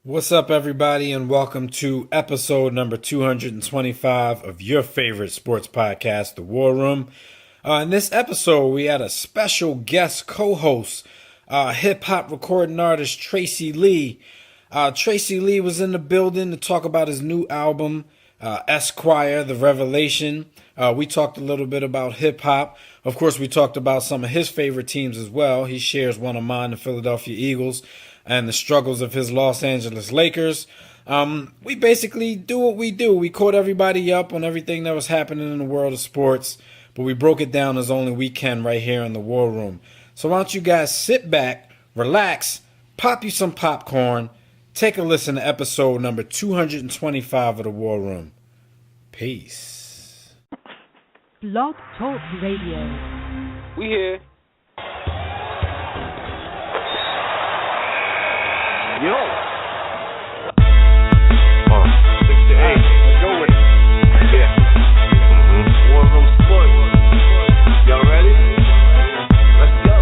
What's up, everybody, and welcome to episode number 225 of your favorite sports podcast, The War Room. In this episode, we had a special guest co-host, hip-hop recording artist Tracey Lee. Tracey Lee was in the building to talk about his new album, Esquire, The Revelation. We talked a little bit about hip-hop. Of course, we talked about some of his favorite teams as well. He shares one of mine, the Philadelphia Eagles, and the struggles of his Los Angeles Lakers. We basically do what we do. We caught everybody up on everything that was happening in the world of sports, but we broke it down as only we can right here in the War Room. So why don't you guys sit back, relax, pop you some popcorn, take a listen to episode number 225 of the War Room. Peace. Blog Talk Radio. We here. Yo. 6 to 8. Let's go with it. Yeah. War Room Sports. Y'all ready? Let's go.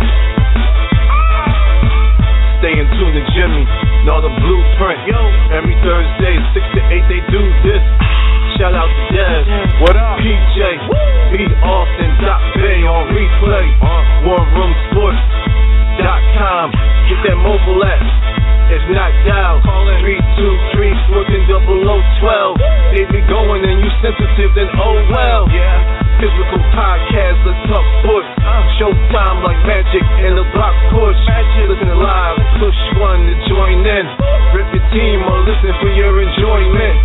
Stay in tune to Jimmy. Know the blueprint. Yo. Every Thursday, 6 to 8, they do this. Shout out to Dez. What up? PJ. B. Austin. Bay on replay. WarRoomSports.com. Get that mobile app. If not, dial 323-1400-12. They be going and you sensitive, then oh well. Physical podcast, let's talk sports. Showtime like magic in the block push. Listen live, push one to join in. Rip your team or listen for your enjoyment.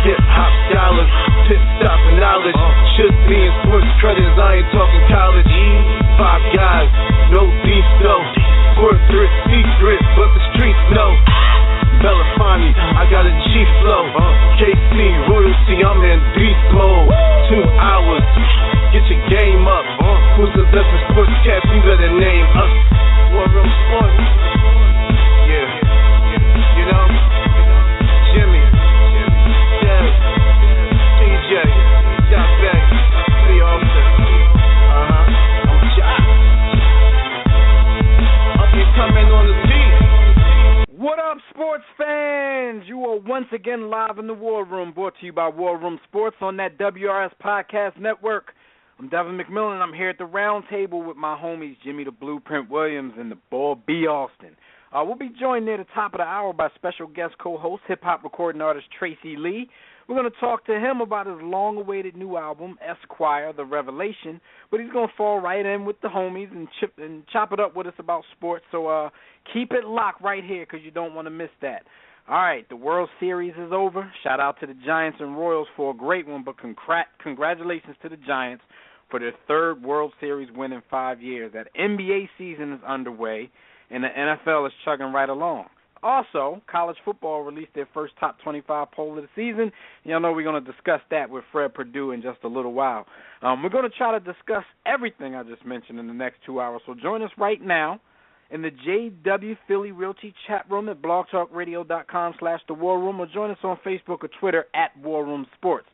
Hip hop scholars, pit stop and knowledge. Should be in sports credits, I ain't talking college. 5 guys, no beef though. Corporate secret, but the streets know. Belafonte, I got a G flow. KC, royalty, I'm in beast mode. 2 hours, get your game up. Who's the best in sportscast? You better name us. War Room Sports. Yeah, you know, Jimmy, Dez, TJ, Jack Beck, Lee Austin. I'm Jack. Coming on the team. What up, sports fans? You are once again live in the War Room, brought to you by War Room Sports on that WRS Podcast Network. I'm Devin McMillan. I'm here at the round table with my homies Jimmy the Blueprint Williams and the Ball B. Austin. We'll be joined near the top of the hour by special guest co-host, hip-hop recording artist Tracey Lee. We're going to talk to him about his long-awaited new album, Esquire, The Revelation, but he's going to fall right in with the homies and chop it up with us about sports, so keep it locked right here because you don't want to miss that. All right, the World Series is over. Shout out to the Giants and Royals for a great one, but congratulations to the Giants for their 3rd World Series win in 5 years. That NBA season is underway, and the NFL is chugging right along. Also, college football released their first top 25 poll of the season. Y'all know we're going to discuss that with Fred Perdue in just a little while. We're going to try to discuss everything I just mentioned in the next 2 hours. So join us right now in the JW Philly Realty chat room at blogtalkradio.com/The War Room, or join us on Facebook or Twitter at War Room Sports.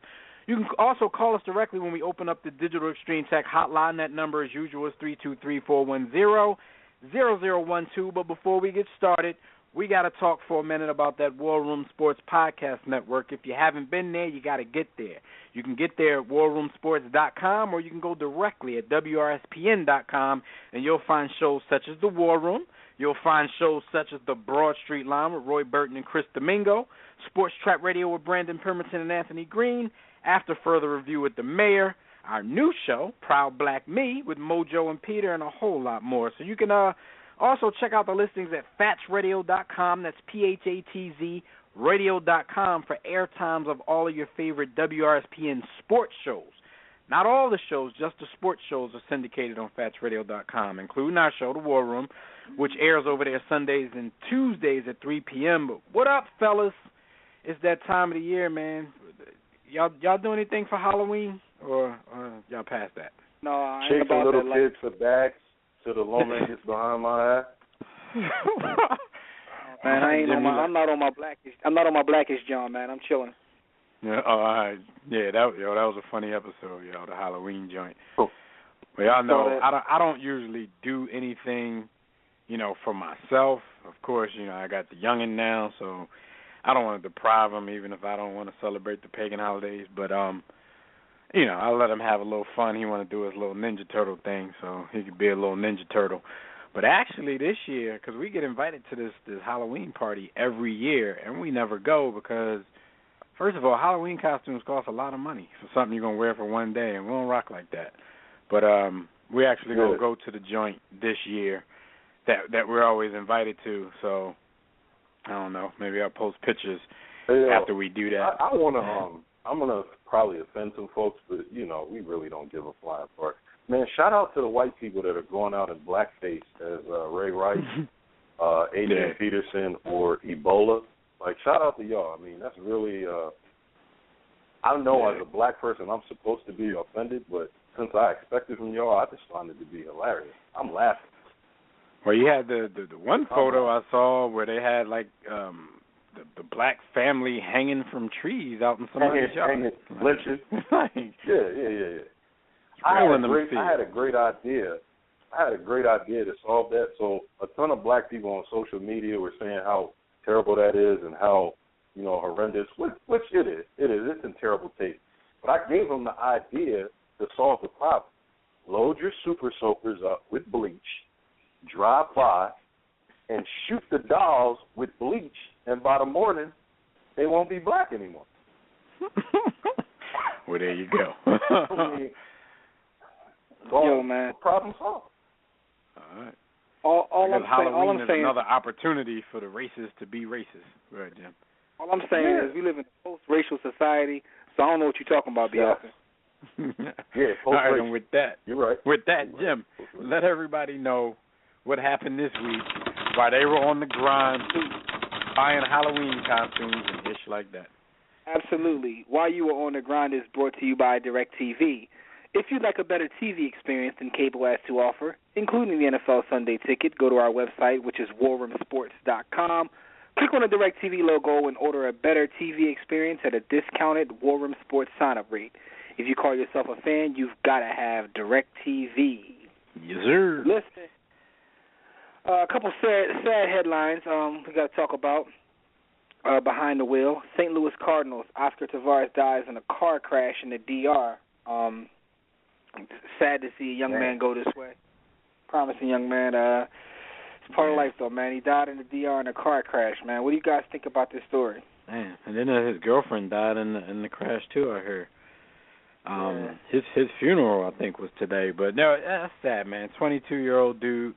You can also call us directly when we open up the Digital Extreme Tech hotline. That number, as usual, is 323-410-0012. But before we get started, we got to talk for a minute about that War Room Sports Podcast Network. If you haven't been there, you got to get there. You can get there at warroomsports.com, or you can go directly at WRSPN.com, and you'll find shows such as The War Room. You'll find shows such as The Broad Street Line with Roy Burton and Chris Domingo, Sports Trap Radio with Brandon Pemberton and Anthony Green, After Further Review with the Mayor, our new show, Proud Black Me, with Mojo and Peter, and a whole lot more. So you can also check out the listings at fatsradio.com. That's PHATZ radio.com for air times of all of your favorite WRSPN sports shows. Not all the shows, just the sports shows are syndicated on fatsradio.com, including our show, The War Room, which airs over there Sundays and Tuesdays at 3 p.m. But what up, fellas? It's that time of the year, man. Y'all do anything for Halloween, or y'all past that? No, I ain't Chasing about little that. kids for bags till the lawman gets behind my ass. Man, I'm not on my blackish John, man. I'm chilling. Yeah, all right. Yeah, that was a funny episode, the Halloween joint. Well, y'all know I don't usually do anything, for myself. Of course, I got the youngin' now, so I don't want to deprive him, even if I don't want to celebrate the pagan holidays. But you know, I let him have a little fun. He want to do his little Ninja Turtle thing, so he could be a little Ninja Turtle. But actually, this year, because we get invited to this Halloween party every year, and we never go because, first of all, Halloween costumes cost a lot of money for something you're gonna wear for one day, and we don't rock like that. But we actually gonna go to the joint this year that we're always invited to. So I don't know. Maybe I'll post pictures after we do that. I want to. I'm gonna probably offend some folks, but you know, we really don't give a flying fuck. Man, shout out to the white people that are going out in blackface as Ray Rice, Adrian Peterson, or Ebola. Like, shout out to y'all. I mean, that's really. I know as a black person, I'm supposed to be offended, but since I expect it from y'all, I just find it to be hilarious. I'm laughing. Well, you had the one photo I saw where they had like the black family hanging from trees out in somebody's yard. Lynching. Yeah. I had a great idea. I had a great idea to solve that. So a ton of black people on social media were saying how terrible that is and how, you know, horrendous, which it is. It is. It's in terrible taste. But I gave them the idea to solve the problem. Load your super soakers up with bleach, drive by, and shoot the dolls with bleach, and by the morning, they won't be black anymore. Well, there you go. I mean, yo, man. Problem solved. All right. All I'm is saying another opportunity for the racist to be racist. Go ahead, Jim. All I'm saying is we live in a post-racial society, so I don't know what you're talking about, Bianca. All right, and with that, you're right. With that, Jim, let everybody know what happened this week while they were on the grind buying Halloween costumes and ish like that. Absolutely. While you were on the grind is brought to you by DirecTV. If you'd like a better TV experience than cable has to offer, including the NFL Sunday Ticket, go to our website, which is warroomsports.com. Click on the DirecTV logo and order a better TV experience at a discounted War Room Sports sign-up rate. If you call yourself a fan, you've got to have DirecTV. Yes, sir. Listen, a couple sad headlines we got to talk about behind the wheel. St. Louis Cardinals, Oscar Tavares dies in a car crash in the D.R. Sad to see a young man go this way. Promising young man. It's part of life, though, man. He died in the D.R. in a car crash, man. What do you guys think about this story? Man, and then his girlfriend died in the crash, too, I heard. His funeral, I think, was today. But, no, that's sad, man. 22-year-old dude.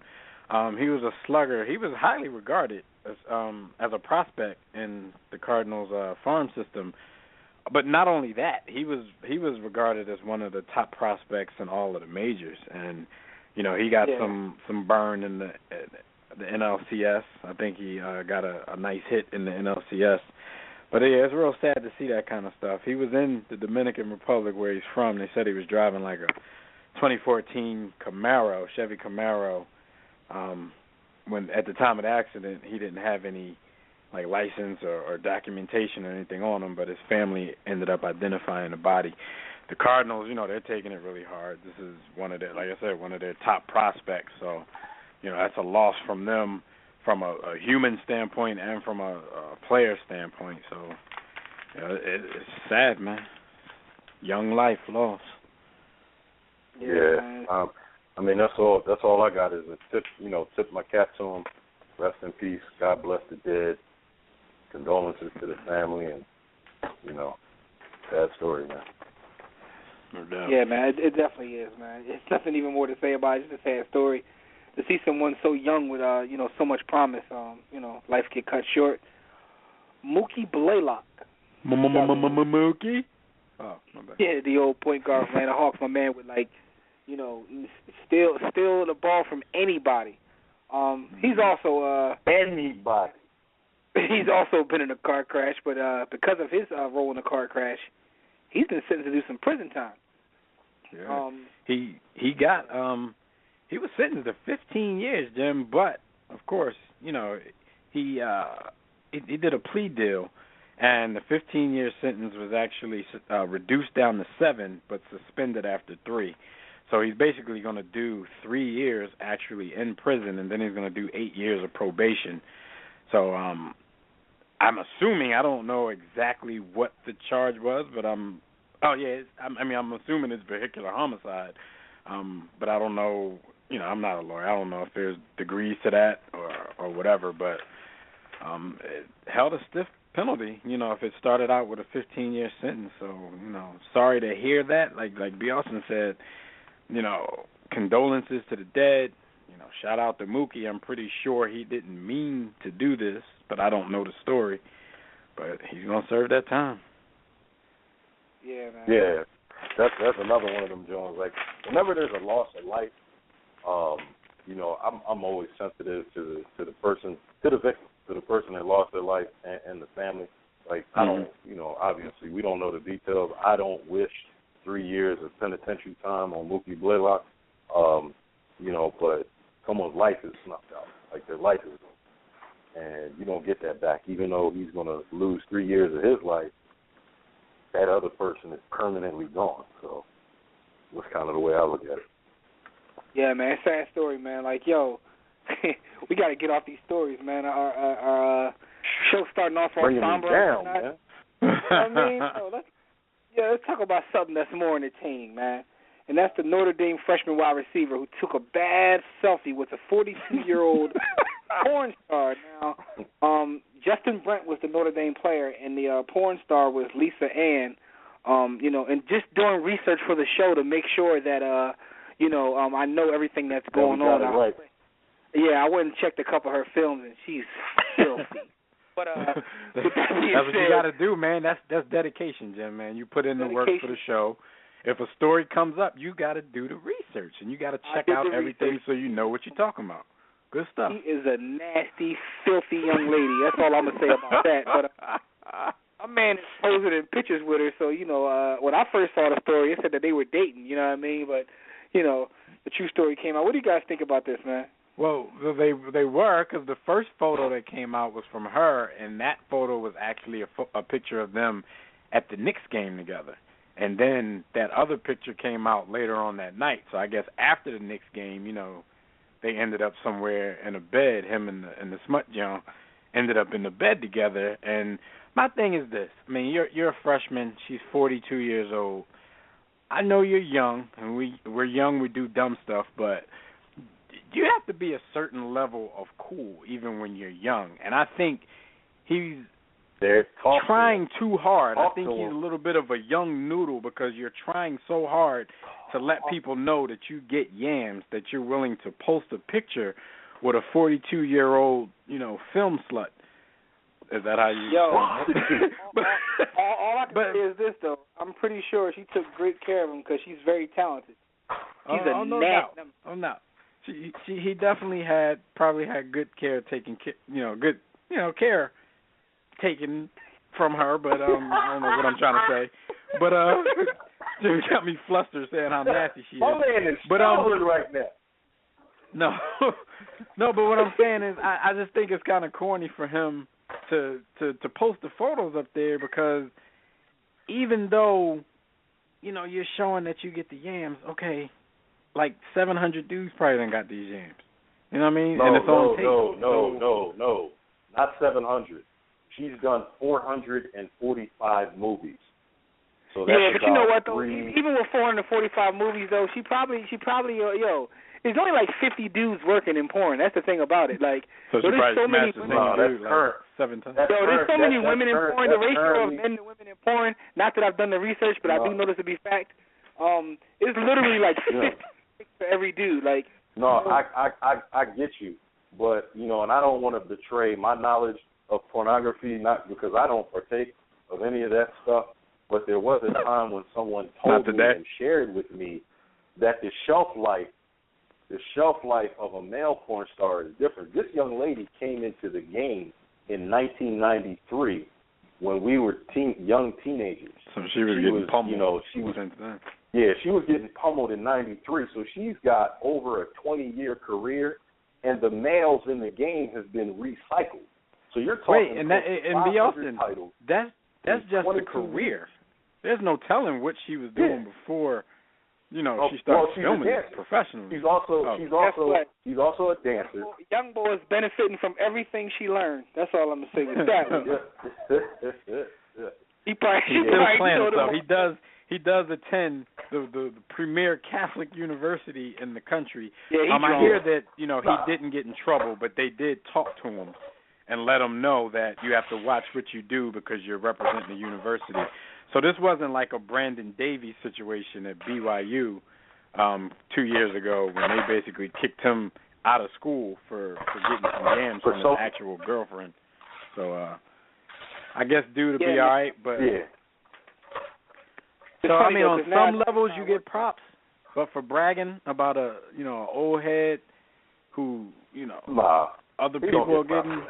He was a slugger. He was highly regarded as a prospect in the Cardinals' farm system. But not only that, he was regarded as one of the top prospects in all of the majors. And, you know, he got some burn in the NLCS. I think he got a nice hit in the NLCS. But, yeah, it's real sad to see that kind of stuff. He was in the Dominican Republic where he's from. They said he was driving like a 2014 Chevy Camaro. When at the time of the accident, he didn't have any like license or documentation or anything on him, but his family ended up identifying the body. The Cardinals, you know, they're taking it really hard. This is one of their, like I said, one of their top prospects. So, you know, that's a loss from them from a human standpoint and from a player standpoint. So, you know, it's sad, man. Young life lost. Yeah. I mean, that's all I got is a tip my cap to him. Rest in peace. God bless the dead. Condolences to the family, and, you know, sad story, man. No doubt. Yeah, man, it definitely is, man. It's nothing even more to say about it. It's just a sad story. To see someone so young with, so much promise, life get cut short. Mookie Blaylock. Mookie? Oh, my bad. Yeah, the old point guard from Atlanta Hawks, my man, with, steal the ball from anybody. He's also anybody. He's also been in a car crash, but because of his role in the car crash, he's been sentenced to do some prison time. Yeah. He was sentenced to 15 years, Jim. But of course, you know, he did a plea deal, and the 15-year sentence was actually reduced down to 7, but suspended after 3. So he's basically going to do 3 years actually in prison, and then he's going to do 8 years of probation. So, I'm assuming, I don't know exactly what the charge was, but I'm assuming it's vehicular homicide. But I don't know, I'm not a lawyer. I don't know if there's degrees to that or whatever, but it held a stiff penalty, if it started out with a 15-year sentence. So, sorry to hear that. Like B. Austin said, condolences to the dead. Shout out to Mookie. I'm pretty sure he didn't mean to do this, but I don't know the story. But he's going to serve that time. Yeah, man. Yeah, that's another one of them, Jones. Like, whenever there's a loss of life, I'm always sensitive to the person, to the victim, to the person that lost their life and the family. Like, I don't, obviously we don't know the details. I don't wish 3 years of penitentiary time on Mookie Blaylock, but someone's life is snuffed out. Like, their life is gone. And you don't get that back. Even though he's going to lose 3 years of his life, that other person is permanently gone. So that's kind of the way I look at it. Yeah, man, sad story, man. Like, yo, we got to get off these stories, man. Our show starting off on somber. Down, man. You know what I mean? Let's talk about something that's more entertaining, man. And that's the Notre Dame freshman wide receiver who took a bad selfie with a 42-year-old porn star. Now, Justin Brent was the Notre Dame player, and the porn star was Lisa Ann. And just doing research for the show to make sure that, I know everything that's going on. Right. Yeah, I went and checked a couple of her films, and she's filthy. But that's what you got to do, man. That's dedication, Jim, man. You put in the work for the show. If a story comes up, you got to do the research, and you got to check out everything so you know what you're talking about. Good stuff. She is a nasty, filthy young lady. That's all I'm going to say about that. But my man is posing in pictures with her, so, when I first saw the story, it said that they were dating, you know what I mean? But, the true story came out. What do you guys think about this, man? Well, they were, because the first photo that came out was from her, and that photo was actually a picture of them at the Knicks game together. And then that other picture came out later on that night. So I guess after the Knicks game, they ended up somewhere in a bed. Him and the smut John ended up in the bed together. And my thing is this. I mean, you're a freshman. She's 42 years old. I know you're young, and we're young. We do dumb stuff, but you have to be a certain level of cool even when you're young. And I think he's trying too hard. I think he's a little bit of a young noodle because you're trying so hard to let people know that you get yams, that you're willing to post a picture with a 42-year-old, film slut. Is that how you... Yo, all I can say is this, though. I'm pretty sure she took great care of him because she's very talented. He's a no doubt. Oh, no. He definitely probably had good care taken, care taken from her, but I don't know what I'm trying to say. But you got me flustered saying how nasty she is. My man is stubborn right now. No, but what I'm saying is I just think it's kind of corny for him to post the photos up there because even though, you're showing that you get the yams, okay, like 700 dudes probably done got these yams. You know what I mean? And it's on tape. No. Not 700. She's done 445 movies. So that's but you know what though? Even with 445 movies though, she probably there's only like 50 dudes working in porn. That's the thing about it. Like, so she probably so many women. There's so many women in porn. The ratio of men to women in porn. Not that I've done the research, but I do know this to be fact. It's literally like 50 for every dude. Like, no, I get you, but and I don't want to betray my knowledge of pornography, not because I don't partake of any of that stuff, but there was a time when someone told me and shared with me that the shelf life of a male porn star is different. This young lady came into the game in 1993 when we were young teenagers. So she was getting pummeled. She was getting pummeled in 93, so she's got over a 20-year career, and the males in the game have been recycled. So you're talking and B. Austin, that's just a career. There's no telling what she was doing before she started filming it professionally. She's also a dancer. Young boy is benefiting from everything she learned. That's all I'm gonna say with that one. He probably He does attend the premier Catholic university in the country. Yeah, I hear that he didn't get in trouble, but they did talk to him and let him know that you have to watch what you do because you're representing the university. So this wasn't like a Brandon Davies situation at BYU 2 years ago when they basically kicked him out of school for getting some yams from his actual girlfriend. So I guess due to be all right, but so I mean on some levels you get props, but for bragging about a old head who other people are getting.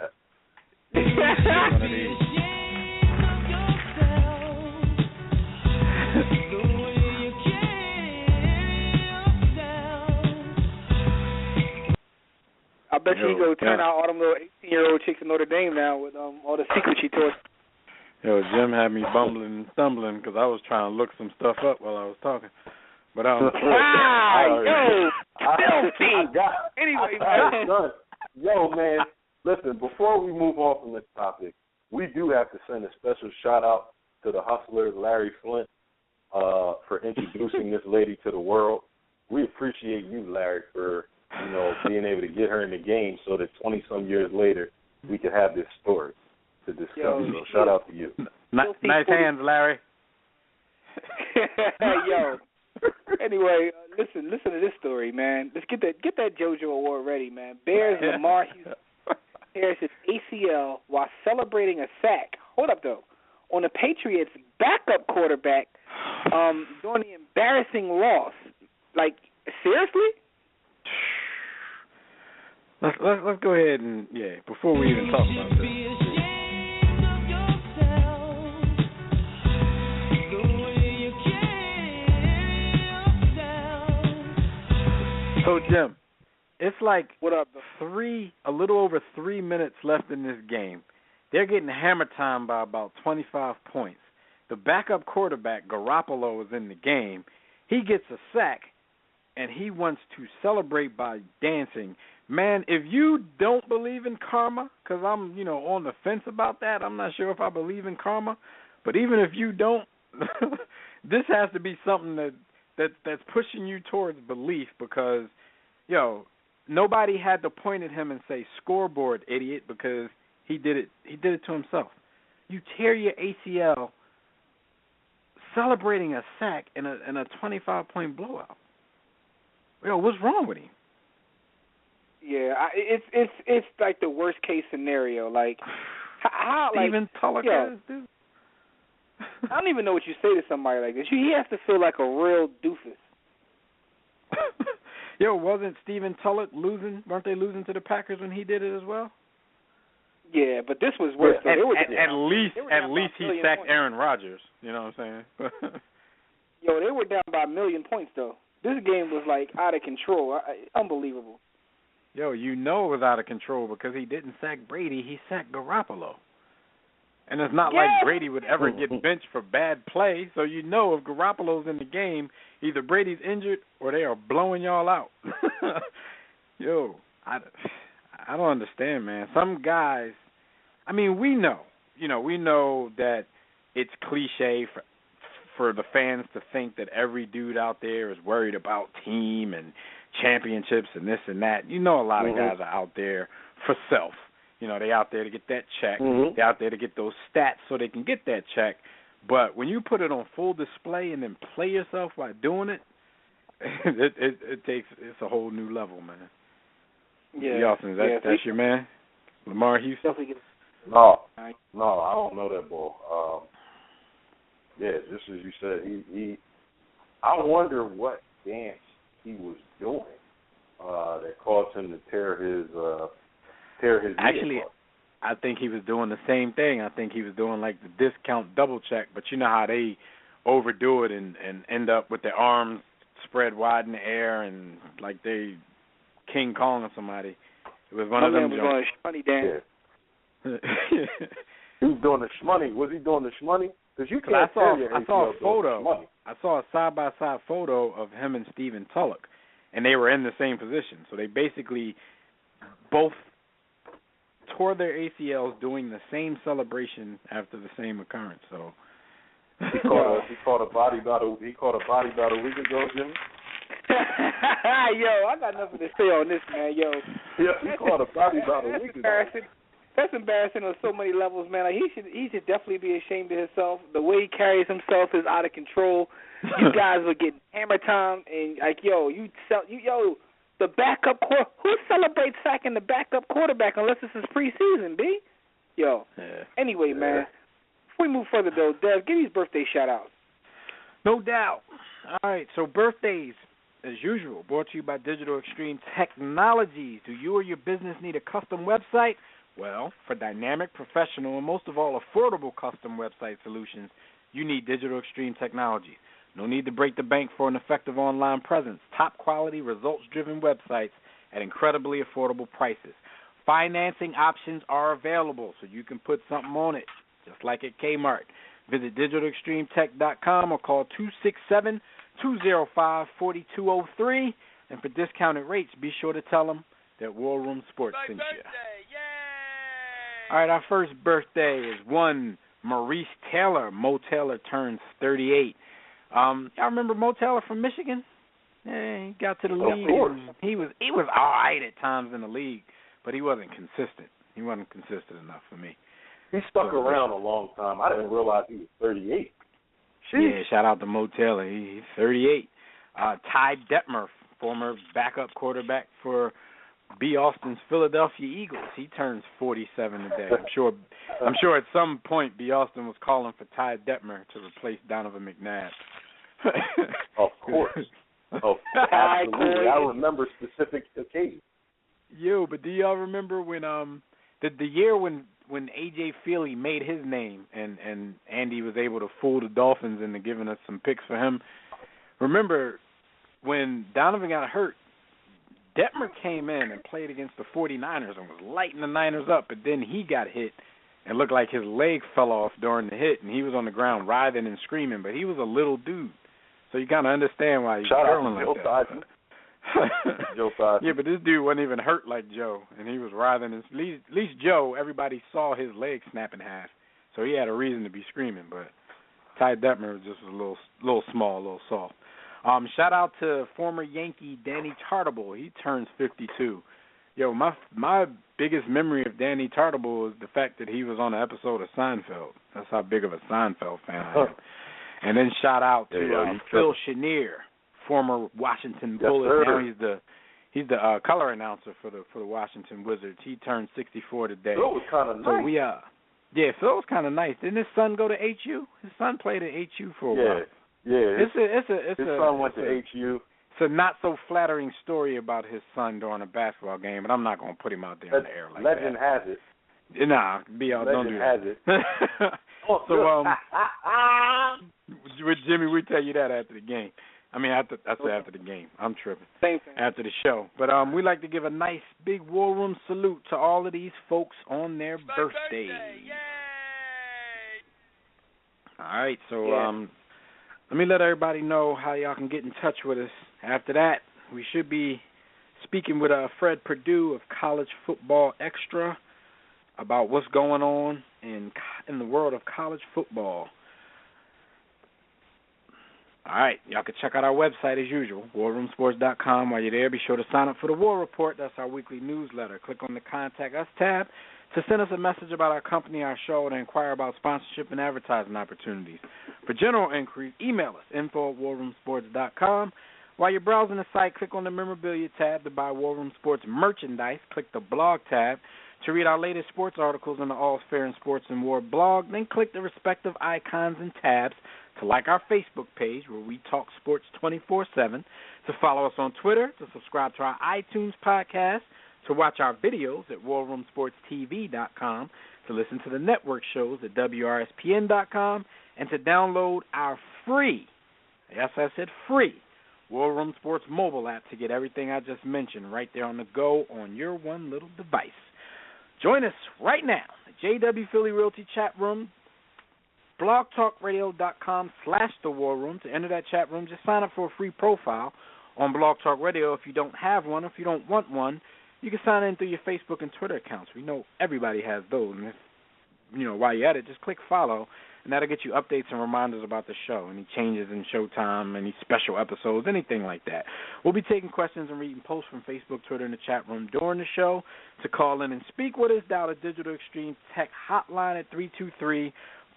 I bet you go turn out all them little 18-year-old chicks in Notre Dame now with all the secrets she taught. Yo, Jim had me bumbling and stumbling because I was trying to look some stuff up while I was talking. But Anyway, man. Yo, man, listen, before we move on from this topic, we do have to send a special shout-out to the hustler, Larry Flint, for introducing this lady to the world. We appreciate you, Larry, for being able to get her in the game so that 20-some years later we could have this story to discuss. So shout out to you. Nice hands, Larry. Yo. Anyway, listen to this story, man. Let's get that JoJo Award ready, man. Bears Lamar Houston tears his ACL while celebrating a sack. Hold up, though. On the Patriots' backup quarterback during the embarrassing loss. Like, seriously? Let's go ahead and before we even talk about this. So Jim, it's like a little over 3 minutes left in this game. They're getting hammer time by about 25 points. The backup quarterback, Garoppolo, is in the game. He gets a sack, and he wants to celebrate by dancing. Man, if you don't believe in karma, because I'm, on the fence about that, I'm not sure if I believe in karma, but even if you don't, this has to be something that's pushing you towards belief because, nobody had to point at him and say, scoreboard, idiot, because he did it to himself. You tear your ACL celebrating a sack in a 25-point blowout. What's wrong with him? Yeah, it's like the worst case scenario. Like how Steven Tulloch dude. I don't even know what you say to somebody like this. He has to feel like a real doofus. Wasn't Steven Tulloch losing? Weren't they losing to the Packers when he did it as well? Yeah, but this was worse. At least he sacked Aaron Rodgers. You know what I'm saying? They were down by 1 million points though. This game was like out of control. Unbelievable. It was out of control because he didn't sack Brady. He sacked Garoppolo. And it's not like Brady would ever get benched for bad play. So if Garoppolo's in the game, either Brady's injured or they are blowing y'all out. I don't understand, man. Some guys, we know that it's cliche for the fans to think that every dude out there is worried about team and championships and this and that. A lot of guys are out there for self. They out there to get that check. They're out there to get those stats so they can get that check. But when you put it on full display and then play yourself while doing it, it's a whole new level, man. Yeah. That's your man? Lamar Houston? No, I don't know that boy. Just as you said, he I wonder what dance he was doing that caused him to tear his Actually, I think he was doing the same thing. I think he was doing like the discount double check, but you know how they overdo it and end up with their arms spread wide in the air and like they King Kong or somebody. It was one of them. Was funny dance. He was doing the shmoney. Was he doing the shmoney? Because you can't tear your ACL. I saw a photo. Shmoney. I saw a side-by-side photo of him and Stephen Tulloch, and they were in the same position. So they basically both tore their ACLs doing the same celebration after the same occurrence. So he caught a body about a week ago, Jimmy. Yo, I got nothing to say on this, man. Yo, yeah, he caught a body about a week ago. That's embarrassing on so many levels, man. Like, he should definitely be ashamed of himself. The way he carries himself is out of control. You guys were getting hammer time, and like, the backup who celebrates sacking the backup quarterback unless this is preseason, B? Yo. Yeah. Anyway, man, before we move further though, Dev, give these birthday shout outs. No doubt. All right, so birthdays, as usual, brought to you by Digital Extreme Technologies. Do you or your business need a custom website? Well, for dynamic, professional, and most of all, affordable custom website solutions, you need Digital Extreme Technologies. No need to break the bank for an effective online presence. Top quality, results-driven websites at incredibly affordable prices. Financing options are available, so you can put something on it, just like at Kmart. Visit digitalextremetech.com or call 267-205-4203. And for discounted rates, be sure to tell them that War Room Sports sent you. All right, our first birthday is one Maurice Taylor. Mo Taylor turns 38. Y'all remember Mo Taylor from Michigan? Yeah, he got to the league. Of course. He was all right at times in the league, but he wasn't consistent. He wasn't consistent enough for me. He stuck around a long time. I didn't realize he was 38. Jeez. Yeah, shout out to Mo Taylor. He's 38. Ty Detmer, former backup quarterback for B. Austin's Philadelphia Eagles. He turns 47 today. I'm sure at some point B. Austin was calling for Ty Detmer to replace Donovan McNabb. Of course. Absolutely. I remember specific occasions. Yo, but do y'all remember when the year when A.J. Feely made his name and Andy was able to fool the Dolphins into giving us some picks for him? Remember when Donovan got hurt, Detmer came in and played against the 49ers and was lighting the Niners up, but then he got hit and looked like his leg fell off during the hit, and he was on the ground writhing and screaming, but he was a little dude. So you kind of understand why he's curling like that. Joe Theismann. Yeah, but this dude wasn't even hurt like Joe, and he was writhing. At least Joe, everybody saw his leg snap in half, so he had a reason to be screaming, but Ty Detmer just was a little small, a little soft. Shout out to former Yankee Danny Tartable. He turns 52. Yo, my biggest memory of Danny Tartable is the fact that he was on an episode of Seinfeld. That's how big of a Seinfeld fan I am. And then shout out to Phil Chenier, former Washington Bullet. Now he's the color announcer for the Washington Wizards. He turned 64 today. Phil was kind of nice. So Phil was kind of nice. Didn't his son go to HU? His son played at HU for a while. Yeah, his son went to HU. It's a not so flattering story about his son during a basketball game, but I'm not going to put him out there in the air like legend that. Legend has it. Nah, don't do that. Legend has it. So, with Jimmy, we tell you that after the game. I mean, after the game. I'm tripping. Same thing. After the show. But we like to give a nice big War Room salute to all of these folks on their birthdays. All right, so let me let everybody know how y'all can get in touch with us. After that, we should be speaking with Fred Perdue of College Football Extra about what's going on in the world of college football. All right, y'all can check out our website as usual, warroomsports.com. While you're there, be sure to sign up for the War Report. That's our weekly newsletter. Click on the Contact Us tab to send us a message about our company, our show, and inquire about sponsorship and advertising opportunities. For general inquiries, email us, info@warroomsports.com. While you're browsing the site, click on the Memorabilia tab to buy War Room Sports merchandise. Click the Blog tab to read our latest sports articles on the All's Fair in Sports and War blog. Then click the respective icons and tabs to like our Facebook page where we talk sports 24/7, to follow us on Twitter, to subscribe to our iTunes podcast, to watch our videos at warroomsportstv.com, to listen to the network shows at WRSPN.com, and to download our free, yes, I said free, War Room Sports mobile app to get everything I just mentioned right there on the go on your one little device. Join us right now at JW Philly Realty chat room, blogtalkradio.com/The War Room. To enter that chat room, just sign up for a free profile on Blog Talk Radio. If you don't have one, if you don't want one, you can sign in through your Facebook and Twitter accounts. We know everybody has those. And if, while you're at it, just click follow, and that'll get you updates and reminders about the show, any changes in showtime, any special episodes, anything like that. We'll be taking questions and reading posts from Facebook, Twitter, and the chat room during the show. To call in and speak with us, dial the Digital Extreme Tech hotline at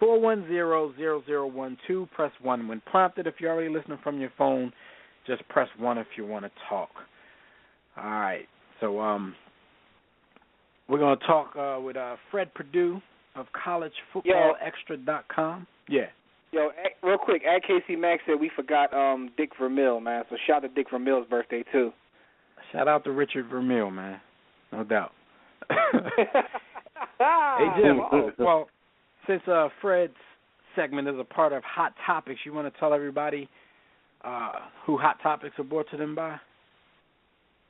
323-410-0012. Press 1 when prompted. If you're already listening from your phone, just press 1 if you want to talk. All right. So we're going to talk with Fred Perdue of collegefootballextra.com. Yeah. Yo, real quick, at Casey Mack said we forgot Dick Vermeil, man. So shout out to Dick Vermeil's birthday, too. Shout out to Richard Vermeil, man. No doubt. Hey, Jim. Well, since Fred's segment is a part of Hot Topics, you want to tell everybody who Hot Topics are brought to them by?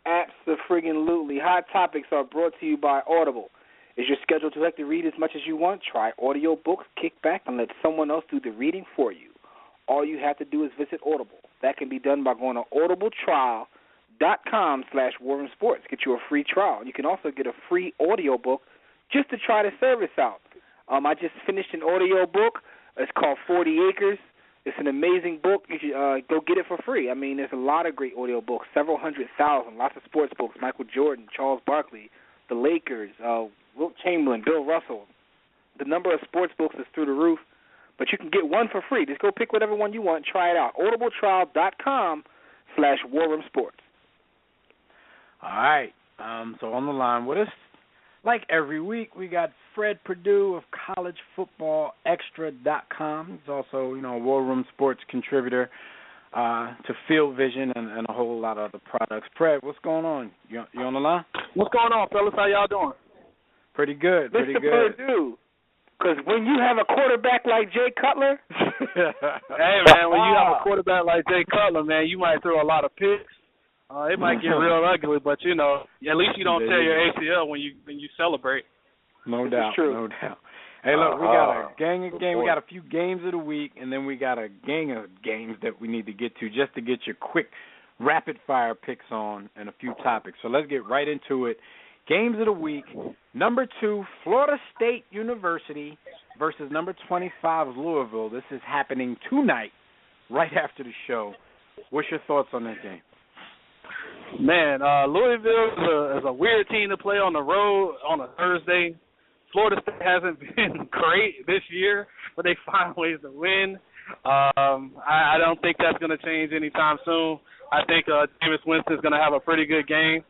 Abso-friggin-lutely. Hot Topics are brought to you by Audible. Is your schedule too hectic to read as much as you want? Try audio books, kick back, and let someone else do the reading for you. All you have to do is visit Audible. That can be done by going to audibletrial.com/warroomsports. Get you a free trial. You can also get a free audio book just to try the service out. I just finished an audio book. It's called 40 Acres. It's an amazing book. You should go get it for free. I mean, there's a lot of great audio books, several 100,000, lots of sports books, Michael Jordan, Charles Barkley, the Lakers, Wilt Chamberlain, Bill Russell. The number of sports books is through the roof, but you can get one for free. Just go pick whatever one you want and try it out. audibletrial.com/warroomsports. All right. So on the line with us, like every week, we got Fred Perdue of collegefootballextra.com. He's also, a War Room Sports contributor to Field Vision and a whole lot of other products. Fred, what's going on? You on the line? What's going on, fellas? How y'all doing? Pretty good, pretty Mr. good. Perdue, because when you have a quarterback like Jay Cutler, hey man, when you have a quarterback like Jay Cutler, man, you might throw a lot of picks. It might get real ugly, but at least you don't tear your ACL when you celebrate. No doubt, no doubt. Hey, look, we got a gang of games. We got a few games of the week, and then we got a gang of games that we need to get to just to get your quick, rapid-fire picks on and a few topics. So let's get right into it. Games of the week. Number 2, Florida State University versus number 25, Louisville. This is happening tonight, right after the show. What's your thoughts on that game? Man, Louisville is a weird team to play on the road on a Thursday. Florida State hasn't been great this year, but they find ways to win. I don't think that's going to change anytime soon. I think Jameis Winston's going to have a pretty good game.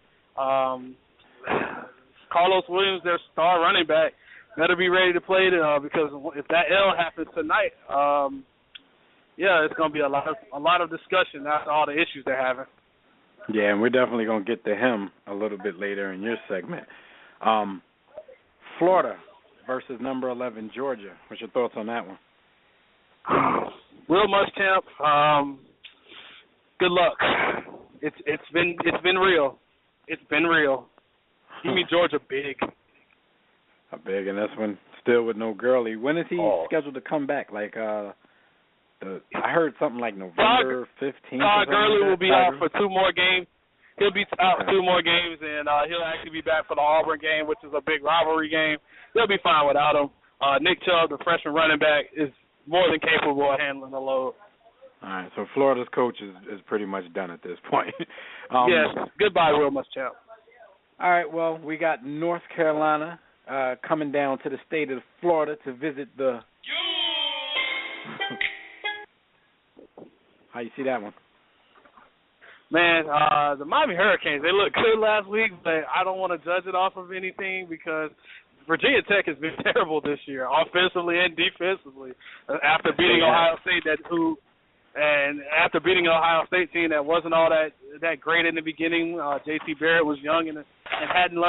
Carlos Williams, their star running back, better be ready to play because if that L happens tonight, it's going to be a lot of discussion after all the issues they're having. Yeah, and we're definitely going to get to him a little bit later in your segment. Florida versus number 11, Georgia. What's your thoughts on that one? Will Muschamp, good luck. It's been real. It's been real. Give me Georgia big. Big, and this one still with no Gurley. When is he scheduled to come back? Like I heard something like November 15th. Gurley will be out for 2 more games. He'll be out 2 more games, and he'll actually be back for the Auburn game, which is a big rivalry game. They'll be fine without him. Nick Chubb, the freshman running back, is more than capable of handling the load. All right, so Florida's coach is pretty much done at this point. Yes, goodbye, Will Muschamp. All right, well, we got North Carolina coming down to the state of Florida to visit the... How you see that one? Man, the Miami Hurricanes, they looked good last week, but I don't want to judge it off of anything because Virginia Tech has been terrible this year, offensively and defensively. After beating Ohio State, after beating an Ohio State team that wasn't all that great in the beginning, J.T. Barrett was young and hadn't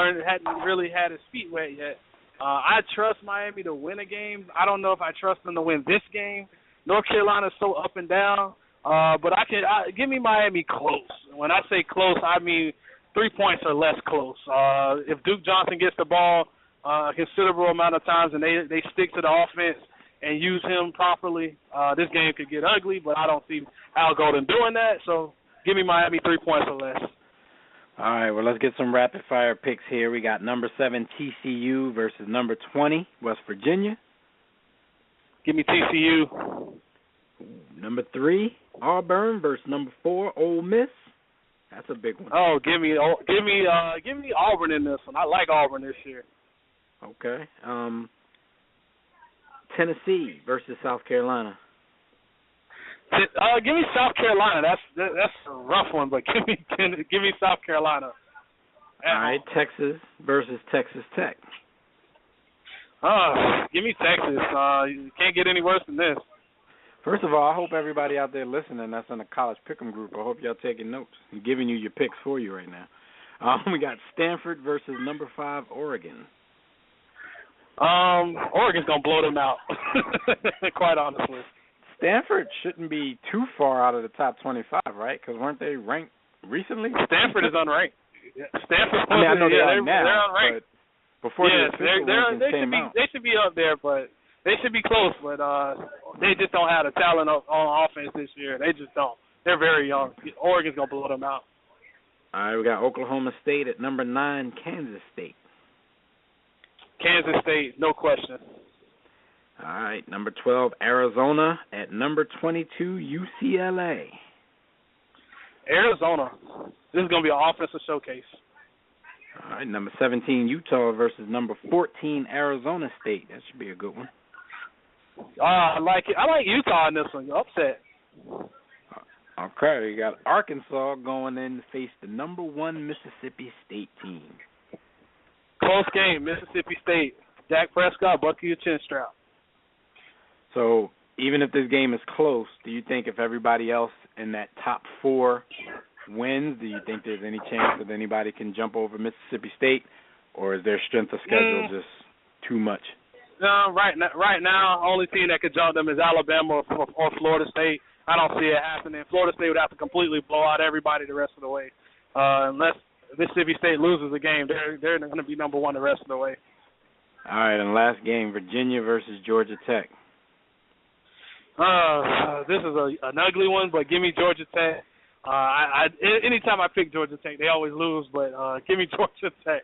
really had his feet wet yet. I trust Miami to win a game. I don't know if I trust them to win this game. North Carolina is so up and down. But give me Miami close. When I say close, I mean 3 points or less close. If Duke Johnson gets the ball a considerable amount of times and they stick to the offense and use him properly, this game could get ugly, but I don't see Al Golden doing that. So give me Miami 3 points or less. All right, well, let's get some rapid-fire picks here. We got number 7, TCU versus number 20, West Virginia. Give me TCU. Number 3, Auburn versus number 4, Ole Miss. That's a big one. Oh, give me Auburn in this one. I like Auburn this year. Okay. Tennessee versus South Carolina. Give me South Carolina. That's a rough one, but give me South Carolina. All right, Texas versus Texas Tech. Give me Texas. You can't get any worse than this. First of all, I hope everybody out there listening that's in the college pick'em group, I hope y'all taking notes. I'm giving you your picks for you right now. We got Stanford versus number 5, Oregon. Oregon's going to blow them out, quite honestly. Stanford shouldn't be too far out of the top 25, right? Because weren't they ranked recently? Stanford is unranked. Stanford. I know they're unranked. But before the official rankings came out. They should be up there, but they should be close. But they just don't have the talent on offense this year. They just don't. They're very young. Oregon's going to blow them out. All right, we got Oklahoma State at number 9, Kansas State. Kansas State, no question. All right, number 12, Arizona at number 22, UCLA. Arizona. This is going to be an offensive showcase. All right, number 17, Utah versus number 14, Arizona State. That should be a good one. I like it. I like Utah in this one. You're upset. Okay, you got Arkansas going in to face the number 1 Mississippi State team. Close game, Mississippi State. Dak Prescott, buckle your chin strap. So even if this game is close, do you think if everybody else in that top 4 wins, do you think there's any chance that anybody can jump over Mississippi State, or is their strength of schedule just too much? No, right now, only team that could jump them is Alabama or Florida State. I don't see it happening. Florida State would have to completely blow out everybody the rest of the way. Unless Mississippi State loses a game, they're going to be number 1 the rest of the way. All right, and last game, Virginia versus Georgia Tech. This is an ugly one, but give me Georgia Tech. Anytime I pick Georgia Tech, they always lose, but give me Georgia Tech.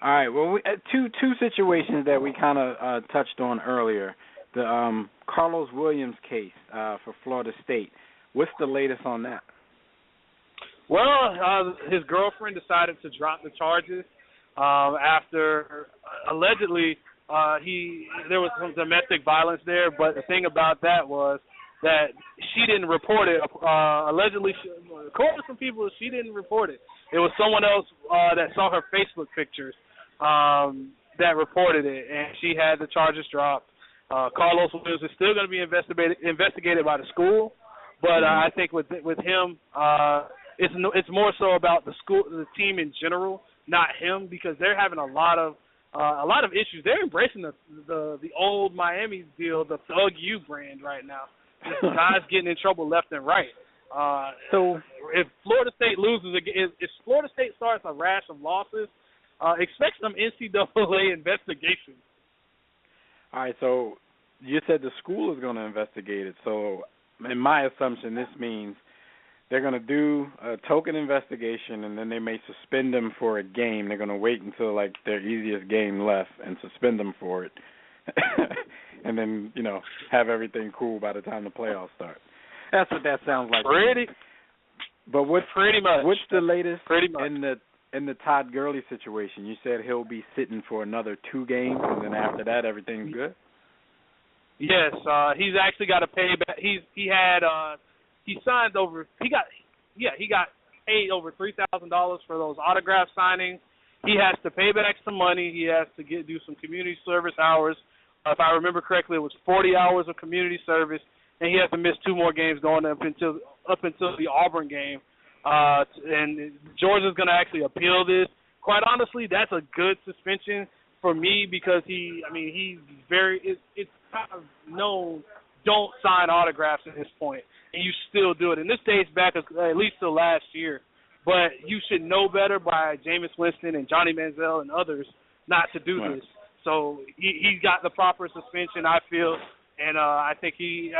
All right, well, two situations that we kind of touched on earlier. The Carlos Williams case for Florida State. What's the latest on that? Well, his girlfriend decided to drop the charges after allegedly there was some domestic violence there. But the thing about that was that she didn't report it. Allegedly, according to some people, she didn't report it. It was someone else that saw her Facebook pictures that reported it, and she had the charges dropped. Carlos Williams is still going to be investigated by the school, but I think with him, it's more so about the school, the team in general, not him, because they're having a lot of issues. They're embracing the old Miami deal, the Thug U brand right now. Guys getting in trouble left and right. So if Florida State loses, if Florida State starts a rash of losses, expect some NCAA investigation. All right, so you said the school is going to investigate it. So in my assumption, this means they're going to do a token investigation, and then they may suspend them for a game. They're going to wait until, like, their easiest game left and suspend them for it. And then, have everything cool by the time the playoffs start. That's what that sounds like. But what's the latest in the Todd Gurley situation? You said he'll be sitting for another 2 games, and then after that, everything's good? Yes, he's actually got to pay back. He got paid over $3,000 for those autograph signings. He has to pay back some money. He has to do some community service hours. If I remember correctly, it was 40 hours of community service, and he has to miss 2 more games going up until the Auburn game. And Georgia's going to actually appeal this. Quite honestly, that's a good suspension for me because he's very. It's kind of known. Don't sign autographs at this point, and you still do it. And this dates back at least to last year. But you should know better by Jameis Winston and Johnny Manziel and others not to do this. So he got the proper suspension, I feel, and I think he's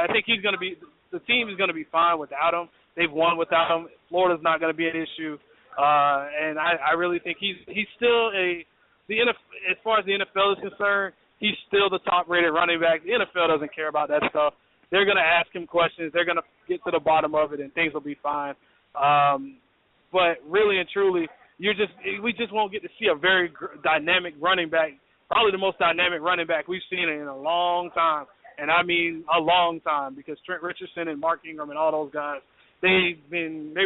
going to be. The team is going to be fine without him. They've won without him. Florida's not going to be an issue, and I really think he's still as far as the NFL is concerned, he's still the top-rated running back. The NFL doesn't care about that stuff. They're going to ask him questions. They're going to get to the bottom of it, and things will be fine. But really and truly, we just won't get to see a very dynamic running back, probably the most dynamic running back we've seen in a long time, and I mean a long time, because Trent Richardson and Mark Ingram and all those guys, they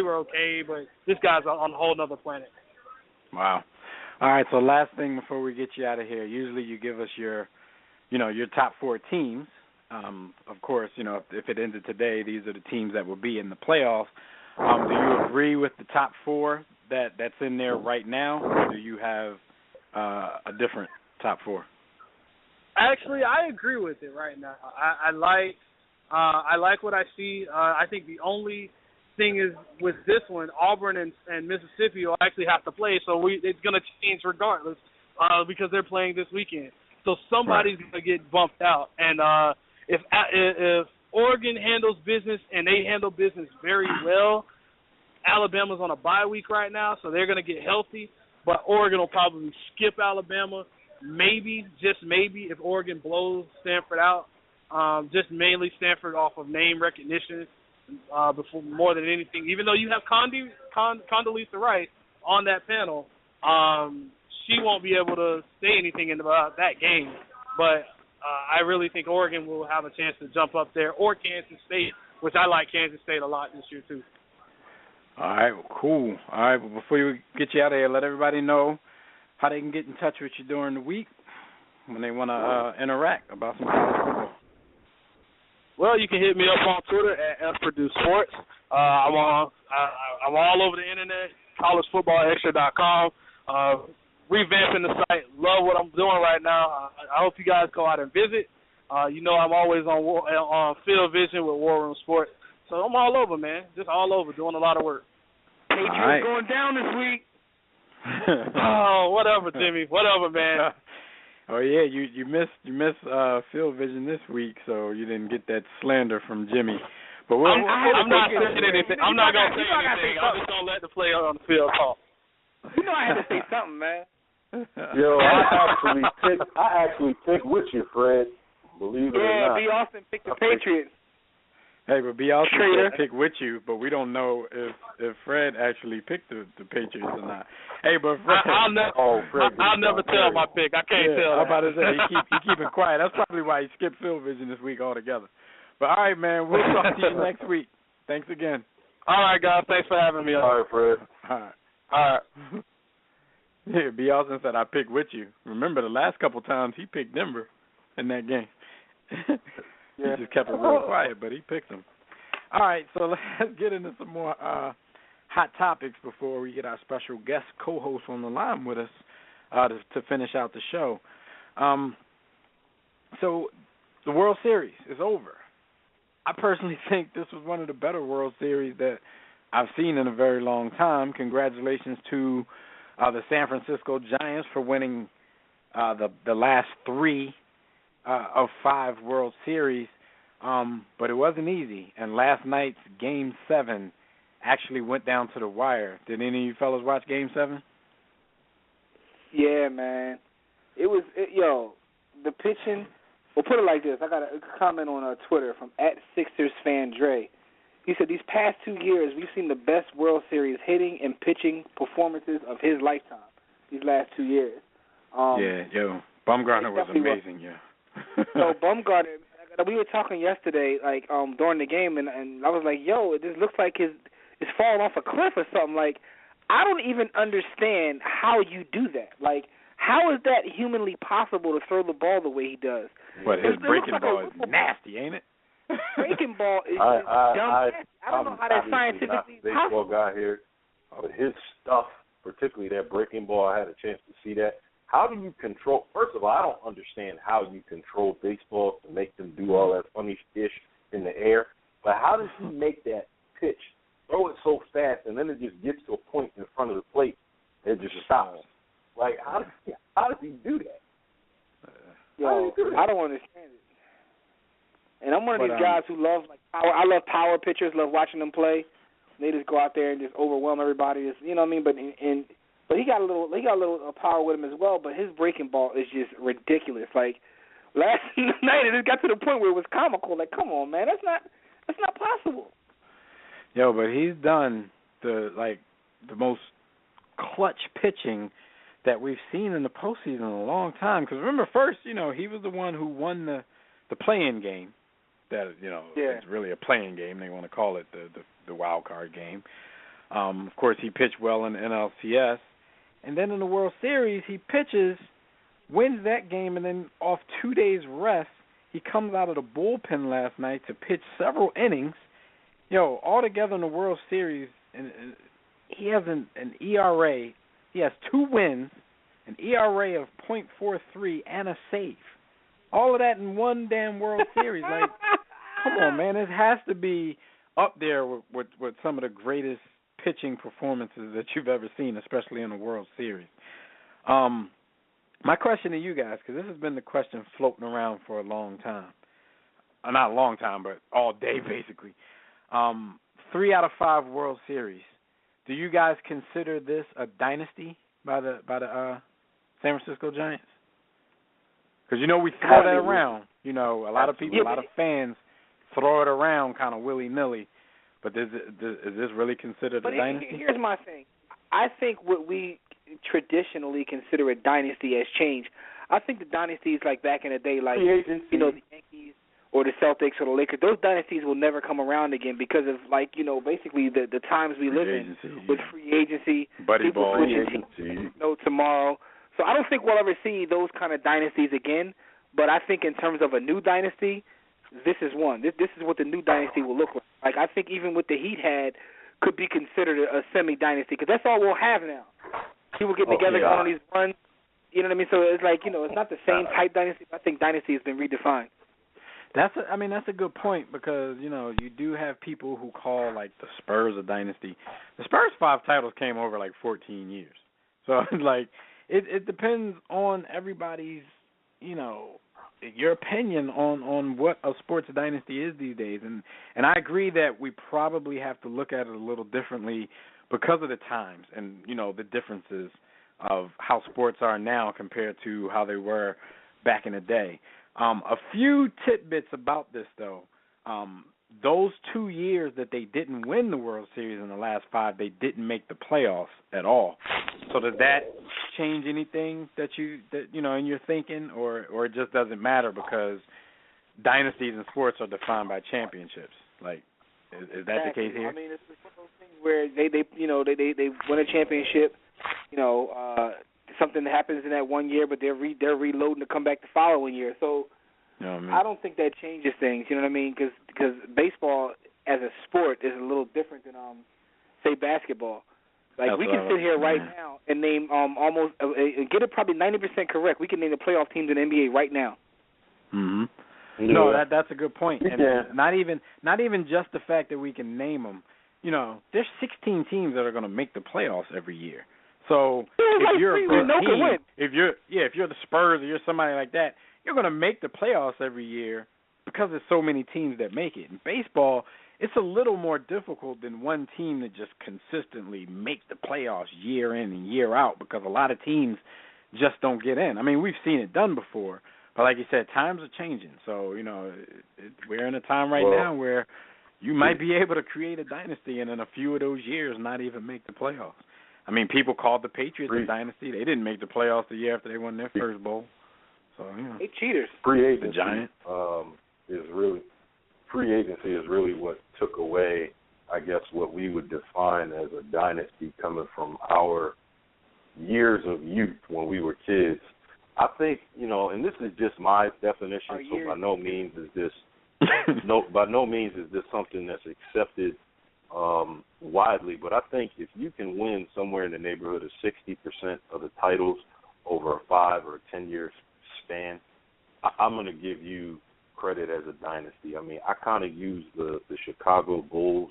were okay, but this guy's on a whole other planet. Wow. All right, so last thing before we get you out of here, usually you give us your top 4 teams. Of course, if it ended today, these are the teams that will be in the playoffs. Do you agree with the top 4 that's in there right now, or do you have a different top 4? Actually, I agree with it right now. I like what I see. I think the only thing is with this one, Auburn and Mississippi will actually have to play, so it's going to change regardless because they're playing this weekend. So somebody's going to get bumped out, and if Oregon handles business and they handle business very well, Alabama's on a bye week right now, so they're going to get healthy. But Oregon will probably skip Alabama, maybe, just maybe, if Oregon blows Stanford out. Just mainly Stanford off of name recognition before more than anything. Even though you have Condoleezza Rice on that panel, she won't be able to say anything about that game. But I really think Oregon will have a chance to jump up there, or Kansas State, which I like Kansas State a lot this year too. All right, well, cool. All right, well, before we get you out of here, let everybody know how they can get in touch with you during the week when they want to interact about some college football. Well, you can hit me up on Twitter at FPurdueSports. I'm all over the internet, collegefootballextra.com. Revamping the site. Love what I'm doing right now. I hope you guys go out and visit. I'm always on Field Vision with War Room Sports. So I'm all over, man. Just all over, doing a lot of work. Patriots going down this week. Oh, whatever, Jimmy. Whatever, man. Oh yeah, you missed Field Vision this week, so you didn't get that slander from Jimmy. But I'm not saying anything. I'm not gonna say anything. I'm just gonna let the player on the field talk. I had to say something, man. Yo, I actually picked with you, Fred. Believe it or not. Yeah, B. Austin picked the Patriots. Hey, but B. Austin said pick with you, but we don't know if Fred actually picked the Patriots or not. Hey, but Fred, I'll never tell my pick. I can't tell. I'm about to say he keeping quiet. That's probably why he skipped Field Vision this week altogether. But all right, man, we'll talk to you next week. Thanks again. All right, guys. Thanks for having me on. All right, Fred. All right. Yeah, B. Austin said I picked with you. Remember the last couple times he picked Denver in that game. He just kept it real quiet, but he picked them. All right, so let's get into some more hot topics before we get our special guest co-host on the line with us to finish out the show. So the World Series is over. I personally think this was one of the better World Series that I've seen in a very long time. Congratulations to the San Francisco Giants for winning the last 3 of 5 World Series, but it wasn't easy. And last night's Game 7 actually went down to the wire. Did any of you fellas watch Game 7? Yeah, man. The pitching. Well, put it like this. I got a comment on Twitter from @SixersFanDre. He said these past 2 years we've seen the best World Series hitting and pitching performances of his lifetime. These last 2 years. Bumgarner was amazing. Yeah. So Bumgarner, we were talking yesterday, during the game, and I was like, yo, it just looks like it's falling off a cliff or something. Like, I don't even understand how you do that. Like, how is that humanly possible to throw the ball the way he does? But his breaking ball is nasty, ain't it? Breaking ball is dumb. I don't know how that's scientifically baseball possible. Guy here, but his stuff, particularly that breaking ball, I had a chance to see that. How do you control? First of all, I don't understand how you control baseball to make them do all that funny ish in the air. But how does he make that pitch, throw it so fast, and then it just gets to a point in front of the plate and it just stops? Like, how does he do I don't understand it. And I'm one of these guys who love power. I love power pitchers. Love watching them play. They just go out there and just overwhelm everybody. You know what I mean? But he got a little power with him as well. But his breaking ball is just ridiculous. Like last night, it got to the point where it was comical. Like, come on, man, that's not possible. Yo, but he's done the most clutch pitching that we've seen in the postseason in a long time. Because remember, first, he was the one who won the play-in game. That it's really a play-in game. They want to call it the wild card game. Of course, he pitched well in the NLCS, and then in the World Series, he pitches, wins that game, and then off 2 days rest, he comes out of the bullpen last night to pitch several innings. Altogether in the World Series, and he has an ERA. He has 2 wins, an ERA of .43, and a save. All of that in one damn World Series. Like, come on, man. It has to be up there with some of the greatest pitching performances that you've ever seen, especially in the World Series. My question to you guys, because this has been the question floating around for a long time. Not a long time, but all day, basically. 3 out of 5 World Series. Do you guys consider this a dynasty by the San Francisco Giants? Because, we throw that around. A lot of people, a lot of fans throw it around kind of willy-nilly. But is this really considered a dynasty? Here's my thing. I think what we traditionally consider a dynasty has changed. I think the dynasties like back in the day, like, the Yankees or the Celtics or the Lakers, those dynasties will never come around again because of, basically the times we live in with free agency, buddy people ball, switching teams, tomorrow. So I don't think we'll ever see those kind of dynasties again, but I think in terms of a new dynasty, this is one. This is what the new dynasty will look like. Like, I think even what the Heat had could be considered a semi-dynasty because that's all we'll have now. People getting together, going on these runs. You know what I mean? So it's like, it's not the same type dynasty. I think dynasty has been redefined. That's a good point because, you do have people who call, the Spurs a dynasty. The Spurs' 5 titles came over, 14 years. So, it depends on everybody's, your opinion on what a sports dynasty is these days. And I agree that we probably have to look at it a little differently because of the times and, the differences of how sports are now compared to how they were back in the day. A few tidbits about this, though. Those 2 years that they didn't win the World Series in the last 5, they didn't make the playoffs at all. So does that change anything that in your thinking, or it just doesn't matter because dynasties in sports are defined by championships? Is that the case here? I mean, it's one of those things where they win a championship. Something that happens in that 1 year, but they're reloading to come back the following year. So I don't think that changes things. You know what I mean? Because baseball as a sport is a little different than say basketball. We can sit here right now and name almost get it probably 90% correct. We can name the playoff teams in the NBA right now. Mm-hmm. Yeah. No, that's a good point. And not even just the fact that we can name them. There's 16 teams that are going to make the playoffs every year. So if you're a good team, if you're the Spurs or you're somebody like that, you're going to make the playoffs every year because there's so many teams that make it. In baseball, it's a little more difficult than one team to just consistently make the playoffs year in and year out because a lot of teams just don't get in. I mean, we've seen it done before, but like you said, times are changing. So, we're in a time right now where you might be able to create a dynasty and in a few of those years not even make the playoffs. I mean, people called the Patriots a dynasty. They didn't make the playoffs the year after they won their first bowl. So, they cheaters. Free agency, the Giants. Free agency is really what took away, I guess, what we would define as a dynasty coming from our years of youth when we were kids. I think, and this is just my definition, so by no means is this something that's accepted widely, but I think if you can win somewhere in the neighborhood of 60% of the titles over a 5 or 10 year span, I'm going to give you credit as a dynasty. I mean, I kind of use the Chicago Bulls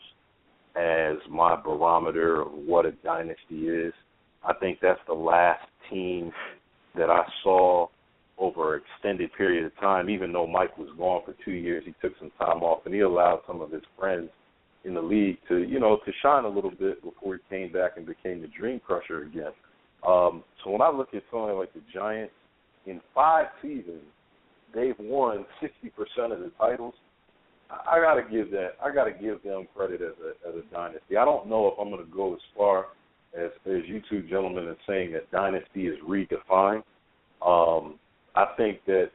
as my barometer of what a dynasty is. I think that's the last team that I saw over an extended period of time. Even though Mike was gone for 2 years, he took some time off, and he allowed some of his friends in the league to, to shine a little bit before he came back and became the dream crusher again. So when I look at something like the Giants, in 5 seasons, they've won 60% of the titles. I gotta give them credit as a dynasty. I don't know if I'm going to go as far as you two gentlemen are saying that dynasty is redefined. I think that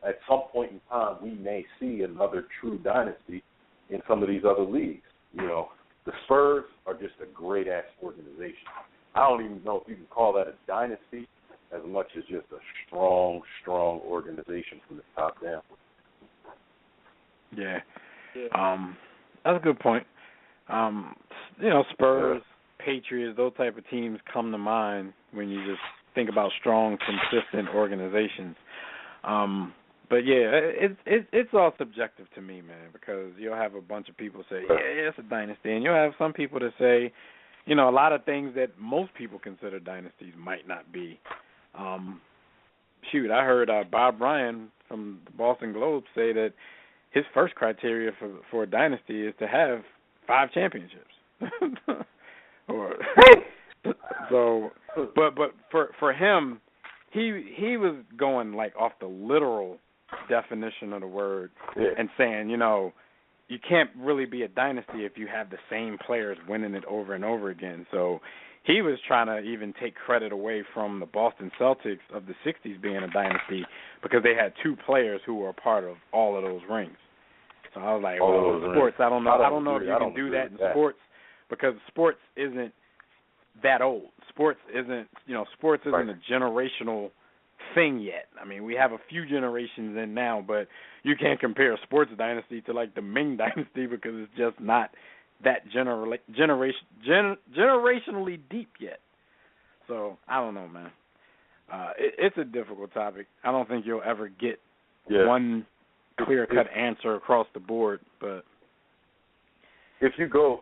at some point in time we may see another true dynasty in some of these other leagues. The Spurs are just a great ass organization. I don't even know if you can call that a dynasty as much as just a strong organization from the top down. Yeah. That's a good point. Spurs, Patriots, those type of teams come to mind when you just think about strong, consistent organizations. But yeah, it's all subjective to me, man, because you'll have a bunch of people say, yeah, it's a dynasty, and you'll have some people that say, a lot of things that most people consider dynasties might not be. I heard Bob Ryan from the Boston Globe say that his first criteria for a dynasty is to have 5 championships. But for him, he was going like off the literal definition of the word and saying, you can't really be a dynasty if you have the same players winning it over and over again. So he was trying to even take credit away from the Boston Celtics of the 60s being a dynasty because they had 2 players who were a part of all of those rings. So I was like, sports, I don't know if you can do that in sports because sports isn't that old. Sports isn't a generational thing yet. I mean, we have a few generations in now, but you can't compare a sports dynasty to like the Ming dynasty because it's just not that generationally deep yet. So I don't know, man. It's a difficult topic. I don't think you'll ever get one clear-cut answer across the board. But if you go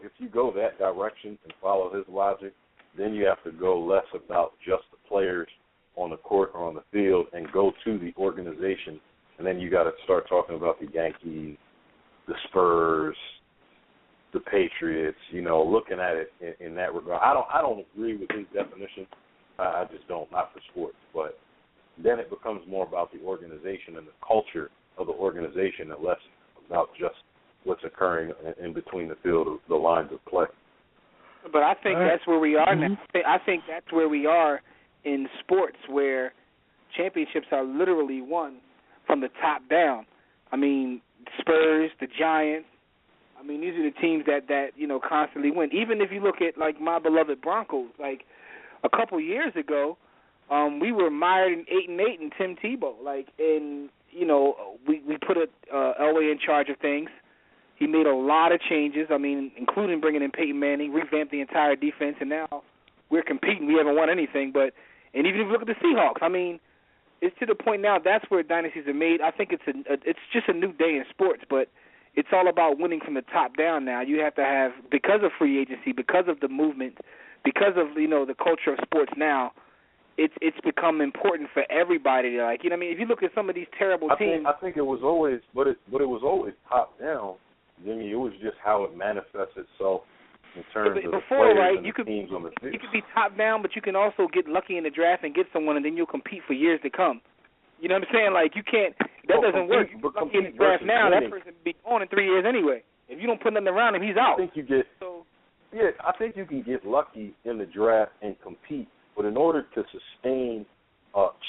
that direction and follow his logic, then you have to go less about just the players on the court or on the field and go to the organization, and then you got to start talking about the Yankees, the Spurs, the Patriots. Looking at it in that regard. I don't agree with his definition. I just don't, not for sports. But then it becomes more about the organization and the culture of the organization and less about just what's occurring in between the field of the lines of play. But I think that's where we are now. I think that's where we are in sports, where championships are literally won from the top down. I mean, Spurs, the Giants. I mean, these are the teams that constantly win. Even if you look at like my beloved Broncos, like a couple years ago, we were mired in 8-8 and Tim Tebow. We put Elway in charge of things. He made a lot of changes. I mean, including bringing in Peyton Manning, revamped the entire defense, and now we're competing. We haven't won anything, and even if you look at the Seahawks, I mean, it's to the point now that's where dynasties are made. I think it's just a new day in sports, but it's all about winning from the top down now. You have to have, because of free agency, because of the movement, because of the culture of sports now, it's become important for everybody to if you look at some of these terrible teams. I think it was always, but it was always top down. Jimmy, it was just how it manifests itself in terms of the players and the teams on the field. You could be top down, but you can also get lucky in the draft and get someone, and then you'll compete for years to come. You know what I'm saying? Like, you can't – that doesn't work. You get lucky in the draft now, that person will be on in 3 years anyway. If you don't put nothing around him, he's out. I think you can get lucky in the draft and compete, but in order to sustain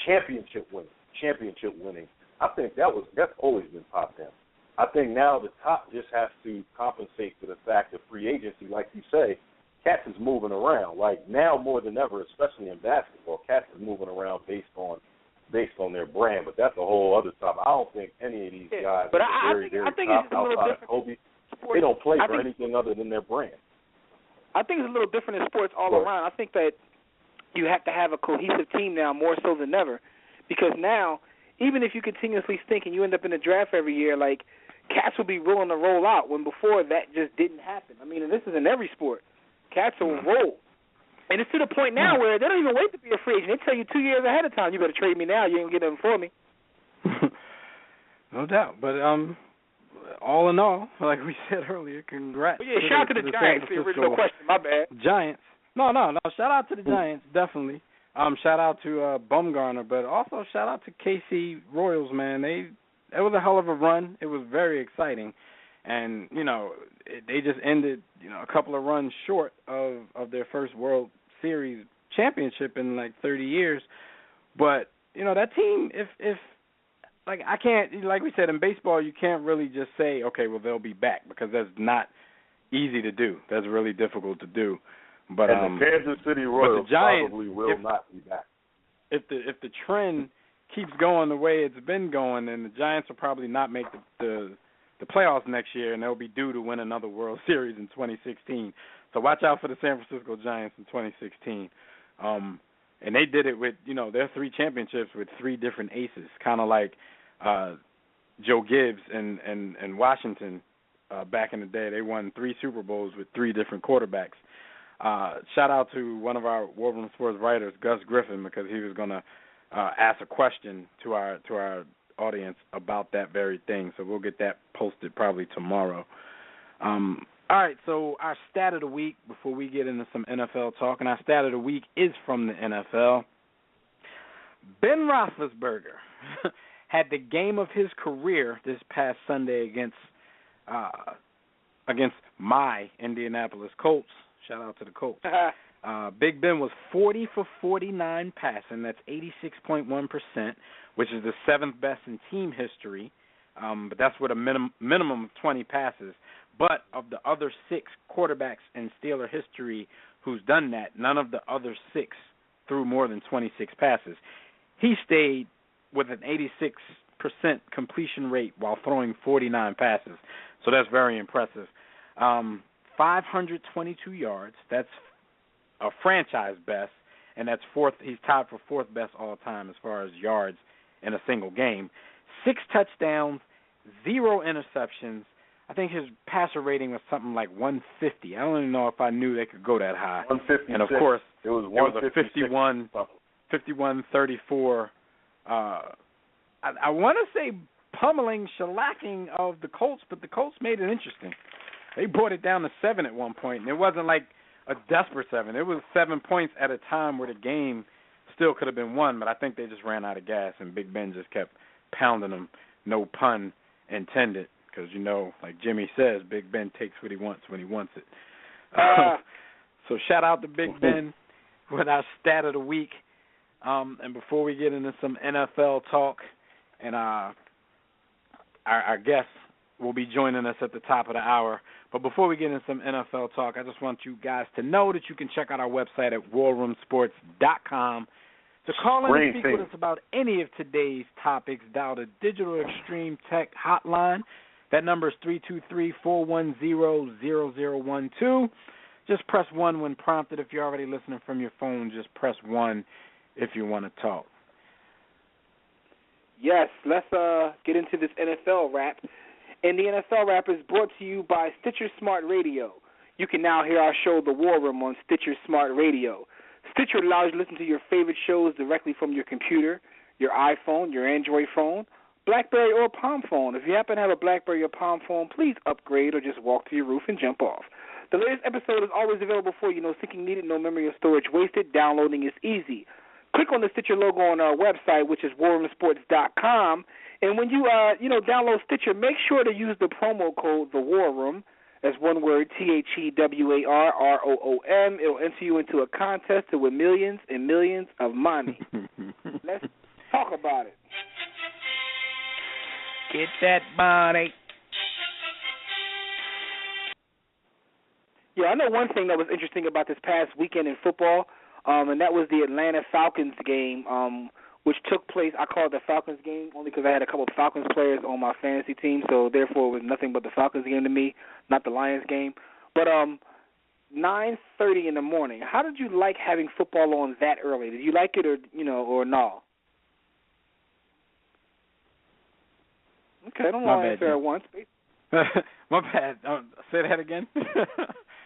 championship winning, I think that's always been top down. I think now the top just has to compensate for the fact that free agency, like you say, cats is moving around. Like now more than ever, especially in basketball, cats is moving around based on their brand. But that's a whole other topic. I don't think any of these guys are very top outside of Kobe. They don't play for anything other than their brand. I think it's a little different in sports all around. I think that you have to have a cohesive team now more so than ever, because now even if you continuously stink and you end up in the draft every year, like cats will be willing to roll out when before that just didn't happen. I mean, and this is in every sport. Cats will roll. And it's to the point now where they don't even wait to be a free agent. They tell you 2 years ahead of time, you better trade me now. You ain't gonna get nothing for me. No doubt. But all in all, like we said earlier, congrats. Yeah, shout out to the Giants. The original question. My bad. Giants. No. Shout out to the Giants, definitely. Shout out to Bumgarner, but also shout out to KC Royals, man. It was a hell of a run. It was very exciting. And, they just ended, a couple of runs short of their first World Series championship in like 30 years. But, that team, if I can't, like we said, in baseball, you can't really just say, okay, well, they'll be back, because that's not easy to do. That's really difficult to do. But and the Kansas City Royals Giants, probably will not be back. If the trend keeps going the way it's been going, then the Giants will probably not make the playoffs next year, and they'll be due to win another World Series in 2016. So watch out for the San Francisco Giants in 2016. And they did it with, their 3 championships with 3 different aces, kind of like Joe Gibbs and Washington back in the day. They won 3 Super Bowls with 3 different quarterbacks. Shout out to one of our War Room Sports writers, Gus Griffin, because he was going to ask a question to our audience about that very thing. So we'll get that posted probably tomorrow. All right, so our stat of the week before we get into some NFL talk, and our stat of the week is from the NFL. Ben Roethlisberger had the game of his career this past Sunday against my Indianapolis Colts. Shout out to the Colts. Big Ben was 40 for 49 passing. That's 86.1%, which is the 7th best in team history. But that's with a minimum of 20 passes. But of the other 6 quarterbacks in Steeler history who's done that, none of the other 6 threw more than 26 passes. He stayed with an 86% completion rate while throwing 49 passes. So that's very impressive. 522 yards. That's a franchise best, and that's 4th. He's tied for 4th best all time as far as yards in a single game. 6 touchdowns, 0 interceptions. I think his passer rating was something like 150. I don't even know if I knew they could go that high. 156. And, of course, it was a 51-34. I want to say pummeling, shellacking of the Colts, but the Colts made it interesting. They brought it down to 7 at one point, and it wasn't like a desperate 7. It was 7 points at a time where the game still could have been won, but I think they just ran out of gas, and Big Ben just kept pounding them, no pun intended, because, like Jimmy says, Big Ben takes what he wants when he wants it. So shout out to Big Ben with our stat of the week. And before we get into some NFL talk, and our guests will be joining us at the top of the hour. But before we get into some NFL talk, I just want you guys to know that you can check out our website at warroomsports.com. To call in and speak with us about any of today's topics, dial the Digital Extreme Tech hotline. That number is 323-410-0012. Just press 1 when prompted. If you're already listening from your phone, just press 1 if you want to talk. Yes, let's get into this NFL wrap. And the NFL wrap is brought to you by Stitcher Smart Radio. You can now hear our show, The War Room, on Stitcher Smart Radio. Stitcher allows you to listen to your favorite shows directly from your computer, your iPhone, your Android phone, BlackBerry, or Palm phone. If you happen to have a BlackBerry or Palm phone, please upgrade or just walk to your roof and jump off. The latest episode is always available for you. No syncing needed, no memory or storage wasted. Downloading is easy. Click on the Stitcher logo on our website, which is warroomsports.com. And when you download Stitcher, make sure to use the promo code The War Room. That's one word, TheWarRoom. It'll enter you into a contest to win millions and millions of money. Let's talk about it. Get that money. Yeah, I know one thing that was interesting about this past weekend in football, and that was the Atlanta Falcons game, which took place. I call it the Falcons game only because I had a couple of Falcons players on my fantasy team, so therefore it was nothing but the Falcons game to me, not the Lions game. But 9:30 in the morning. How did you like having football on that early? Did you like it or no? Okay, I don't want to answer at once. My bad. Say that again.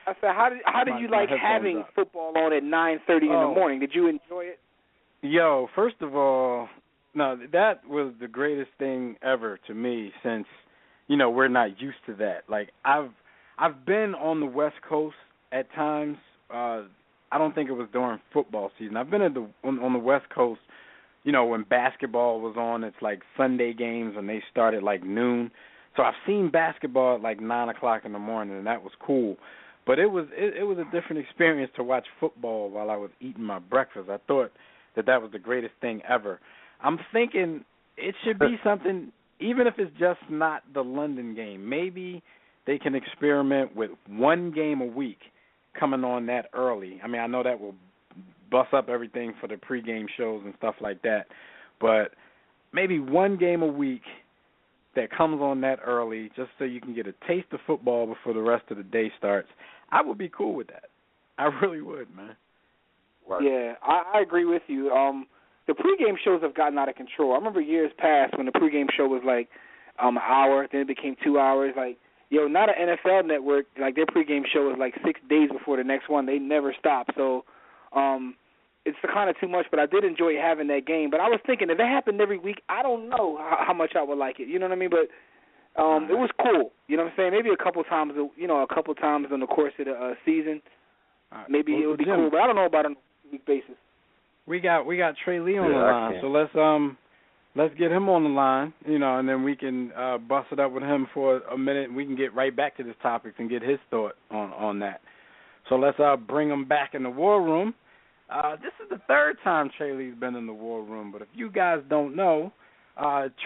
I said, how did you like having football on at 9:30 in the morning? Did you enjoy it? Yo, first of all, no, that was the greatest thing ever to me since, we're not used to that. Like I've been on the West Coast at times. I don't think it was during football season. I've been on the West Coast, when basketball was on. It's like Sunday games and they start at like noon. So I've seen basketball at like 9 o'clock in the morning, and that was cool. But it was a different experience to watch football while I was eating my breakfast. I thought that was the greatest thing ever. I'm thinking it should be something, even if it's just not the London game. Maybe they can experiment with one game a week coming on that early. I mean, I know that will bust up everything for the pregame shows and stuff like that, but maybe one game a week that comes on that early just so you can get a taste of football before the rest of the day starts. I would be cool with that. I really would, man. Right. Yeah, I agree with you. The pregame shows have gotten out of control. I remember years past when the pregame show was like an hour, then it became 2 hours. Like, not an NFL network. Like, their pregame show is like 6 days before the next one. They never stop. So it's kind of too much, but I did enjoy having that game. But I was thinking, if it happened every week, I don't know how much I would like it. You know what I mean? But it was cool. You know what I'm saying? Maybe a couple times in the course of the season. Maybe it would be cool, but I don't know about on a week basis. We got Trey Lee on the line, so let's get him on the line, and then we can bust it up with him for a minute, and we can get right back to this topic and get his thought on that. So let's bring him back in the war room. This is the third time Trey Lee's been in the war room, but if you guys don't know,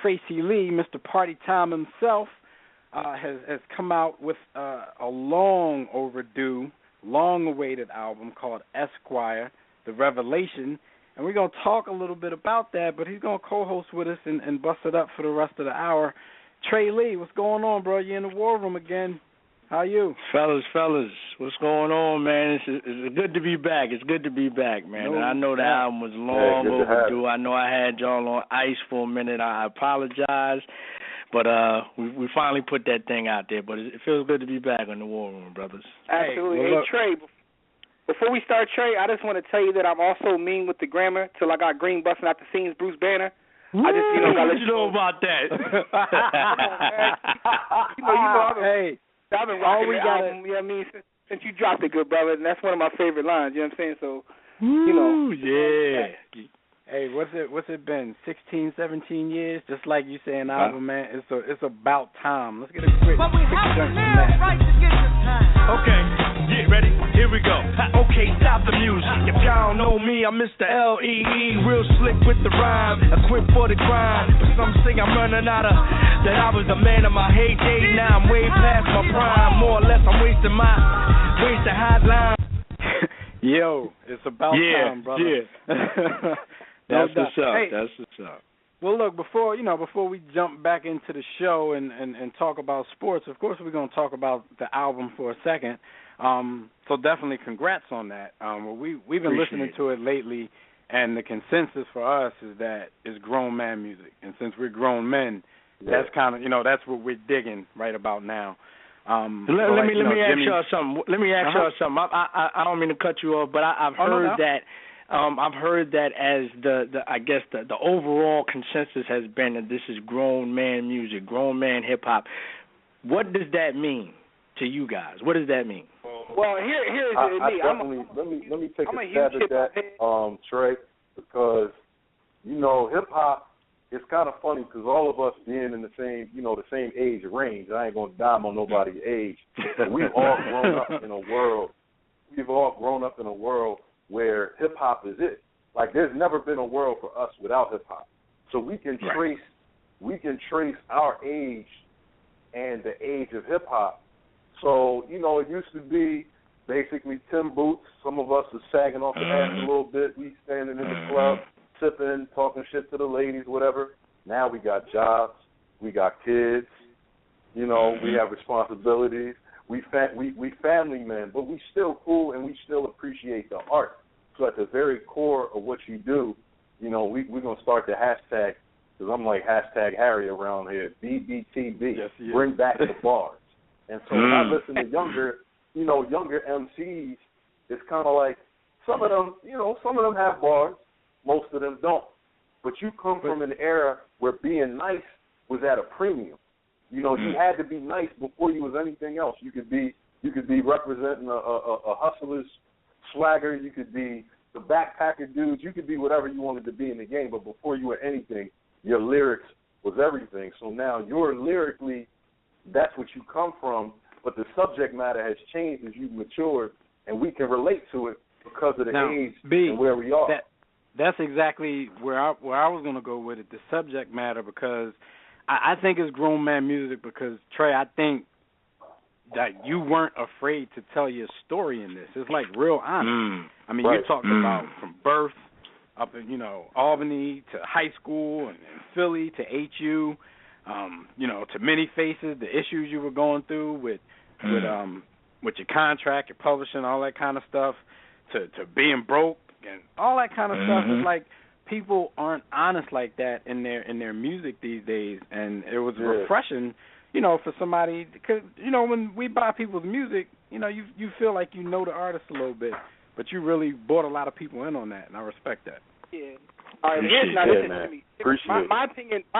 Tracey Lee, Mr. Party Time himself, has come out with a long overdue, long-awaited album called Esquire, The Revelation, and we're going to talk a little bit about that, but he's going to co-host with us and bust it up for the rest of the hour. Trey Lee, what's going on, bro? You in the war room again. How you? Fellas, what's going on, man? It's good to be back. It's good to be back, man. And I know the album was long overdue. I know I had y'all on ice for a minute. I apologize. But we finally put that thing out there. But it feels good to be back in the war room, brothers. Absolutely. Hey, Trey, before we start, Trey, I just want to tell you that I'm also mean with the grammar till I got Green busting out the scenes, Bruce Banner. I just, gotta let you know about that. Hey. I've been rocking the album, you know what I mean, since you dropped it, good brother, and that's one of my favorite lines, you know what I'm saying? So, yeah. Hey, what's it been, 16, 17 years? Just like you saying, album, man, it's about time. Let's get a quick jump from that. Right to get the time. Okay, get ready, here we go. Okay, stop the music. If y'all don't know me, I'm Mr. L.E.E., real slick with the rhyme, equipped for the grind. But some say I'm running out of, that I was the man of my heyday. Now I'm way past my prime. More or less, I'm wasting hot line. Yo, it's about time, brother. Yeah. That's what's up. Hey, that's what's up. Well, look, before we jump back into the show and talk about sports, of course we're going to talk about the album for a second. So definitely congrats on that. We've been listening to it lately, and the consensus for us is that it's grown man music. And since we're grown men, that's kind of, that's what we're digging right about now. Let me ask y'all something. I don't mean to cut you off, but I've heard that. I've heard that as the overall consensus has been that this is grown man music, grown man hip hop. What does that mean to you guys? What does that mean? Well, here's me. Let me take a stab at that, Trey, because hip hop. It's kind of funny because all of us being in the same age range. I ain't gonna dime on nobody's age. But we've all grown up in a world. We've all grown up in a world where hip hop is it. Like there's never been a world for us without hip hop. So we can trace our age and the age of hip hop. So, it used to be basically Tim Boots. Some of us are sagging off the ass a little bit. We standing in the club, sipping, talking shit to the ladies, whatever. Now we got jobs. We got kids. We have responsibilities. We family men, but we still cool and we still appreciate the art. So at the very core of what you do, we're going to start the hashtag, because I'm like hashtag Harry around here, BBTB, bring back the bars. And so when I listen to younger MCs, it's kind of like some of them have bars, most of them don't. But you come from an era where being nice was at a premium. You had to be nice before you was anything else. You could be representing a hustler's swagger. You could be the backpacker dudes. You could be whatever you wanted to be in the game. But before you were anything, your lyrics was everything. So now you're lyrically, that's what you come from. But the subject matter has changed as you've matured, and we can relate to it because of the age and where we are. That's exactly where I was going to go with it, the subject matter, because I think it's grown man music because, Trey, I think that you weren't afraid to tell your story in this. It's like real honest. I mean, you're talking about from birth up in, Albany to high school and Philly to HU, to Many Faces, the issues you were going through with your contract, your publishing, all that kind of stuff, to being broke and all that kind of stuff. It's like people aren't honest like that in their music these days, and it was refreshing, for somebody, because when we buy people's music, you feel like you know the artist a little bit, but you really brought a lot of people in on that, and I respect that. Yeah. All right, listen to me. My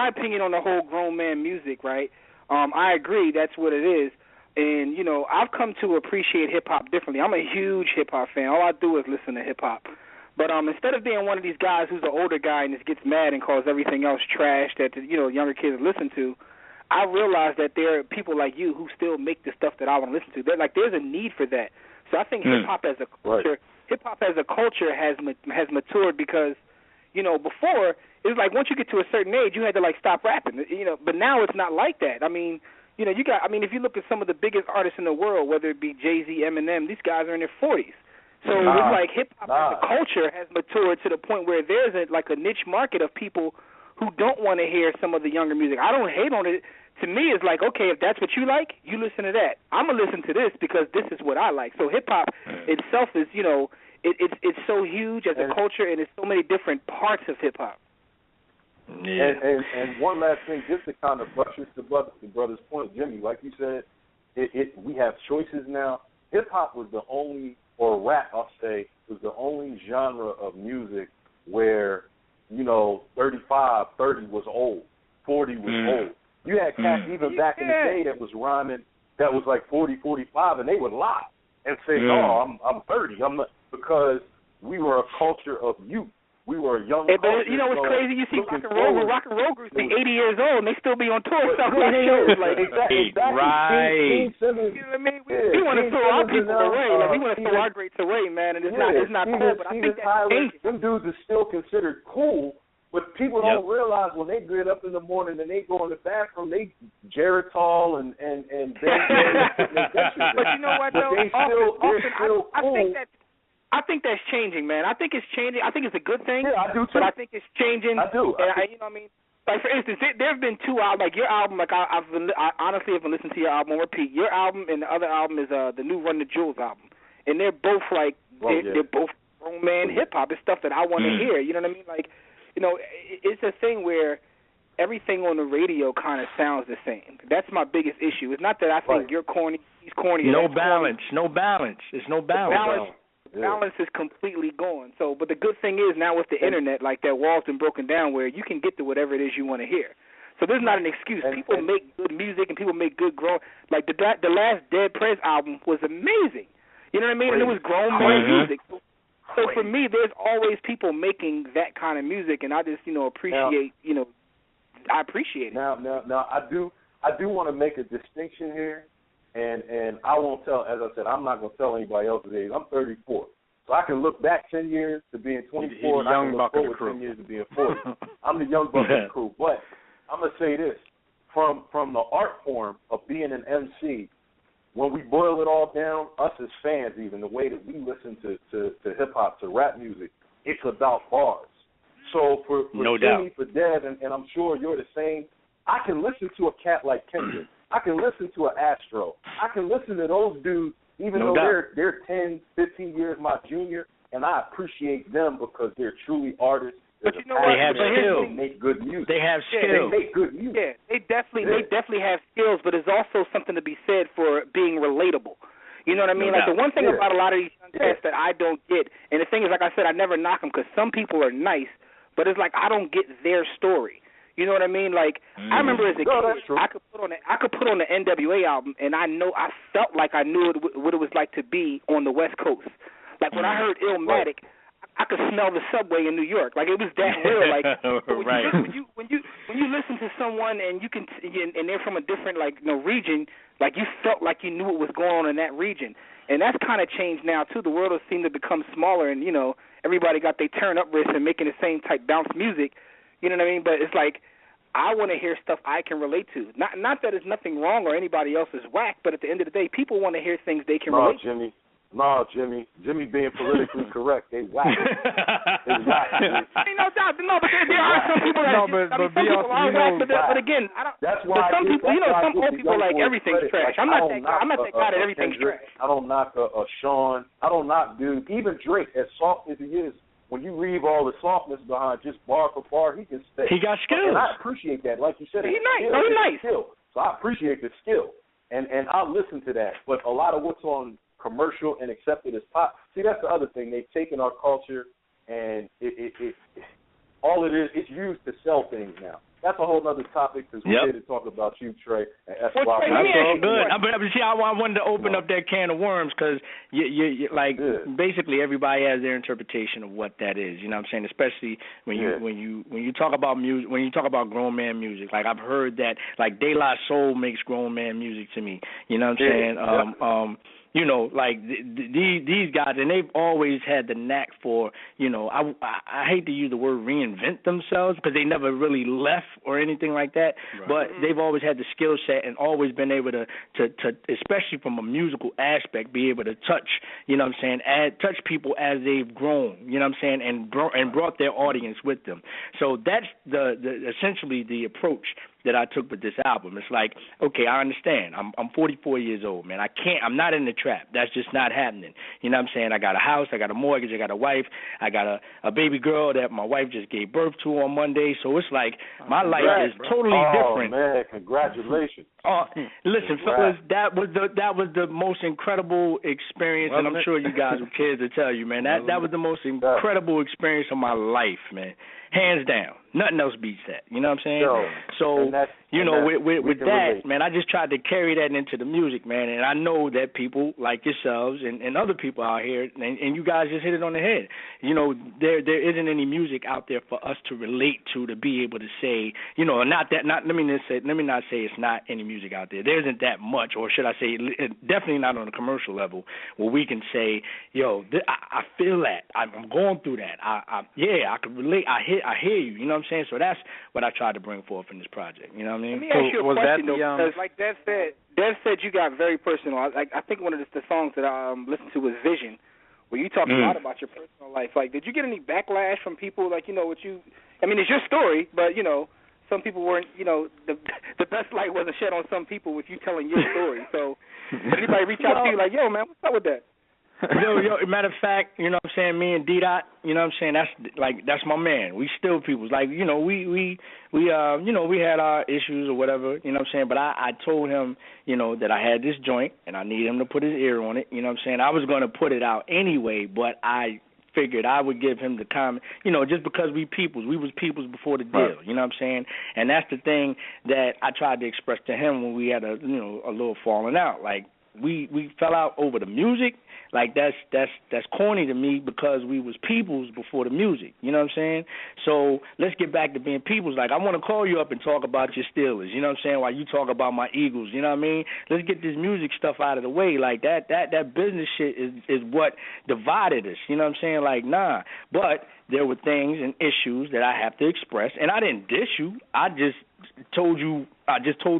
opinion on the whole grown man music, right? I agree, that's what it is. And, I've come to appreciate hip-hop differently. I'm a huge hip-hop fan. All I do is listen to hip-hop. But instead of being one of these guys who's an older guy and just gets mad and calls everything else trash that, younger kids listen to, I realize that there are people like you who still make the stuff that I want to listen to. There's a need for that. So I think hip-hop as a culture, has matured because, before, it was like once you get to a certain age, you had to, stop rapping, but now it's not like that. I mean, if you look at some of the biggest artists in the world, whether it be Jay-Z, Eminem, these guys are in their 40s. So it's like hip-hop as a culture has matured to the point where there's a niche market of people who don't want to hear some of the younger music. I don't hate on it. To me, it's like, okay, if that's what you like, you listen to that. I'm going to listen to this because this is what I like. So hip-hop itself is, it's so huge as a culture, and it's so many different parts of hip-hop. Yeah. And one last thing, just to kind of buttress the brother's point, Jimmy, like you said, we have choices now. Hip-hop was the only, or rap, I'll say, was the only genre of music where, 35, 30 was old, 40 was old. You had cats even back in the day that was rhyming, that was like 40, 45, and they would lie and say, no, I'm 30. I'm not, because we were a culture of youth. We were a young culture. But what's crazy? You see rock and roll groups be 80 years old and they still be on tour stuff like shows. Like, exactly. Right. You know what I mean? We want to throw our people away. We want to throw our greats away, man, and it's not cool. But I think that's them dudes are still considered cool. But people don't realize when they get up in the morning and they go in the bathroom, they Geritol and But you know what, though? They're still cool. I think that's changing, man. I think it's changing. I think it's a good thing. Yeah, I do too. But I think it's changing. I do. Like, for instance, there have been two albums, like your album, like I honestly haven't listened to your album on repeat. Your album and the other album is the new Run the Jewels album. And they're both like, they're both grown man hip-hop. It's stuff that I want to hear. You know what I mean? Like, it's a thing where everything on the radio kind of sounds the same. That's my biggest issue. It's not that I think you're corny, he's corny. No balance. There's no balance. Balance is completely gone. So, but the good thing is now with the internet, like that wall's been broken down where you can get to whatever it is you want to hear. So there's not an excuse. People make good music and people make good grown. Like the last Dead Prez album was amazing. You know what I mean? And it was grown man music. So for me, there's always people making that kind of music, and I just appreciate. I appreciate it. Now, I do want to make a distinction here. And I won't tell, as I said, I'm not going to tell anybody else's age. I'm 34. So I can look back 10 years to being 24, and I can look forward 10 years to being 40. I'm the young buck of the crew. But I'm going to say this. From the art form of being an MC, when we boil it all down, us as fans even, the way that we listen to hip-hop, to rap music, it's about bars. So for Jimmy, for Dev, and I'm sure you're the same, I can listen to a cat like Kendrick. I can listen to an Astro. I can listen to those dudes, even though they're 10, 15 years my junior, and I appreciate them because they're truly artists. But you know what? They have skills. They make good music. They have skills. They make good music. Yeah, they definitely have skills, but there's also something to be said for being relatable. You know what I mean? No like doubt. the one thing about a lot of these young cats that I don't get, and the thing is, like I said, I never knock them because some people are nice, but it's like I don't get their story. You know what I mean? Like I remember as a kid, I could put on the NWA album, and I felt like I knew what it was like to be on the West Coast. Like when I heard Illmatic, I could smell the subway in New York. Like it was that real. Like when you listen to someone and you can and they're from a different region, like you felt like you knew what was going on in that region. And that's kind of changed now too. The world has seemed to become smaller, and everybody got their turn up wrists and making the same type bounce music. You know what I mean? But it's like I want to hear stuff I can relate to. Not that it's nothing wrong or anybody else is whack, but at the end of the day, people want to hear things they can relate to. No, Jimmy being politically correct, they whack. They whack. No doubt, but there are some people that some people are whack. But again, I don't. That's why some people, some old people like everything's trash. I'm not that guy that everything's trash. I don't knock a Sean. I don't knock dude. Even Drake, as soft as he is, when you read all the softness behind just bar for bar, he can stay. He got skills. And I appreciate that. Like you said, he's nice. He's nice. Skill. So I appreciate the skill, and I listen to that. But a lot of what's on commercial and accepted as pop. See, that's the other thing. They've taken our culture and it all it is, it's used to sell things now. That's a whole other topic because we're here to talk about you, Trey, and That's all good. But see, I wanted to open up that can of worms because basically everybody has their interpretation of what that is. You know what I'm saying? Especially when you talk about music, when you talk about grown man music. Like I've heard that like De La Soul makes grown man music to me. You know what I'm saying? These guys, and they've always had the knack for, I hate to use the word reinvent themselves because they never really left or anything like that, but they've always had the skill set and always been able to especially from a musical aspect, be able to touch, touch people as they've grown, and brought their audience with them. So that's essentially the approach that I took with this album. It's like, okay, I understand. I'm 44 years old, man. I'm not in the trap. That's just not happening. You know what I'm saying? I got a house, I got a mortgage, I got a wife, I got a baby girl that my wife just gave birth to on Monday. So it's like my life is totally different. Oh man, congratulations. Listen, fellas, that was the most incredible experience, and I'm sure you guys were kids to tell you, man. That was the most incredible experience of my life, man. Hands down. Nothing else beats that. You know what I'm saying? So with that, man, I just tried to carry that into the music, man. And I know that people like yourselves and other people out here, and you guys just hit it on the head. There isn't any music out there for us to relate to be able to say, let me not say it's not any music out there. There isn't that much, or should I say, definitely not on a commercial level, where we can say, I feel that. I'm going through that. I can relate. I hear you. You know what I'm saying? So that's what I tried to bring forth in this project. You know what I mean? Let me ask you a question, though, because like Dev said you got very personal. I think one of the songs that I listened to was Vision, where you talked a lot about your personal life. Like, did you get any backlash from people, like, it's your story, but, some people weren't, the best light wasn't shed on some people with you telling your story. So did anybody reach out to you like, yo, man, what's up with that? Matter of fact, you know what I'm saying, me and D-Dot, you know what I'm saying, that's my man. We still peoples. Like, we had our issues or whatever, you know what I'm saying, but I told him, that I had this joint and I need him to put his ear on it, you know what I'm saying. I was going to put it out anyway, but I figured I would give him the comment, just because we was peoples before the deal, you know what I'm saying? And that's the thing that I tried to express to him when we had a little falling out. Like, we fell out over the music. Like, that's corny to me because we was peoples before the music. You know what I'm saying? So let's get back to being peoples. Like, I want to call you up and talk about your Steelers. You know what I'm saying? While you talk about my Eagles. You know what I mean? Let's get this music stuff out of the way. Like, that business shit is what divided us. You know what I'm saying? Like, nah. But there were things and issues that I have to express. And I didn't diss you. I just told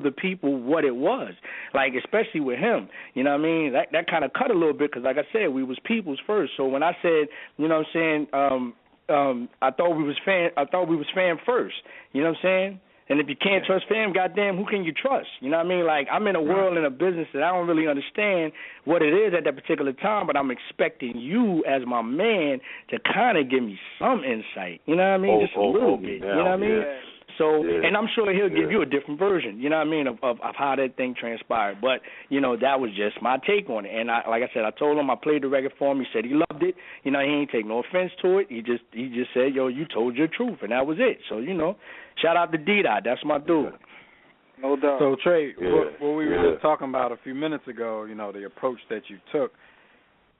the people what it was, like, especially with him, you know what I mean? That kind of cut a little bit because, like I said, we was peoples first. So when I said, you know what I'm saying, I thought we was fam first, you know what I'm saying? And if you can't trust fam, goddamn, who can you trust? You know what I mean? Like, I'm in a world, in a business that I don't really understand what it is at that particular time, but I'm expecting you as my man to kind of give me some insight. You know what I mean? Just a little bit. You know what I mean? So, and I'm sure he'll give you a different version, you know what I mean, of how that thing transpired. But, you know, that was just my take on it. And like I said, I told him I played the record for him. He said he loved it. You know, he ain't take no offense to it. He just said, yo, you told your truth, and that was it. So, you know, shout out to D-Dot. That's my dude. No doubt. So, Trey, what we were just talking about a few minutes ago, you know, the approach that you took,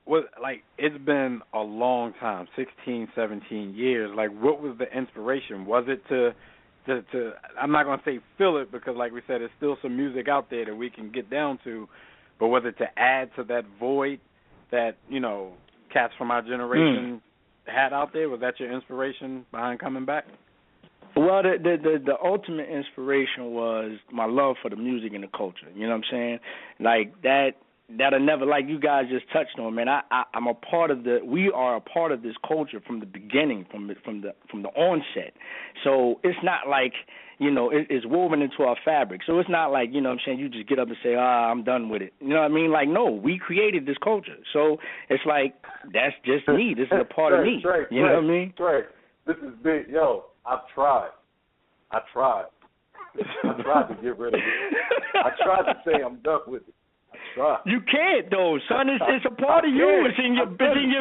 was like, it's been a long time, 16, 17 years. Like, what was the inspiration? Was it to I'm not going to say fill it, because like we said, there's still some music out there that we can get down to, but was it to add to that void that, you know, cats from our generation had out there? Was that your inspiration behind coming back? Well, the ultimate inspiration was my love for the music and the culture. You know what I'm saying? Like that'll never, like you guys just touched on, man. I'm a part of we are a part of this culture from the beginning, from the onset. So it's not like, you know, it's woven into our fabric. So it's not like, you know what I'm saying, you just get up and say, I'm done with it. You know what I mean? Like, no, we created this culture. So it's like, that's just me. This is a part of me. You know what I mean? Trey, this is big. Yo, I tried to get rid of it. I tried to say I'm done with it. You can't though, son. It's a part of you. It's in your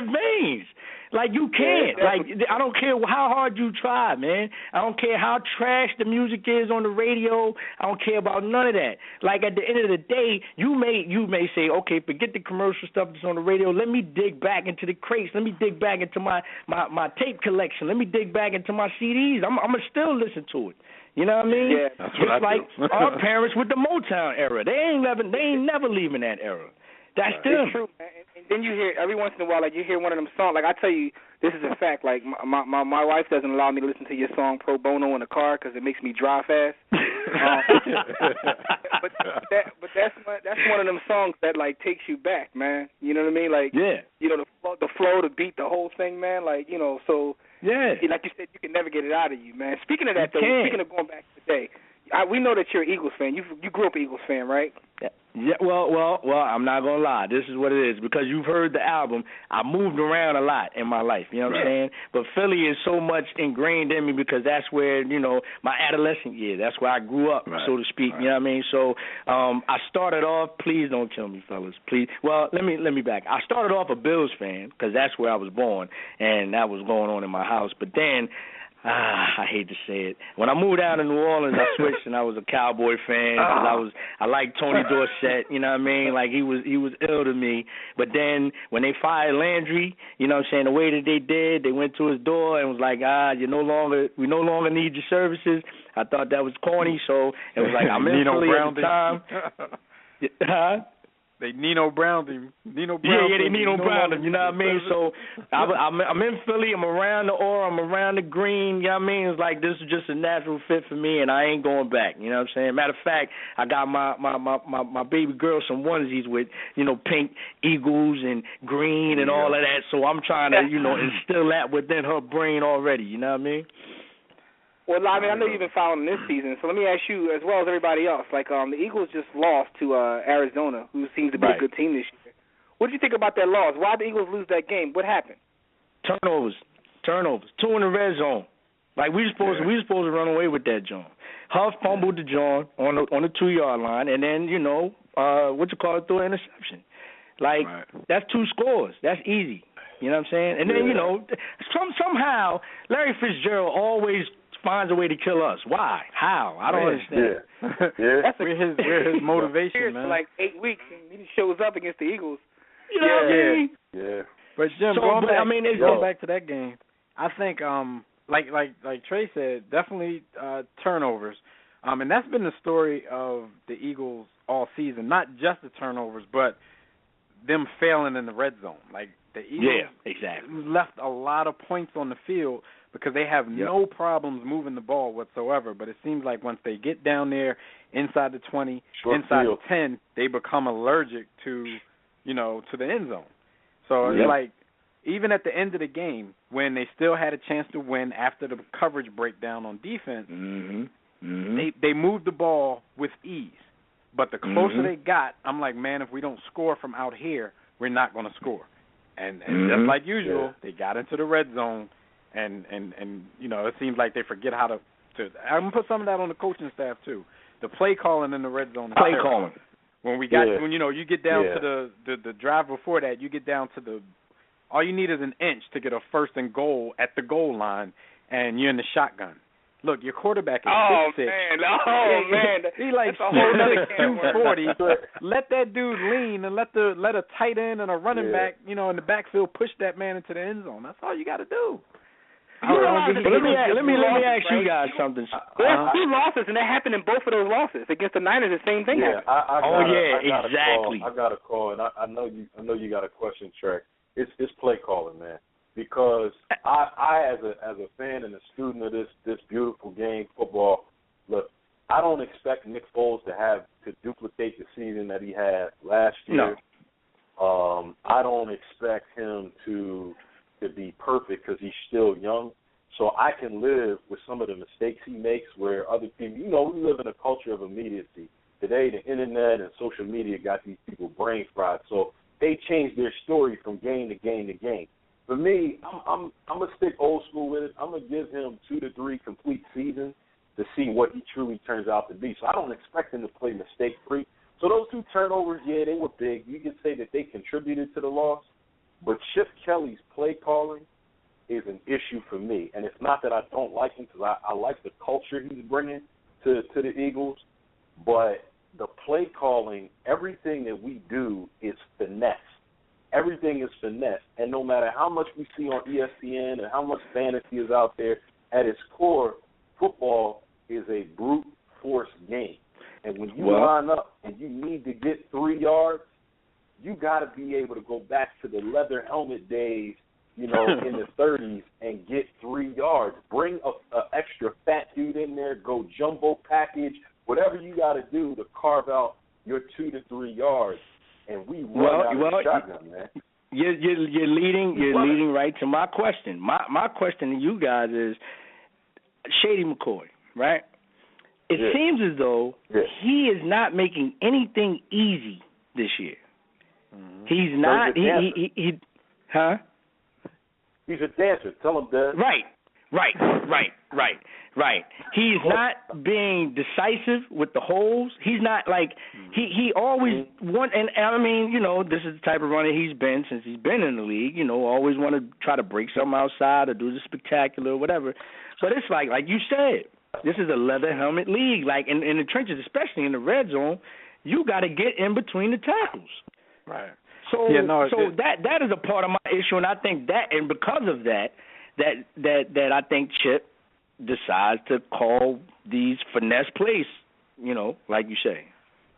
veins. Like you can't. Like I don't care how hard you try, man. I don't care how trash the music is on the radio. I don't care about none of that. Like at the end of the day, you may say, okay, forget the commercial stuff that's on the radio. Let me dig back into the crates. Let me dig back into my tape collection. Let me dig back into my CDs. I'm gonna still listen to it. You know what I mean? Yeah, that's what I do. Our parents with the Motown era. They ain't never leaving that era. That's them. It's true, man. And then you hear every once in a while, like you hear one of them songs. Like I tell you, this is a fact. Like my wife doesn't allow me to listen to your song pro bono in the car because it makes me drive fast. But that's one of them songs that like takes you back, man. You know what I mean? Like you know the flow, the beat, the whole thing, man. Like you know so. Yeah. Like you said, you can never get it out of you, man. Speaking of that, speaking of going back today, we know that you're an Eagles fan. You grew up an Eagles fan, right? Yeah. Well, I'm not going to lie. This is what it is. Because you've heard the album, I moved around a lot in my life. You know what I'm saying? But Philly is so much ingrained in me because that's where, you know, my adolescent years. That's where I grew up, so to speak. You know what I mean? So I started off, please don't kill me, fellas. Please. Well, let me back. I started off a Bills fan because that's where I was born, and that was going on in my house. But then I hate to say it. When I moved down to New Orleans, I switched and I was a Cowboy fan because I liked Tony Dorsett. You know what I mean? Like he was ill to me. But then when they fired Landry, you know what I'm saying, the way that they did, they went to his door and was like, we no longer need your services. I thought that was corny, so it was like I'm in Philly at the time. They Nino Browned him. They Nino Browned him, you know what I mean? So I'm in Philly, I'm around the aura, I'm around the green, you know what I mean? It's like this is just a natural fit for me and I ain't going back, you know what I'm saying? Matter of fact, I got my baby girl some onesies with, you know, pink eagles and green and all of that, so I'm trying to, you know, instill that within her brain already, you know what I mean? Well, I mean, I know you've been following this season, so let me ask you, as well as everybody else, like the Eagles just lost to Arizona, who seems to be a good team this year. What did you think about that loss? Why did the Eagles lose that game? What happened? Turnovers. 2 in the red zone. Like we supposed to run away with that John. Huff fumbled the John on the 2-yard line, and then threw an interception. Like that's 2 scores. That's easy. You know what I'm saying? And then you know, somehow Larry Fitzgerald always finds a way to kill us. Why? How? I don't understand. That's where his motivation, man. For like 8 weeks, and he shows up against the Eagles. You know what I mean? Yeah. But Jim, going back to that game, I think like Trey said, definitely turnovers. And that's been the story of the Eagles all season. Not just the turnovers, but them failing in the red zone. Like the Eagles left a lot of points on the field because they have no problems moving the ball whatsoever. But it seems like once they get down there inside the 20, inside the 10, they become allergic to the end zone. So it's like even at the end of the game when they still had a chance to win after the coverage breakdown on defense, they moved the ball with ease. But the closer they got, I'm like, man, if we don't score from out here, we're not going to score. And just like usual, they got into the red zone. And it seems like they forget how to I'm gonna put some of that on the coaching staff too. The play calling in the red zone. Play calling. When you get down to the drive before that, you get down to all you need is an inch to get a 1st and goal at the goal line, and you're in the shotgun. Look, your quarterback is 6'6". Man. He like a whole other 240. Let that dude lean and let a tight end and a running back, in the backfield push that man into the end zone. That's all you got to do. Let me ask you guys something. There's 2 losses, and that happened in both of those losses against the Niners. The same thing happened. Exactly. I got a call, and I know you got a question, Trey. It's play calling, man. Because I as a fan and a student of this beautiful game, football, look, I don't expect Nick Foles to duplicate the season that he had last year. No. I don't expect him to be perfect because he's still young. So I can live with some of the mistakes he makes where other people, we live in a culture of immediacy. Today, the internet and social media got these people brain fried. So they change their story from game to game to game. For me, I'm going to stick old school with it. I'm going to give him 2 to 3 complete seasons to see what he truly turns out to be. So I don't expect him to play mistake-free. So those 2 turnovers, they were big. You can say that they contributed to the loss. But Chip Kelly's play calling is an issue for me. And it's not that I don't like him because I like the culture he's bringing to the Eagles. But the play calling, everything that we do is finesse. Everything is finesse, and no matter how much we see on ESPN and how much fantasy is out there, at its core, football is a brute force game. And when you line up and you need to get 3 yards, you got to be able to go back to the leather helmet days, in the 30s and get 3 yards. Bring a extra fat dude in there, go jumbo package, whatever you got to do to carve out your 2 to 3 yards. And we run out of shotgun, man. You're leading right to my question. My question to you guys is Shady McCoy, right? It seems as though he is not making anything easy this year. Mm-hmm. He's not. He's a dancer. Tell him that. Right. He's not being decisive with the holes. He's not like he always want. And I mean, this is the type of runner he's been since he's been in the league. Always want to try to break something outside or do the spectacular or whatever. But it's like you said, this is a leather helmet league. Like in the trenches, especially in the red zone, you got to get in between the tackles. Right. So that is a part of my issue, and I think that, and because of that I think Chip decides to call these finesse plays, like you say.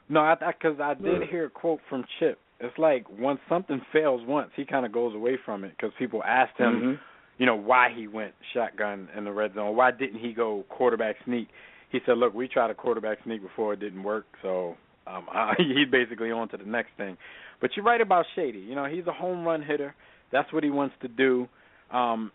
No, because I did hear a quote from Chip. It's like once something fails once, he kind of goes away from it because people asked him, why he went shotgun in the red zone. Why didn't he go quarterback sneak? He said, look, we tried a quarterback sneak before, it didn't work, so he's basically on to the next thing. But you're right about Shady. He's a home run hitter. That's what he wants to do.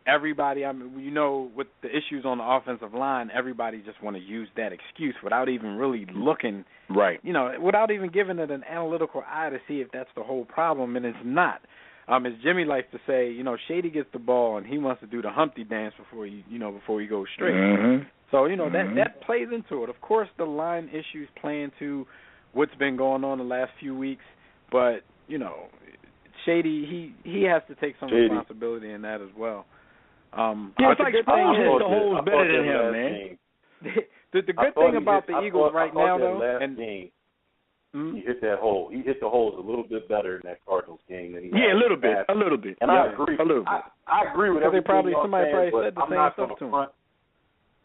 Everybody, with the issues on the offensive line, everybody just want to use that excuse without even really looking, right? Without even giving it an analytical eye to see if that's the whole problem, and it's not. As Jimmy likes to say, Shady gets the ball and he wants to do the Humpty dance before he goes straight. Mm-hmm. So that plays into it. Of course, the line issues play into what's been going on the last few weeks, but Shady, he has to take some responsibility in that as well. It's like Sproles hits the holes better than him, man. The good thing about the Eagles right now, though, game, he hit that hole. He hit the holes a little bit better in that Cardinals game than he had. Yeah, a little bit. And I agree. A little bit. I agree with everything somebody saying, said the same stuff to him.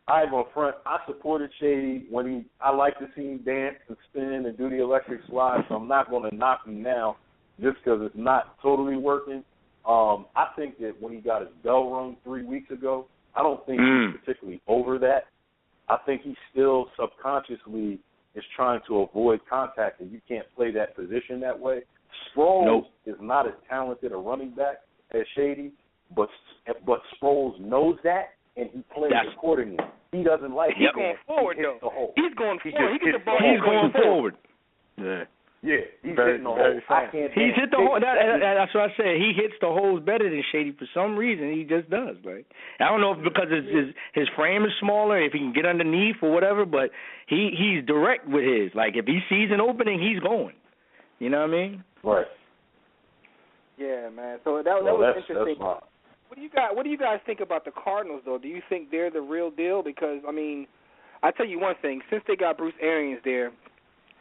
I ain't gonna front. I supported Shady when I like to see him dance and spin and do the electric slide, so I'm not gonna knock him now just because it's not totally working. I think that when he got his bell rung 3 weeks ago, I don't think he's particularly over that. I think he still subconsciously is trying to avoid contact, and you can't play that position that way. Sproles is not as talented a running back as Shady, but Sproles knows that, and he plays accordingly. He doesn't like He's going forward, though. He's going forward. He gets the ball. He's going forward. Yeah. Yeah, he's hitting the holes. He's hit the hole. That's what I said. He hits the holes better than Shady for some reason. He just does. Like, I don't know if because his frame is smaller, if he can get underneath or whatever, but he's direct with his. Like, if he sees an opening, he's going. You know what I mean? Right. Yeah, man. So that was interesting. What do you guys think about the Cardinals, though? Do you think they're the real deal? Because, I mean, I tell you one thing. Since they got Bruce Arians there,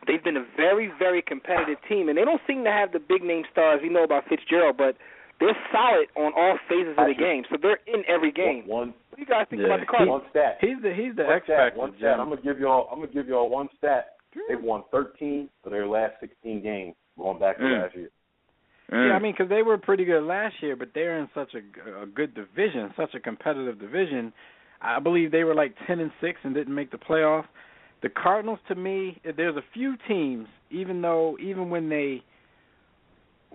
they've been a very, very competitive team, and they don't seem to have the big-name stars. We know about Fitzgerald, but they're solid on all phases of the game, so they're in every game. What do you guys think about the Cardinals? One stat. He's the X factor. One stat. I'm gonna give y'all one stat. They've won 13 of their last 16 games going back to last year. Yeah, I mean, because they were pretty good last year, but they're in such a good division, such a competitive division. I believe they were like 10-6 and didn't make the playoffs. The Cardinals, to me, there's a few teams, even when they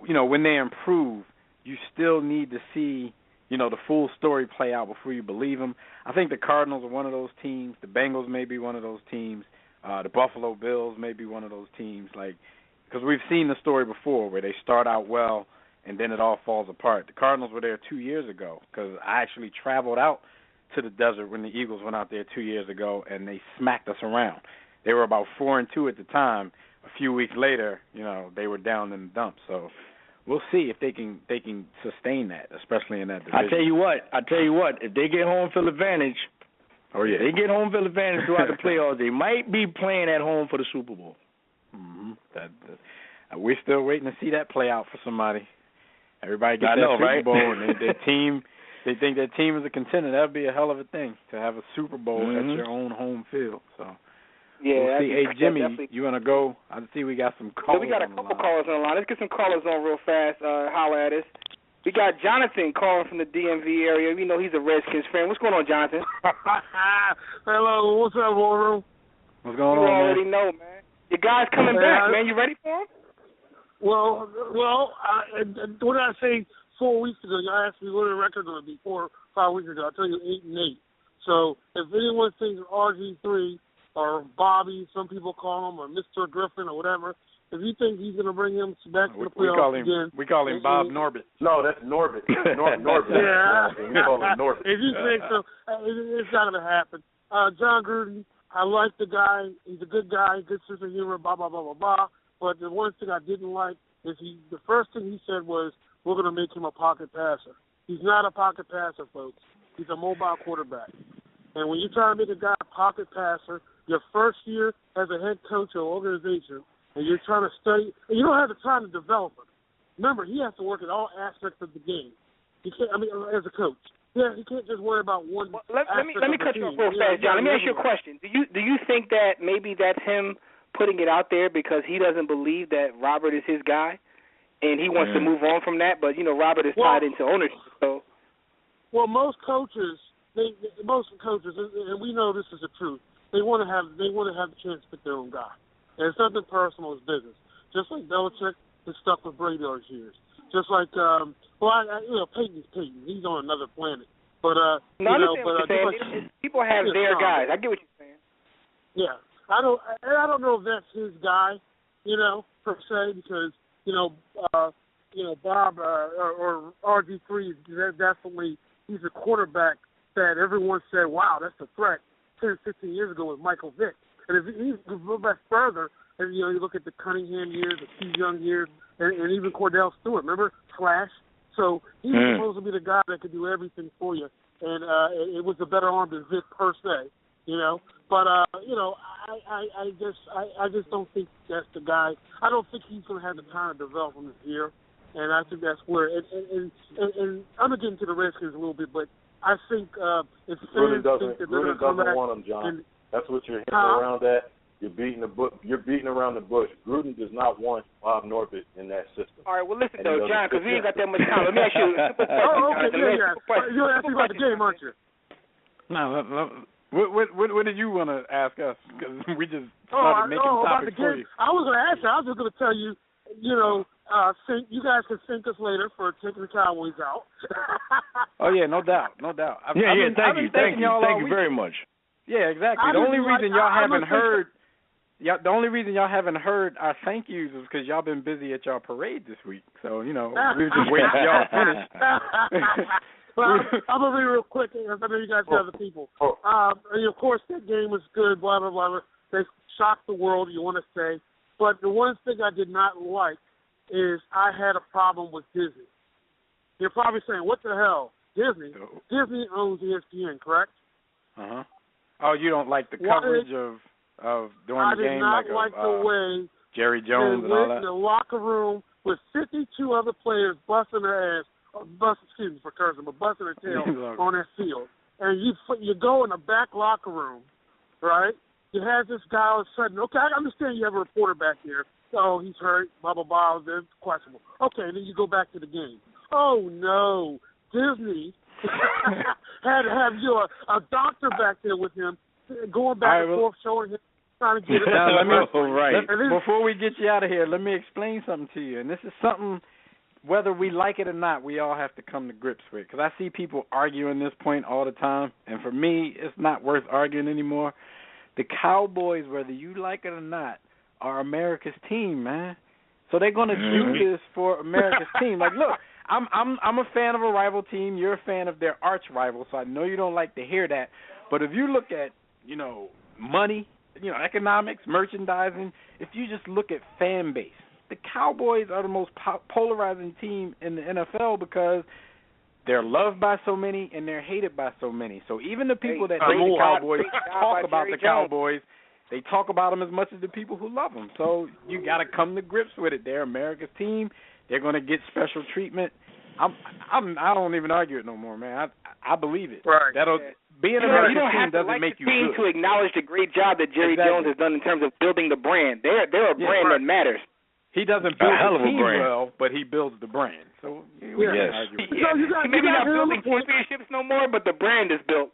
improve, you still need to see, the full story play out before you believe them. I think the Cardinals are one of those teams. The Bengals may be one of those teams. The Buffalo Bills may be one of those teams. Like, because we've seen the story before where they start out well and then it all falls apart. The Cardinals were there 2 years ago because I actually traveled out to the desert when the Eagles went out there 2 years ago, and they smacked us around. They were about 4-2 at the time. A few weeks later, they were down in the dumps. So we'll see if they can sustain that, especially in that division. I tell you what, if they get home field advantage, they get home field advantage throughout the playoffs, they might be playing at home for the Super Bowl. Mm-hmm. We're still waiting to see that play out for somebody. Everybody gets Super Bowl, and their team. They think their team is a contender. That would be a hell of a thing to have a Super Bowl at your own home field. So, we'll see. Hey, Jimmy, you want to go? I see we got some callers. We got a couple callers on the line. Let's get some callers on real fast. Holler at us. We got Jonathan calling from the DMV area. We know he's a Redskins fan. What's going on, Jonathan? Hello. What's up, War Room? What's going on, man? You already know, man. Your guy's coming back, man. You ready for him? Well, what did I say 4 weeks ago? Y'all asked me what the record was be 4 or 5 weeks ago. I'll tell you 8-8. So if anyone thinks RG3 or Bobby, some people call him, or Mr. Griffin or whatever, if you think he's going to bring him back to the playoffs again. We call him Bob Norbit. No, that's Norbit. Norbit. Yeah. We call him Norbit. If you think so, it's not going to happen. John Gruden, I like the guy. He's a good guy, good sense of humor, blah, blah, blah, blah, blah. But the one thing I didn't like is the first thing he said was, we're going to make him a pocket passer. He's not a pocket passer, folks. He's a mobile quarterback. And when you're trying to make a guy a pocket passer, your first year as a head coach or organization, and you're trying to study, and you don't have the time to develop him. Remember, he has to work at all aspects of the game. He can't. I mean, as a coach, he can't just worry about one. Well, let me cut you off real fast, John. Let me ask you a question. Do you think that maybe that's him putting it out there because he doesn't believe that Robert is his guy, and he wants to move on from that? But Robert is tied into ownership. So, most coaches, and we know this is the truth. They want to have the chance to pick their own guy. And it's nothing personal, it's business. Just like Belichick is stuck with Brady all his years. Just like, Peyton's Peyton. He's on another planet. But, I understand what you're saying. People have their guys. I get what you're saying. Yeah. I don't know if that's his guy, per se, because, Bob or RG3 is definitely, he's a quarterback that everyone said, wow, that's a threat 10, 15 years ago with Michael Vick. And if he goes back further, and you look at the Cunningham years, the Steve Young years, and even Cordell Stewart, remember Flash? So he's supposed to be the guy that could do everything for you, and it was a better arm than Vic per se, But I just don't think that's the guy. I don't think he's going to have the time to develop him this year, and I think that's where. And I'm gonna get into the Redskins a little bit, but I think if fans think that they're going to come back, want him, John. That's what you're hitting around at. You're beating around the bush. Gruden does not want Bob Norbit in that system. All right, well, listen, though, John, because we ain't got that much time. Let me ask you a simple question. You're asking about the game, aren't you? No. What did you want to ask us? Because we just started making topics for you. I was going to ask you. I was just going to tell you, you guys can thank us later for taking the Cowboys out. Oh, yeah, no doubt. Thank you very much. Yeah, exactly. The only reason y'all haven't heard the only reason y'all haven't heard our thank yous is because y'all been busy at y'all parade this week. So, we were just waiting for y'all to finish. Well, I'm going to be real quick. I know you guys got other people. And of course, that game was good, blah, blah, blah. They shocked the world, you want to say. But the one thing I did not like is I had a problem with Disney. You're probably saying, what the hell? Disney? Disney owns ESPN, correct? Uh-huh. Oh, you don't like the coverage of during the game? I did not like the way Jerry Jones and all that? in the locker room with 52 other players busting their ass, busting their tail on that field. And you go in the back locker room, right? You have this guy all of a sudden, okay, I understand you have a reporter back there. Oh, he's hurt, blah, blah, blah, it's questionable. Okay, then you go back to the game. Oh, no. Disney had to have a doctor back there with him, going back and forth, showing him, trying to get it out. Before we get you out of here, let me explain something to you. And this is something, whether we like it or not, we all have to come to grips with. Because I see people arguing this point all the time. And for me, it's not worth arguing anymore. The Cowboys, whether you like it or not, are America's team, man. So they're going to do this for America's team. Like, look, I'm a fan of a rival team. You're a fan of their arch rival, so I know you don't like to hear that. But if you look at, money, economics, merchandising, if you just look at fan base, the Cowboys are the most polarizing team in the NFL because they're loved by so many and they're hated by so many. So even the people that hate the Cowboys talk about the Cowboys. They talk about them as much as the people who love them. So you got to come to grips with it. They're America's team. They're going to get special treatment. I don't even argue it no more, man. I believe it. Right. Being an American team doesn't make you good. You don't have to like the team to acknowledge the great job that Jerry Jones has done in terms of building the brand. They're a brand that matters. He doesn't build the team well, but he builds the brand. So we can't argue with that. He maybe not building championships no more, but the brand is built.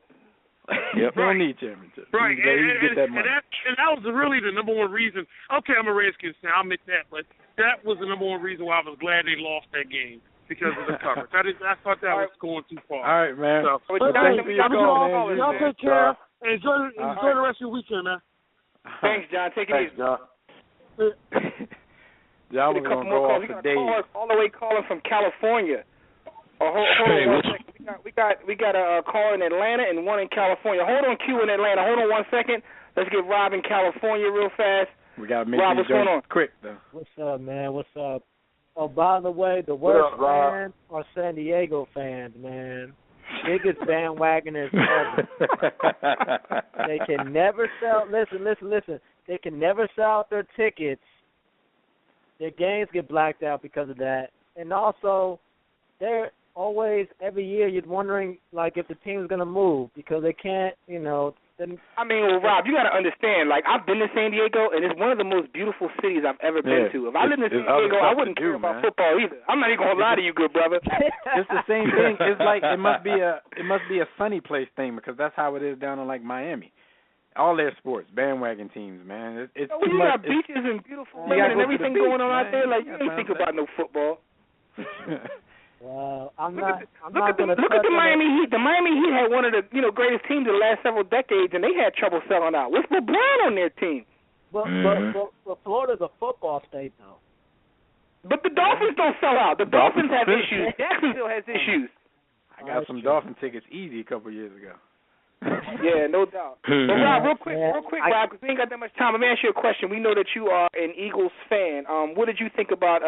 Yep. Don't need championships. Right, and that was really the number one reason. Okay, I'm a Redskins fan, I'll admit that, but that was the number one reason why I was glad they lost that game, because of the coverage. I thought that was going too far. All right, man. So, y'all take care. Enjoy the rest of your weekend, man. Thanks, John. Take it easy. John. Y'all was going to go off for days. All the way calling from California. Hold on 1 second. We got a call in Atlanta and one in California. Hold on, Q in Atlanta. Hold on 1 second. Let's get Rob in California real fast. We got to make Rob, these jumps quick, though. What's up, man? What's up? Oh, by the way, the worst fans are San Diego fans, man. Biggest bandwagoners ever. They can never sell. Listen. They can never sell out their tickets. Their games get blacked out because of that. And also, they're always, every year, you're wondering, like, if the team's going to move because they can't, Rob, you got to understand, like, I've been to San Diego, and it's one of the most beautiful cities I've ever been to. If I lived in San Diego, I wouldn't care about football either. I'm not even going to lie to you, good brother. It's the same thing. It's like it must be a sunny place thing because that's how it is down in, like, Miami. All their sports, bandwagon teams, man. It's too you much. got beaches and beautiful women and everything going on out there. Like, you ain't think about no football. Well, I'm Look not going to look at the Miami Heat. The Miami Heat had one of the greatest teams in the last several decades, and they had trouble selling out. What's LeBron on their team? But Florida's a football state, though. But the Dolphins don't sell out. The Dolphins have issues. Jacksonville has issues. I got some Dolphin tickets easy a couple of years ago. Yeah, no doubt. But Rob, real quick, Rob, because we ain't got that much time. Let me ask you a question. We know that you are an Eagles fan. What did you think about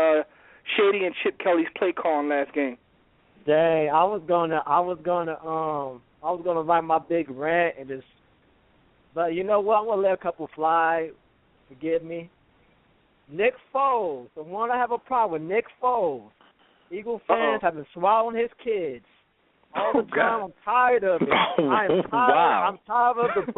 Shady and Chip Kelly's play calling last game? Dang, I was gonna write my big rant and just, but you know what? I'm gonna let a couple fly. Forgive me. Nick Foles, the one I have a problem with. Nick Foles. Eagle fans have been swallowing his kids all the time. I'm tired of it. I'm tired of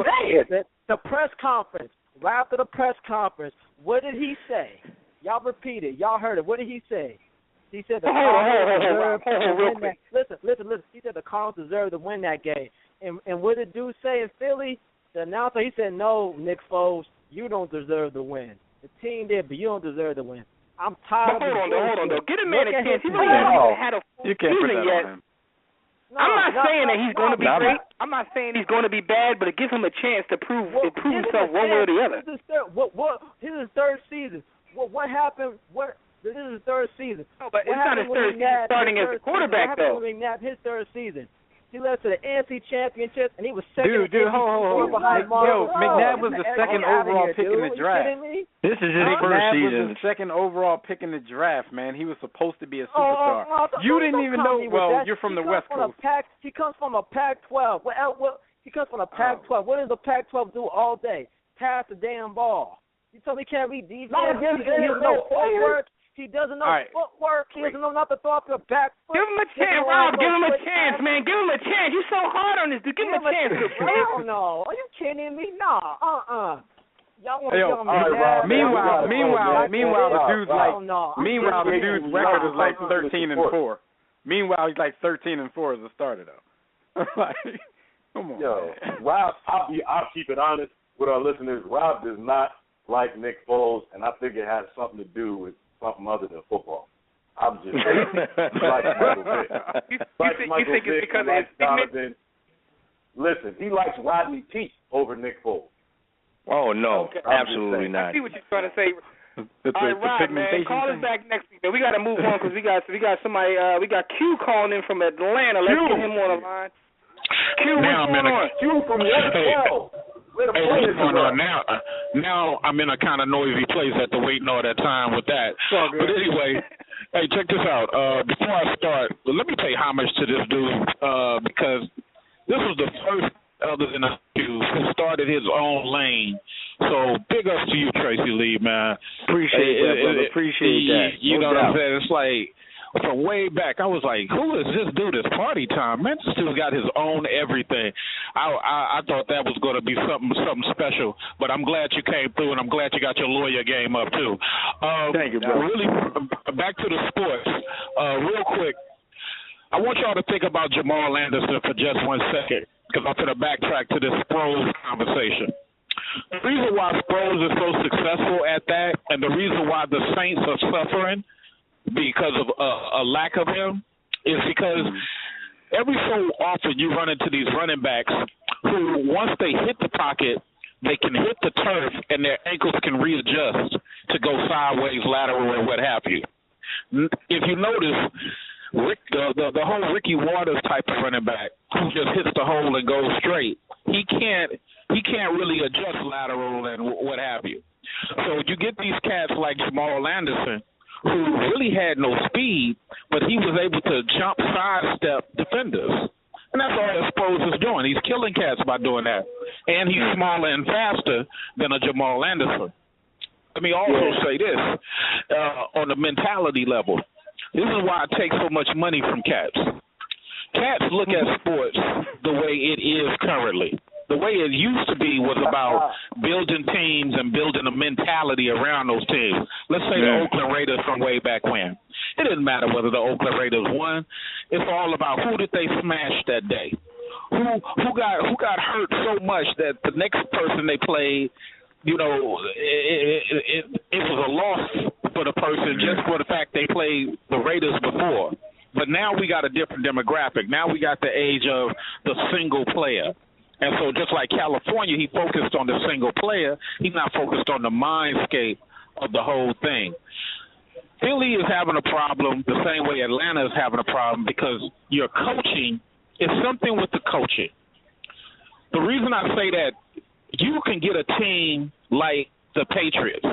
the press conference. Right after the press conference, what did he say? Y'all repeat it. Y'all heard it. What did he say? He said the Cardinals deserve to win that. Listen. He said the Cardinals deserve to win that game. And what did dude say in Philly? The announcer, he said, no, Nick Foles, you don't deserve to win. The team did, but you don't deserve to win. I'm tired of it. Hold on, though. Get a man a chance. He really hasn't had a full season yet. I'm not saying that he's going to be great. I'm not saying he's going to be bad, but it gives him a chance to prove himself one way or the other. This is his third season. What happened? This is his third season. No, but it's not his third season starting as a quarterback, though. What happened when his third season? He led to the NFC Championship, and he was second. Hold. McNabb was the second overall pick in the draft. This is his first season. Was the second overall pick in the draft, man. He was supposed to be a superstar. You didn't even know. Well, you're from the West Coast. He comes from a Pac-12. He comes from a Pac-12. What does the Pac-12 do all day? Pass the damn ball. You tell me he can't read defense. He doesn't know footwork. He doesn't know footwork. He doesn't know not to throw off the back foot. Give him a chance, Rob. Give him a chance, man. Give him a chance. You're so hard on this dude. Give him a chance. Hell no. Are you kidding me? Nah. Y'all want to tell me Meanwhile, the dude's record is like 13-4. Meanwhile, he's like 13-4 as a starter, though. Like, come on. Yo, Rob, I'll keep it honest with our listeners. Rob does not like Nick Foles, and I think it has something to do with something other than football. I'm just saying. Like Michael Vick. You think it's because of his Donovan. Listen, he likes Rodney Peete over Nick Foles. Oh, no. Okay. Absolutely not. I see what you're trying to say. All right, Rob, man, call us back next week. We got to move on because we got somebody. We got Q calling in from Atlanta. Let's get him on the line. Q, what's going on? Q from West Hey, what's going on now? Now I'm in a kind of noisy place after waiting all that time with that. But anyway, hey, check this out. Before I start, let me pay homage to this dude because this was the first other than a few who started his own lane. So big ups to you, Tracey Lee, man. Appreciate that, brother. Appreciate that. You know what I'm saying? It's like, from way back, I was like, who is this dude? It's party time, man. This dude's got his own everything. I thought that was going to be something special, but I'm glad you came through, and I'm glad you got your lawyer game up, too. Thank you, bro. Really, back to the sports. Real quick, I want y'all to think about Jamal Anderson for just 1 second, because I'm going to backtrack to this Sproles conversation. The reason why Sproles is so successful at that, and the reason why the Saints are suffering because of a lack of him, is because every so often you run into these running backs who, once they hit the pocket, they can hit the turf and their ankles can readjust to go sideways, lateral, or what have you. If you notice, the whole Ricky Waters type of running back who just hits the hole and goes straight, he can't really adjust lateral and what have you. So you get these cats like Jamal Anderson, who really had no speed, but he was able to jump, sidestep defenders. And that's all that Sproles is doing. He's killing cats by doing that. And he's smaller and faster than a Jamal Anderson. Let me also say this, on the mentality level. This is why I take so much money from cats. Cats look at sports the way it is currently. The way it used to be was about building teams and building a mentality around those teams. Let's say the Oakland Raiders from way back when. It didn't matter whether the Oakland Raiders won. It's all about who did they smash that day. Who got hurt so much that the next person they played, you know, it was a loss for the person just for the fact they played the Raiders before. But now we got a different demographic. Now we got the age of the single player. And so just like California, he focused on the single player. He's not focused on the mindscape of the whole thing. Philly is having a problem the same way Atlanta is having a problem because your coaching is something with the coaching. The reason I say that, you can get a team like the Patriots,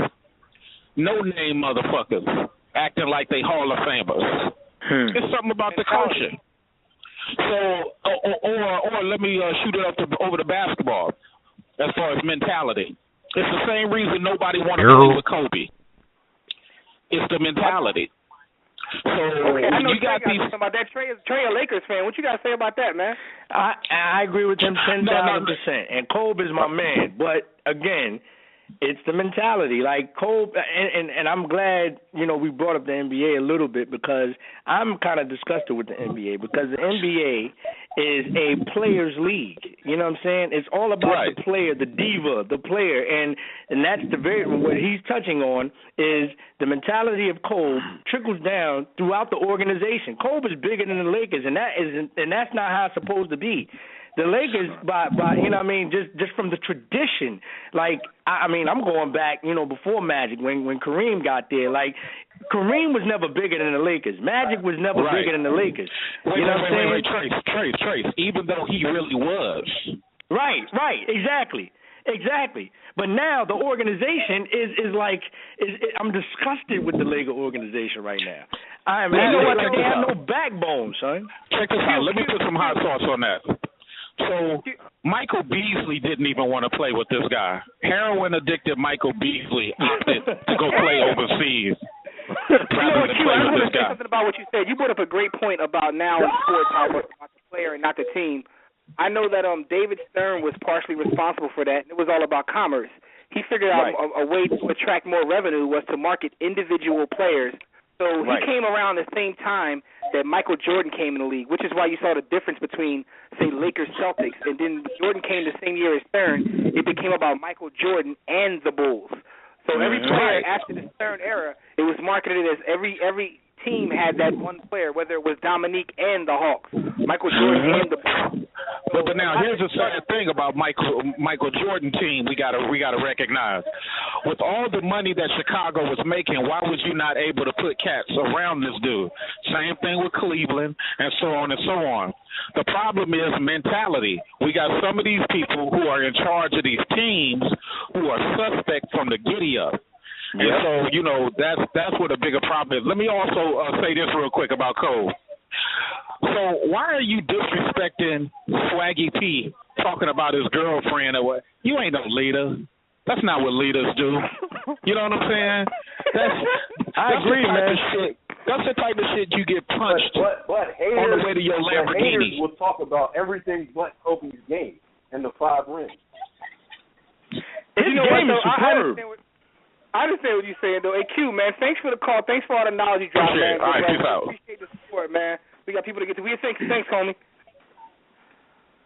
no-name motherfuckers, acting like they Hall of Famers. It's something about the coaching. So, or let me shoot it up over to basketball as far as mentality. It's the same reason nobody wanted to play with Kobe. It's the mentality. So I know you got these about that. Trey a Lakers fan. What you got to say about that, man? I agree with him 10,000%. And Kobe is my man. But again, It's the mentality. Like Cole, and I'm glad, we brought up the NBA a little bit because I'm kind of disgusted with the NBA because the NBA is a players' league. You know what I'm saying? It's all about the player, the diva, the player, and that's what he's touching on is the mentality of Cole trickles down throughout the organization. Cole is bigger than the Lakers, and that's not how it's supposed to be. The Lakers, by just from the tradition, like, I'm going back, before Magic, when Kareem got there. Like, Kareem was never bigger than the Lakers. Magic was never bigger than the Lakers. Wait, Trace, even though he really was. Right, exactly. But now the organization is I'm disgusted with the Laker organization right now. They have no backbone, son. Check this out. Let me put some hot sauce on that. So Michael Beasley didn't even want to play with this guy. Heroin-addicted Michael Beasley opted to go play overseas. I want to say something about what you said. You brought up a great point about now in sports how it's about the player and not the team. I know that David Stern was partially responsible for that, and it was all about commerce. He figured out a way to attract more revenue was to market individual players. So he came around the same time that Michael Jordan came in the league, which is why you saw the difference between, say, Lakers Celtics, and then Jordan came the same year as Stern. It became about Michael Jordan and the Bulls. So every player after the Stern era, it was marketed as every team had that one player, whether it was Dominique and the Hawks, Michael Jordan and the Bulls. But now here's the sad thing about Michael Jordan team we gotta recognize. With all the money that Chicago was making, why was you not able to put cats around this dude? Same thing with Cleveland and so on and so on. The problem is mentality. We got some of these people who are in charge of these teams who are suspect from the giddy up. And so, that's what a bigger problem is. Let me also say this real quick about Cole. So why are you disrespecting Swaggy P talking about his girlfriend? You ain't no leader. That's not what leaders do. You know what I'm saying? I agree, man. That's the type of shit you get punched but haters, on the way to your Lamborghini. Haters will talk about everything but Kobe's game and the 5 rings. His game is superb. I understand what you're saying, though. Hey, Q, man, thanks for the call. Thanks for all the knowledge you dropped, man. All right, peace out. Appreciate the support, man. We got people to get to. Thanks, homie.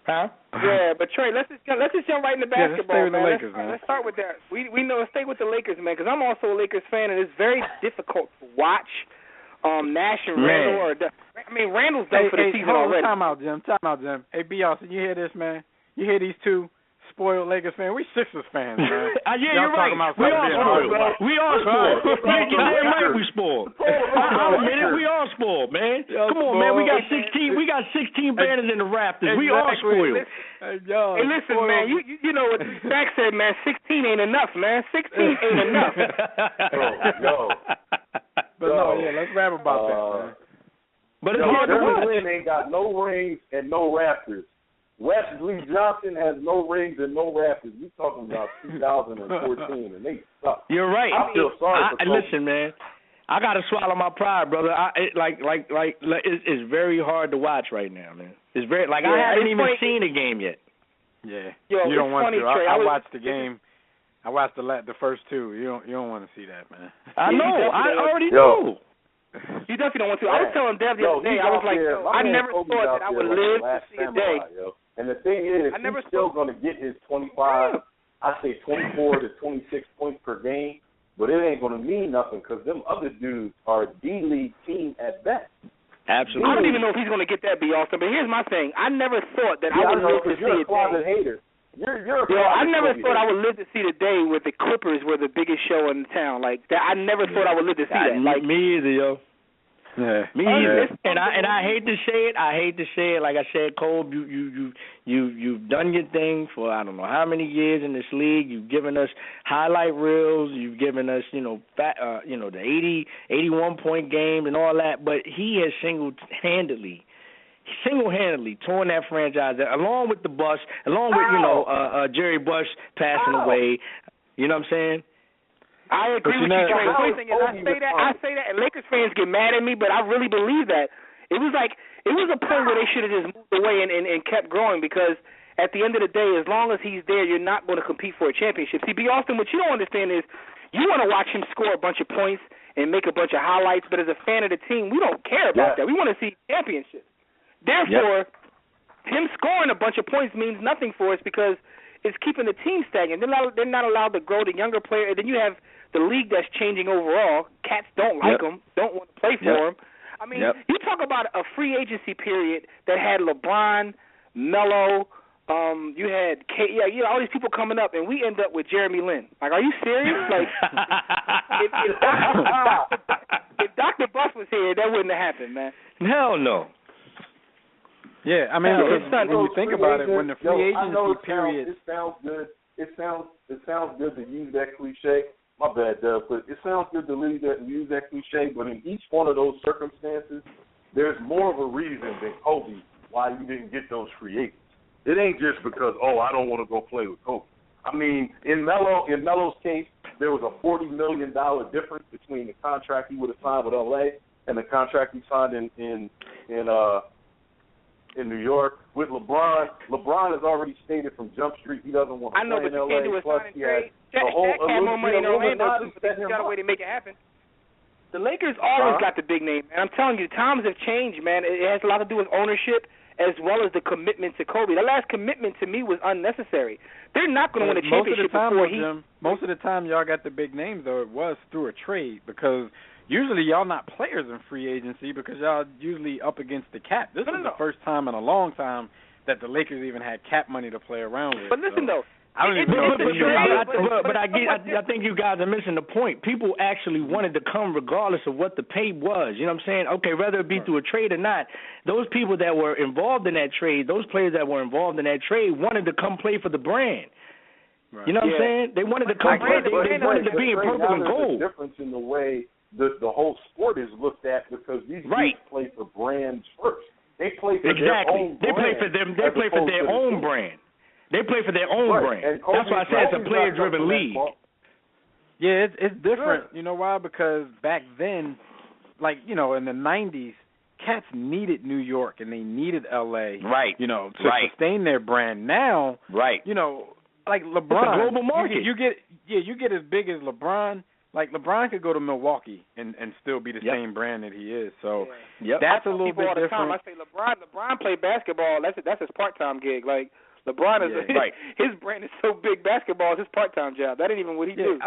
Huh? Yeah, but Trey, let's just jump right into basketball, let's stay with the Lakers, man. Let's start with that. We know stay with the Lakers, man, because I'm also a Lakers fan, and it's very difficult to watch Nash and Randall. Randall's done for the season already. Time out, Jim. Hey, B. Austin, you hear this, man? You hear these two spoiled Lakers fans? We Sixers fans, man. You're right. We all spoiled. We spoiled. I'll admit it. We all spoiled, man. Come on, man. We got 16 banners in the Rafters. We all spoiled. Hey, listen, man. You know what Zach said, man. 16 ain't enough, man. 16 ain't enough. Let's rap about that, man. But it's hard to watch. Lynn ain't got no rings and no Raptors. Wesley Johnson has no rings and no Raptors. We talking about 2014, and they suck. You're right. I feel sorry for Kobe. Listen, man, I gotta swallow my pride, brother. It's very hard to watch right now, man. It's very I haven't even seen a game yet. Yeah, you don't want funny, to. I watched the game. I watched the first two. You don't want to see that, man. I know. I already know. You definitely don't want to. I was telling Dev the other day. I was like, I never thought that I would live to see a day. And the thing is, he's still going to get his 24 to 26 points per game, but it ain't going to mean nothing because them other dudes are a D-League team at best. Absolutely. I don't even know if he's going to get that, B. Austin, but here's my thing. I never thought that I would live to see a day. You're a closet hater. I never thought I would live to see the day where the Clippers were the biggest show in town. Like that, I never thought I would live to see that. Like me either, yo. Yeah. Me either. And I hate to say it. Like I said, Cole, you've done your thing for I don't know how many years in this league. You've given us highlight reels. You've given us the 81 point game and all that. But he has single-handedly torn that franchise along with the Bush, along with Jerry Bush passing away. You know what I'm saying? I agree with you, Trey. The only thing is, I say that, and Lakers fans get mad at me, but I really believe that. It was a point where they should have just moved away and kept growing because at the end of the day, as long as he's there, you're not going to compete for a championship. See, B. Austin, what you don't understand is you want to watch him score a bunch of points and make a bunch of highlights, but as a fan of the team, we don't care about that. We want to see championships. Therefore, him scoring a bunch of points means nothing for us because it's keeping the team stagnant. They're not allowed to grow the younger player. And then you have the league that's changing overall. Cats don't like him, don't want to play for him. I mean, you talk about a free agency period that had LeBron, Melo, you had all these people coming up, and we end up with Jeremy Lin. Like, are you serious? Like, if Dr. Buff was here, that wouldn't have happened, man. Hell no. Yeah, I mean, when you think about it, when the free agency period, it sounds good. It sounds good to use that cliche. My bad, Doug, but it sounds good to use that cliche. But in each one of those circumstances, there's more of a reason than Kobe why you didn't get those free agents. It ain't just because, I don't want to go play with Kobe. I mean, in Melo's case, there was a $40 million difference between the contract he would have signed with LA and the contract he signed in New York. With LeBron has already stated from Jump Street he doesn't want to play in LA. I know, but you can't do a sign and trade. Shaq had more money in Orlando, too, but they got a way to make it happen. The Lakers always got the big name, man. I'm telling you, times have changed, man. It has a lot to do with ownership as well as the commitment to Kobe. The last commitment to me was unnecessary. They're not going to win a championship Most of the time, y'all got the big names, though, it was through a trade because usually y'all not players in free agency because y'all usually up against the cap. This is the first time in a long time that the Lakers even had cap money to play around with. But listen, though. I don't even know. But I think you guys are missing the point. People actually wanted to come regardless of what the pay was. You know what I'm saying? Okay, whether it be through a trade or not, those people that were involved in that trade, those players that were involved in that trade wanted to come play for the brand. Right. You know what I'm saying? They wanted to come play. They wanted to be in purple and gold. There's a difference in the way the whole sport is looked at because these dudes play for brands first. They play for their own brand. They play for them. They play for their own brand. They play for their own brand. That's why I say it's a player-driven league. Yeah, it's different. You know why? Because back then, like, you know, in the 90s, cats needed New York and they needed L.A. Right. You know, to sustain their brand. Now, you know, like LeBron, it's a global market. You get as big as LeBron. Like, LeBron could go to Milwaukee and still be the same brand that he is. So that's a little bit different. I say LeBron played basketball. That's his part-time gig. Like, LeBron is his brand is so big. Basketball is his part-time job. That ain't even what he do.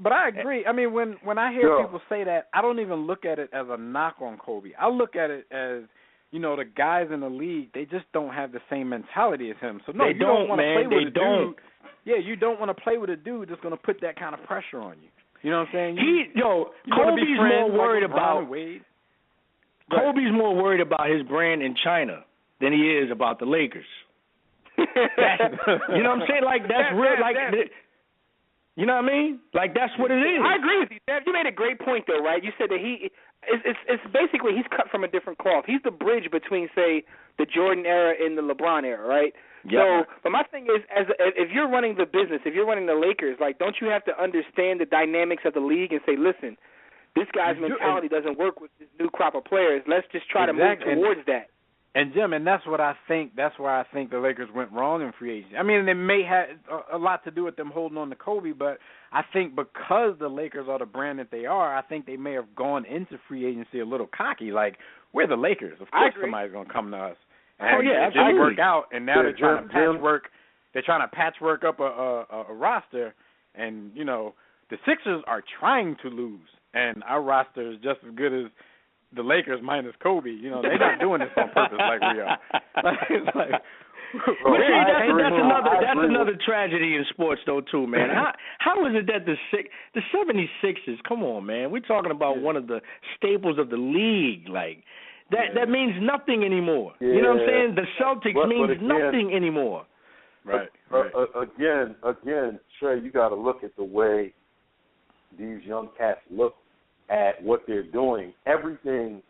But I agree. I mean, when I hear people say that, I don't even look at it as a knock on Kobe. I look at it as, you know, the guys in the league, they just don't have the same mentality as him. So no, you don't want to play with a dude. Yeah, you don't want to play with a dude that's going to put that kind of pressure on you. You know what I'm saying? Kobe's more worried about Kobe's more worried about his brand in China than he is about the Lakers. You know what I'm saying? Like, that's real. Like, you know what I mean? Like, that's what it is. I agree with you, Dad. You made a great point, though, right? You said that it's basically he's cut from a different cloth. He's the bridge between, say, the Jordan era and the LeBron era, right? Yep. So, but my thing is, if you're running the business, if you're running the Lakers, like, don't you have to understand the dynamics of the league and say, listen, this guy's mentality doesn't work with this new crop of players. Let's just try to move towards that. And Jim, and that's what I think. That's why I think the Lakers went wrong in free agency. I mean, it may have a lot to do with them holding on to Kobe, but I think because the Lakers are the brand that they are, I think they may have gone into free agency a little cocky. Like, we're the Lakers. Of course, somebody's going to come to us. And it didn't work out, and now they're trying to patchwork. They're trying to patchwork up a roster, and you know the Sixers are trying to lose, and our roster is just as good as the Lakers minus Kobe. You know, they're not doing this on purpose like we are. That's another tragedy in sports, though, too, man. How is it that the 76ers? Come on, man. We're talking about one of the staples of the league, like. That means nothing anymore. Yeah. You know what I'm saying? The Celtics means nothing anymore. Right. Again, Trey, you got to look at the way these young cats look at what they're doing. Everything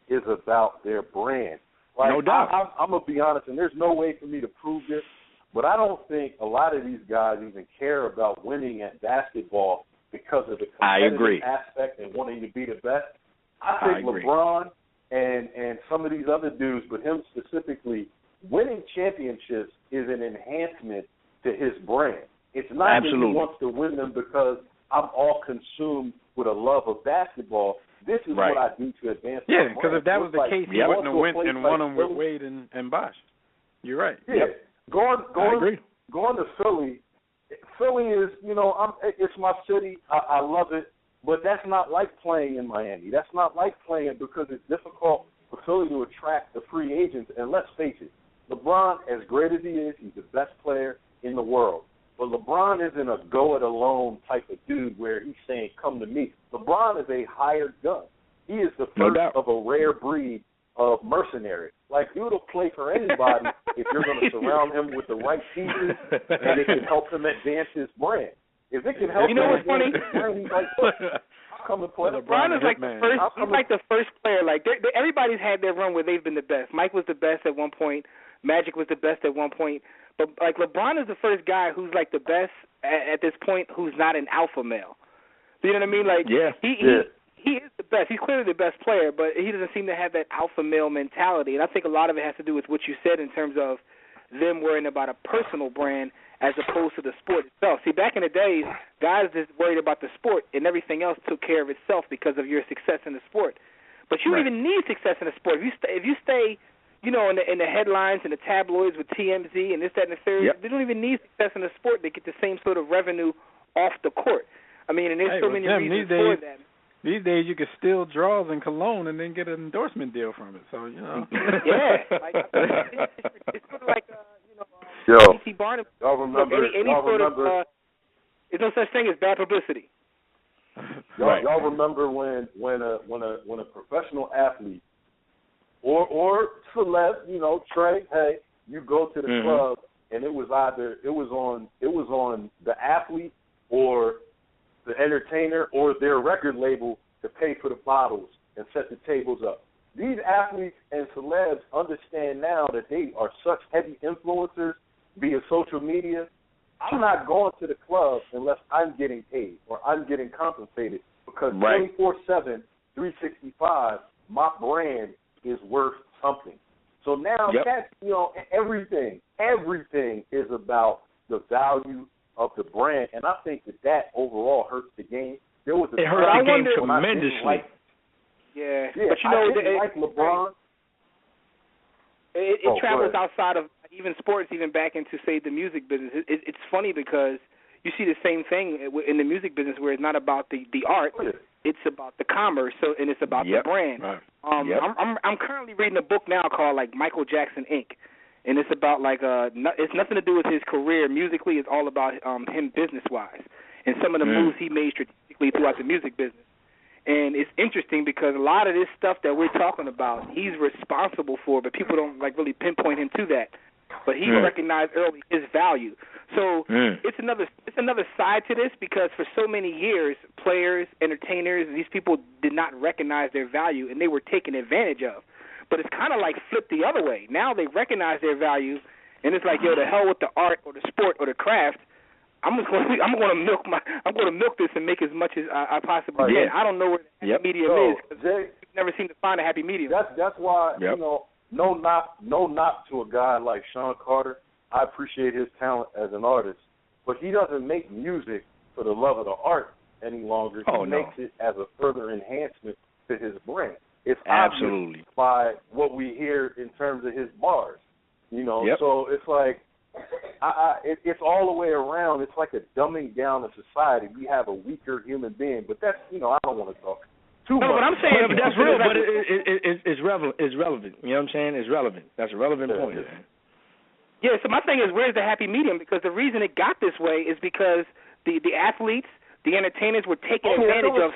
is about their brand. Like, no doubt. I'm going to be honest, and there's no way for me to prove this, but I don't think a lot of these guys even care about winning at basketball because of the competitive aspect and wanting to be the best. I think LeBron and some of these other dudes, but him specifically, winning championships is an enhancement to his brand. It's not that he wants to win them because I'm all consumed with a love of basketball. This is what I do to advance my brand. Yeah, because if that was the case, he wouldn't have won them with Wade and Bosh. You're right. Yeah. Going to Philly is, it's my city. I love it. But that's not like playing in Miami. That's not like playing because it's difficult for Philly to attract the free agents. And let's face it, LeBron, as great as he is, he's the best player in the world. But LeBron isn't a go-it-alone type of dude where he's saying, come to me. LeBron is a hired gun. He is the first of a rare breed of mercenary. Like, dude will play for anybody if you're going to surround him with the right pieces and it can help him advance his brand. If it can help him advance his brand, he's like, I'll come and play. LeBron is like the first. He's like the first player. Like everybody's had their run where they've been the best. Mike was the best at one point. Magic was the best at one point. But like LeBron is the first guy who's like the best at this point who's not an alpha male. You know what I mean? Like he is the best. He's clearly the best player, but he doesn't seem to have that alpha male mentality. And I think a lot of it has to do with what you said in terms of them worrying about a personal brand as opposed to the sport itself. See, back in the days, guys just worried about the sport and everything else took care of itself because of your success in the sport. But you don't even need success in the sport. If you stay in the headlines and the tabloids with TMZ and this, that, and the third, they don't even need success in the sport to get the same sort of revenue off the court. I mean, and there's so many reasons for that. These days, you can steal draws in Cologne and then get an endorsement deal from it. So, it's sort of like, P.T. Barnum. Y'all remember? There's no such thing as bad publicity. Y'all remember when a professional athlete or celeb, Trey, hey, you go to the club and it was on the athlete or the entertainer or their record label to pay for the bottles and set the tables up. These athletes and celebs understand now that they are such heavy influencers via social media. I'm not going to the club unless I'm getting paid or I'm getting compensated because 24/7, 365, my brand is worth something. So now that's, everything is about the value of the brand, and I think that overall hurts the game. It hurt the game tremendously. But I didn't like LeBron. It travels outside of even sports, even back into, say, the music business. It's funny because you see the same thing in the music business where it's not about the art, it's about the commerce, and it's about the brand. Right. I'm currently reading a book now called like Michael Jackson Inc., and it's about it's nothing to do with his career musically. It's all about him business-wise and some of the moves he made strategically throughout the music business. And it's interesting because a lot of this stuff that we're talking about, he's responsible for, but people don't really pinpoint him to that. But he recognized early his value. So it's another side to this because for so many years, players, entertainers, these people did not recognize their value and they were taken advantage of. But it's kind of like flipped the other way. Now they recognize their value, and it's like, the hell with the art or the sport or the craft. I'm going to milk this and make as much as I possibly can. I don't know where the happy medium is because we've never seemed to find a happy medium. That's why no knock to a guy like Sean Carter. I appreciate his talent as an artist, but he doesn't make music for the love of the art any longer. He makes it as a further enhancement to his brand. It's obvious by what we hear in terms of his bars. So it's like it's all the way around. It's like a dumbing down of society. We have a weaker human being, but that's I don't want to talk too much. But I'm saying that's real. But it's relevant. It's relevant. You know what I'm saying? It's relevant. That's a relevant point. Yeah. So my thing is, where's the happy medium? Because the reason it got this way is because the athletes, the entertainers were taking advantage of.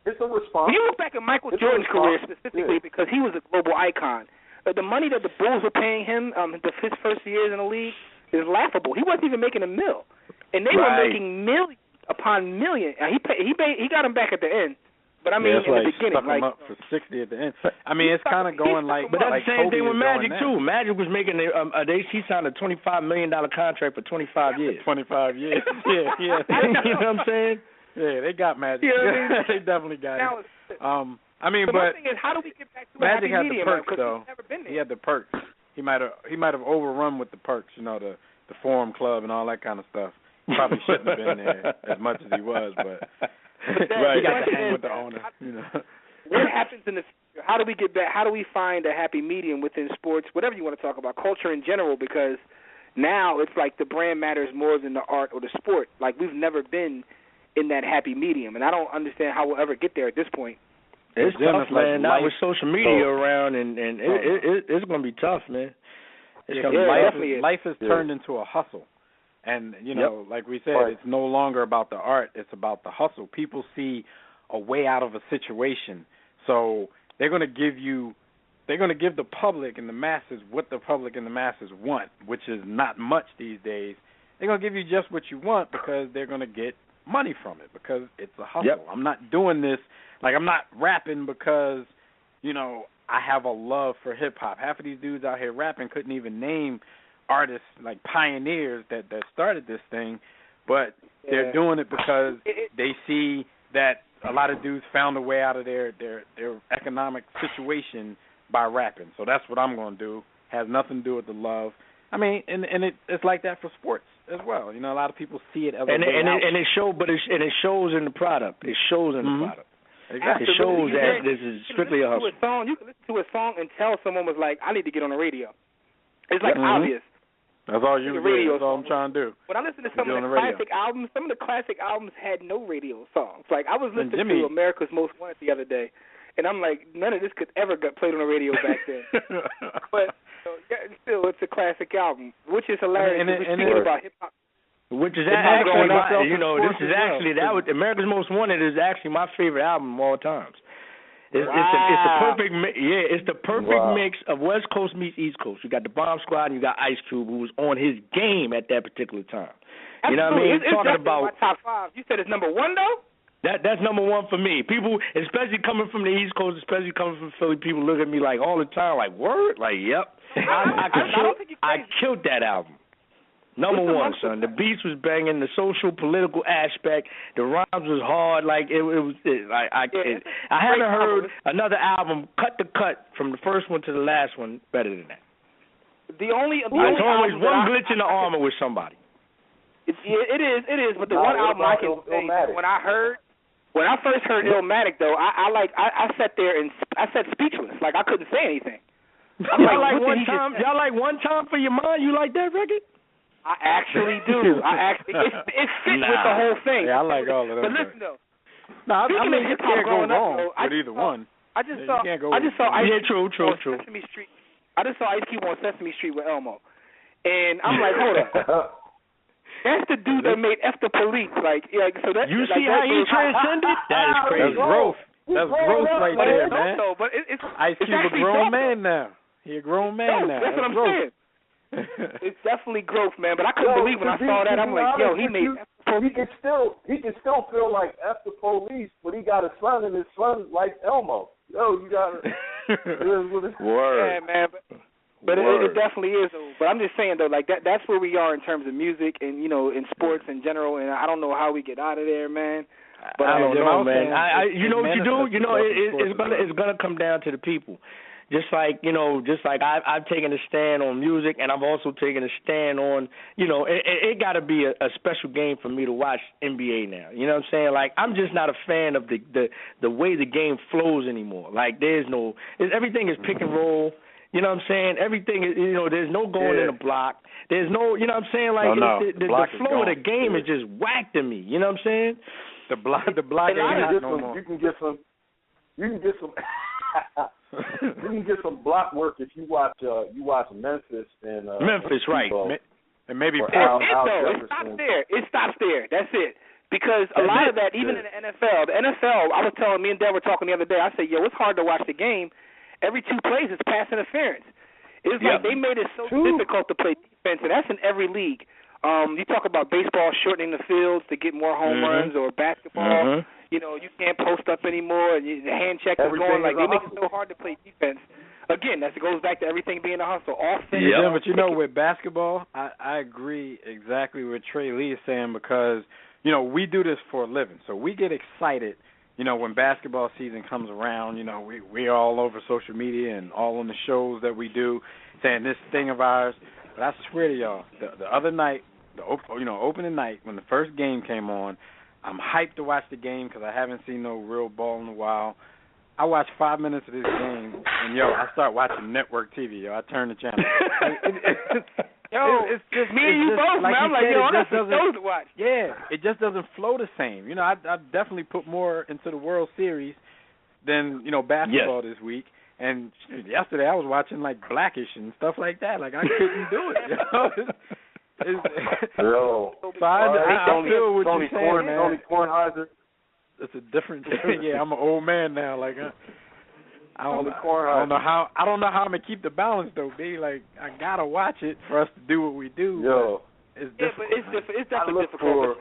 It's a response. When you look back at Michael Jordan's career specifically, because he was a global icon, the money that the Bulls were paying him his first years in the league is laughable. He wasn't even making a mill, and they were making millions upon millions. He got him back at the end, but I mean in the beginning, stuck him up for 60 at the end. I mean it's kind of going like. But that's the same thing with Magic too. Magic was making he signed a $25 million contract for 25 years. 25 years. Yeah. You know what I'm saying? Yeah, they got Magic. They definitely got it. But my thing is, how do we get back to a Magic happy medium? Had the perks, because though. He's never been there. He had the perks. he might have overrun with the perks, the Forum Club and all that kind of stuff. Probably shouldn't have been there as much as he was, but right. He got to hang with the owner. What happens in the future? How do we get back? How do we find a happy medium within sports, whatever you want to talk about, culture in general? Because now it's like the brand matters more than the art or the sport. Like we've never been in that happy medium, and I don't understand how we'll ever get there at this point. It's tough, man. Now with social media around, and it's going to be tough, man. Life has turned into a hustle. And, like we said, it's no longer about the art. It's about the hustle. People see a way out of a situation. So they're going to give the public and the masses what the public and the masses want, which is not much these days. They're going to give you just what you want because they're going to get money from it because it's a hustle. Yep. I'm not doing this. Like, I'm not rapping because, I have a love for hip-hop. Half of these dudes out here rapping couldn't even name artists like pioneers that started this thing, but they're doing it because they see that a lot of dudes found a way out of their economic situation by rapping. So that's what I'm going to do. Has nothing to do with the love. I mean, and it's like that for sports as well. A lot of people see it as a way out. And it shows in the product. It shows in the product. Exactly. It shows that this is strictly a hustle. You can listen to a song and tell someone was like, I need to get on the radio. It's like obvious. That's all you do. That's all I'm trying to do. When I listen to some of the classic albums, had no radio songs. Like I was listening to America's Most Wanted the other day, and I'm like, none of this could ever get played on the radio back then. But still, it's a classic album, which is hilarious. Speaking about hip hop. Which is actually, America's Most Wanted is actually my favorite album of all times. It's the perfect mix of West Coast meets East Coast. You got the Bomb Squad and you got Ice Cube, who was on his game at that particular time. Absolutely. You know what I mean? It's talking about my top 5. You said it's number 1 though? That's number 1 for me. People, especially coming from the East Coast, especially coming from Philly, people look at me like all the time, like word, like yep. I killed that album. Number 1, son. The beats was banging. The social, political aspect. The rhymes was hard. Like I haven't heard another album cut to cut from the first one to the last one better than that. There's always one glitch in the armor with somebody. It is. But the one album I can say when I first heard Illmatic though, I sat there and I sat speechless. Like I couldn't say anything. Y'all like One Time for Your Mind? You like that record? I actually do. It fits with the whole thing. Yeah, I like all of them. But listen though. No, I mean you can't go wrong with either one. I just saw Ice True. Sesame Street. I just saw Ice Cube on Sesame Street with Elmo, and I'm like, hold up. That's the dude that made F the Police. Like so that. You see how he transcended? That is crazy. That's growth. That's growth right there, man. But it's Ice Cube a grown man now. He a grown man now. That's what I'm saying. It's definitely growth, man. But I couldn't believe when I saw that. I'm like, he made. He can still feel like F the Police, but he got a son, and his son like Elmo. You got Word. Yeah, man. But it definitely is. But I'm just saying though, like that's where we are in terms of music and in sports in general. And I don't know how we get out of there, man. But I don't know, man. You know what you do? It's gonna come down to the people. Just like I've taken a stand on music, and I've also taken a stand on, it got to be a special game for me to watch NBA now. You know what I'm saying? Like, I'm just not a fan of the way the game flows anymore. Like, everything is pick and roll. You know what I'm saying? Everything is, there's no going in the block. There's no, you know what I'm saying? Like, the flow of the game is just whack to me. You know what I'm saying? The block ain't no more. You can get some. You can get some block work if you watch Memphis and Memphis, right? And maybe it stops there. That's it. Because a lot of that, even in the NFL, I was telling, me and Dad were talking the other day. I said, it's hard to watch the game. Every 2 plays is pass interference. It's like they made it so difficult to play defense, and that's in every league. You talk about baseball shortening the fields to get more home runs, or basketball. You can't post up anymore, and the hand check is going. Like, they make it so hard to play defense. Again, that goes back to everything being a hustle. Offense. Yeah, but with basketball, I agree exactly with Trey Lee is saying because, we do this for a living. So we get excited, when basketball season comes around, we're all over social media and all on the shows that we do saying this thing of ours. But I swear to y'all, the other night, opening night, when the first game came on, I'm hyped to watch the game because I haven't seen no real ball in a while. I watched 5 minutes of this game, and, I start watching network TV. I turn the channel. It's just me and you both, man. I'm like, I got some shows to watch. Yeah, it just doesn't flow the same. I definitely put more into the World Series than, basketball this week. And yesterday I was watching, Blackish and stuff like that. I couldn't do it, Yo, so I feel what you're saying, man. Tony Kornheiser. It's a different. Yeah, I'm an old man now. I don't know how I'm gonna keep the balance though, B. I gotta watch it for us to do what we do. Yo, it's difficult. It's definitely difficult.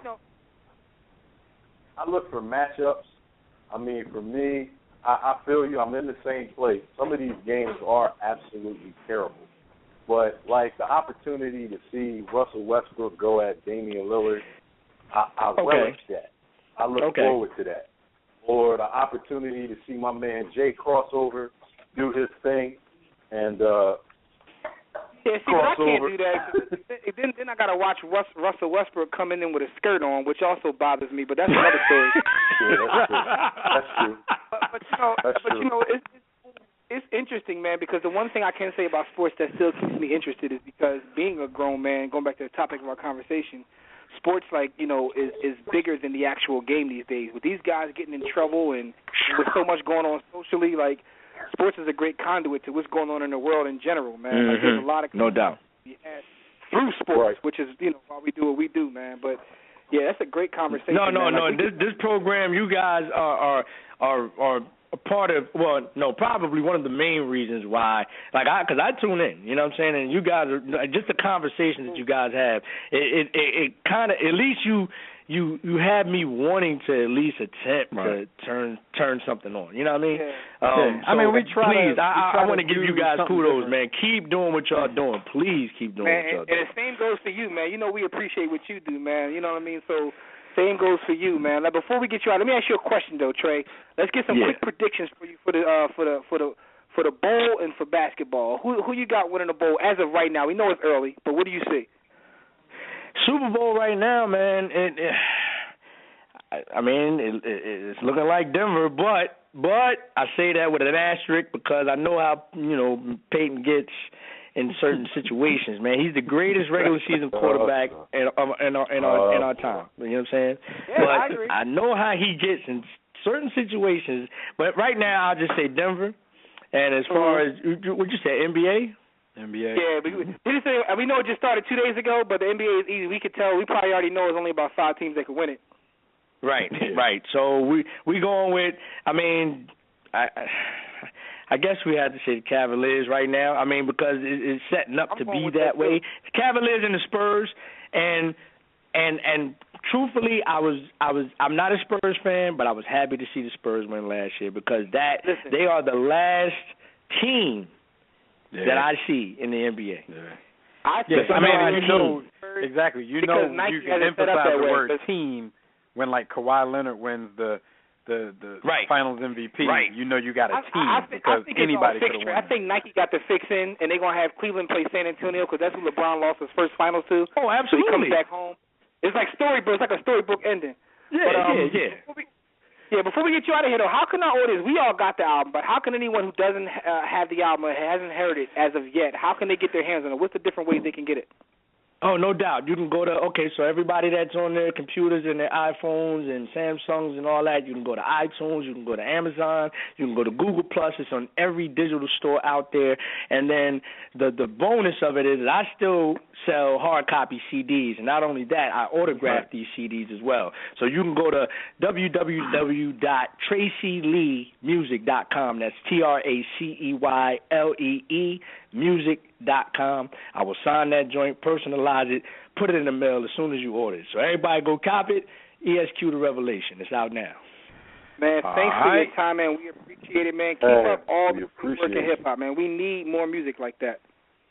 I look for matchups. I mean, for me, I feel you. I'm in the same place. Some of these games are absolutely terrible. But, the opportunity to see Russell Westbrook go at Damian Lillard, I relish that. I look forward to that. Or the opportunity to see my man Jay Crossover do his thing and see, but I can't do that. Then I got to watch Russell Westbrook coming in with a skirt on, which also bothers me, but that's another story. That's true. But it's interesting, man, because the one thing I can say about sports that still keeps me interested is because being a grown man, going back to the topic of our conversation, sports is bigger than the actual game these days. With these guys getting in trouble and with so much going on socially, sports is a great conduit to what's going on in the world in general, man. Mm-hmm. There's a lot of no doubt through sports, which is why we do what we do, man. But yeah, that's a great conversation. No. Man. This program, you guys are a part of, probably one of the main reasons why, because I tune in, you know what I'm saying, and you guys are, just the conversations that you guys have, it kind of, at least you have me wanting to at least attempt to turn something on, you know what I mean? Yeah. We try. Please, I want to give you guys kudos, man. Keep doing what y'all doing. Please keep doing what y'all doing. And the same goes for you, man. We appreciate what you do, man. You know what I mean? So, same goes for you, man. Before we get you out, let me ask you a question though, Trey. Let's get some quick predictions for you for the bowl and for basketball. Who you got winning the bowl as of right now? We know it's early, but what do you see? Super Bowl right now, man. It's looking like Denver, but I say that with an asterisk because I know how Peyton gets in certain situations, man. He's the greatest regular season quarterback in our time. You know what I'm saying? Yeah, but I agree. I know how he gets in certain situations. But right now, I'll just say Denver. And as far as what you say, NBA. Yeah, we know it just started 2 days ago, but the NBA is easy. We could tell. We probably already know there's only about 5 teams that could win it. Right. So we going with. I guess we have to say the Cavaliers right now. Because it's setting up to be that way. The Cavaliers and the Spurs, and truthfully, I'm not a Spurs fan, but I was happy to see the Spurs win last year because they are the last team that I see in the NBA. Yeah. Exactly. You can emphasize the word team when Kawhi Leonard wins the Finals MVP. Right. You got a team because anybody could have won. I think Nike got the fix in, and they're going to have Cleveland play San Antonio because that's who LeBron lost his first Finals to. Oh, absolutely. So he comes back home. It's like storybook. It's like a storybook ending. Yeah. Before we get you out of here, though, how can our audience, we all got the album, but how can anyone who doesn't have the album or hasn't heard it as of yet, how can they get their hands on it? What's the different ways they can get it? Oh, no doubt. You can go to, so everybody that's on their computers and their iPhones and Samsungs and all that, you can go to iTunes, you can go to Amazon, you can go to Google+. It's on every digital store out there. And then the bonus of it is that I still sell hard copy CDs. And not only that, I autograph these CDs as well. So you can go to www.TraceyLeeMusic.com. That's TRACEYLEE music.com. I will sign that joint, personalize it, put it in the mail as soon as you order it. So everybody go cop it. ESQ The Revelation. It's out now. Man, thanks for your time, man. We appreciate it, man. Keep up all the good work in hip-hop, man. We need more music like that.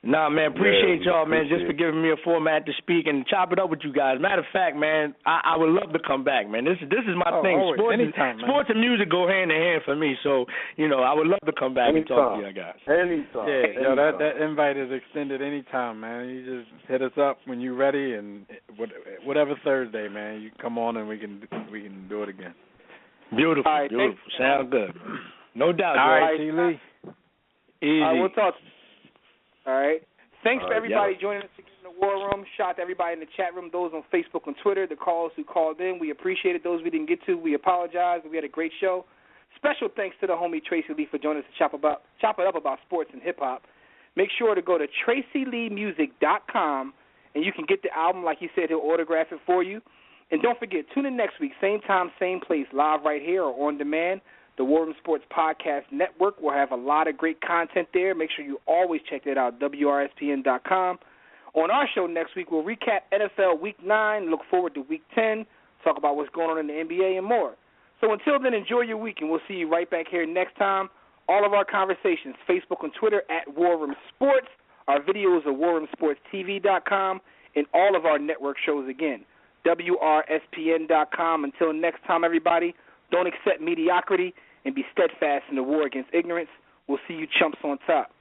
Nah, man, appreciate y'all, man, just for giving me a format to speak and chop it up with you guys. Matter of fact, man, I would love to come back, man. This is my thing. Always, Sports and music go hand in hand for me, so, I would love to come back and talk to you guys. Anytime. Yeah, that invite is extended anytime, man. You just hit us up when you're ready, and whatever Thursday, man, you come on and we can do it again. Beautiful, right, beautiful. Sound good. No doubt. All right, T. Lee. Easy. All right, we'll talk. All right. Thanks for everybody joining us again in the War Room. Shout out to everybody in the chat room, those on Facebook and Twitter, the callers who called in. We appreciate it. Those we didn't get to, we apologize. We had a great show. Special thanks to the homie Tracey Lee for joining us to chop it up about sports and hip-hop. Make sure to go to TraceyLeeMusic.com, and you can get the album. Like he said, he'll autograph it for you. And don't forget, tune in next week, same time, same place, live right here or on demand. The War Room Sports Podcast Network will have a lot of great content there. Make sure you always check that out, WRSPN.com. On our show next week, we'll recap NFL Week 9, look forward to Week 10, talk about what's going on in the NBA and more. So until then, enjoy your week, and we'll see you right back here next time. All of our conversations, Facebook and Twitter at War Room Sports. Our videos are WarRoomSportsTV.com, and all of our network shows again, WRSPN.com. Until next time, everybody, don't accept mediocrity and be steadfast in the war against ignorance. We'll see you chumps on top.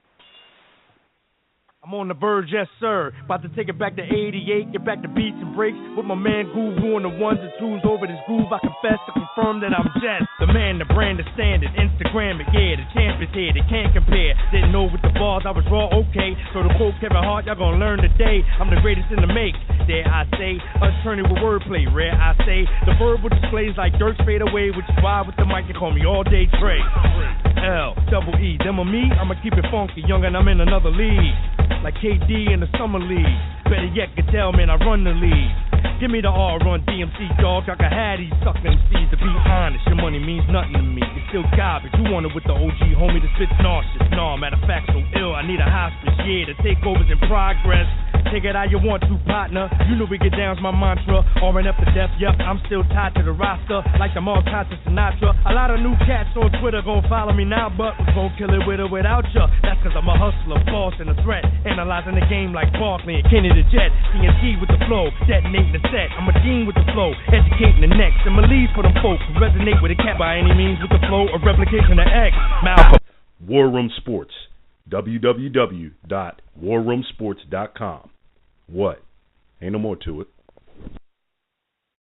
I'm on the verge, yes sir. About to take it back to 88, get back to beats and breaks with my man Guru on the ones and twos over this groove. I confess to confirm that I'm just the man, the brand, the standard. Instagram it, yeah, the champ is here, they can't compare. Didn't know with the bars, I was raw, okay. So the quote Kevin Hart, y'all gonna learn today. I'm the greatest in the make, dare I say. Attorney with wordplay, rare I say. The verbal displays like Dirk's fade away, which is why with the mic they call me all day Trey. L-double-E, them or me, I'ma keep it funky, young and I'm in another league. Like KD in the summer league. Better yet, Goodell, man, I run the league. Give me the R on DMC, dog. I can have these sucking MCs. To be honest, your money means nothing to me. It's still garbage. You want it with the OG homie that spits nauseous. Nah, matter of fact, so ill. I need a hospice, yeah. The takeover's in progress. Take it how you want to, partner. You know we get down's my mantra. Arming up to death, yup, I'm still tied to the roster. Like the all tied to Sinatra. A lot of new cats on Twitter gon' follow me now, but we gon' kill it with or without ya. That's cause I'm a hustler, boss, and a threat. Analyzing the game like Barkley and Kenny the Jet. TNT with the flow, detonating the set. I'm a dean with the flow, educating the next. And my leads for them folks who resonate with a cat by any means with the flow of replication of X. Malcolm. War Room Sports. www.warroomsports.com. What? Ain't no more to it.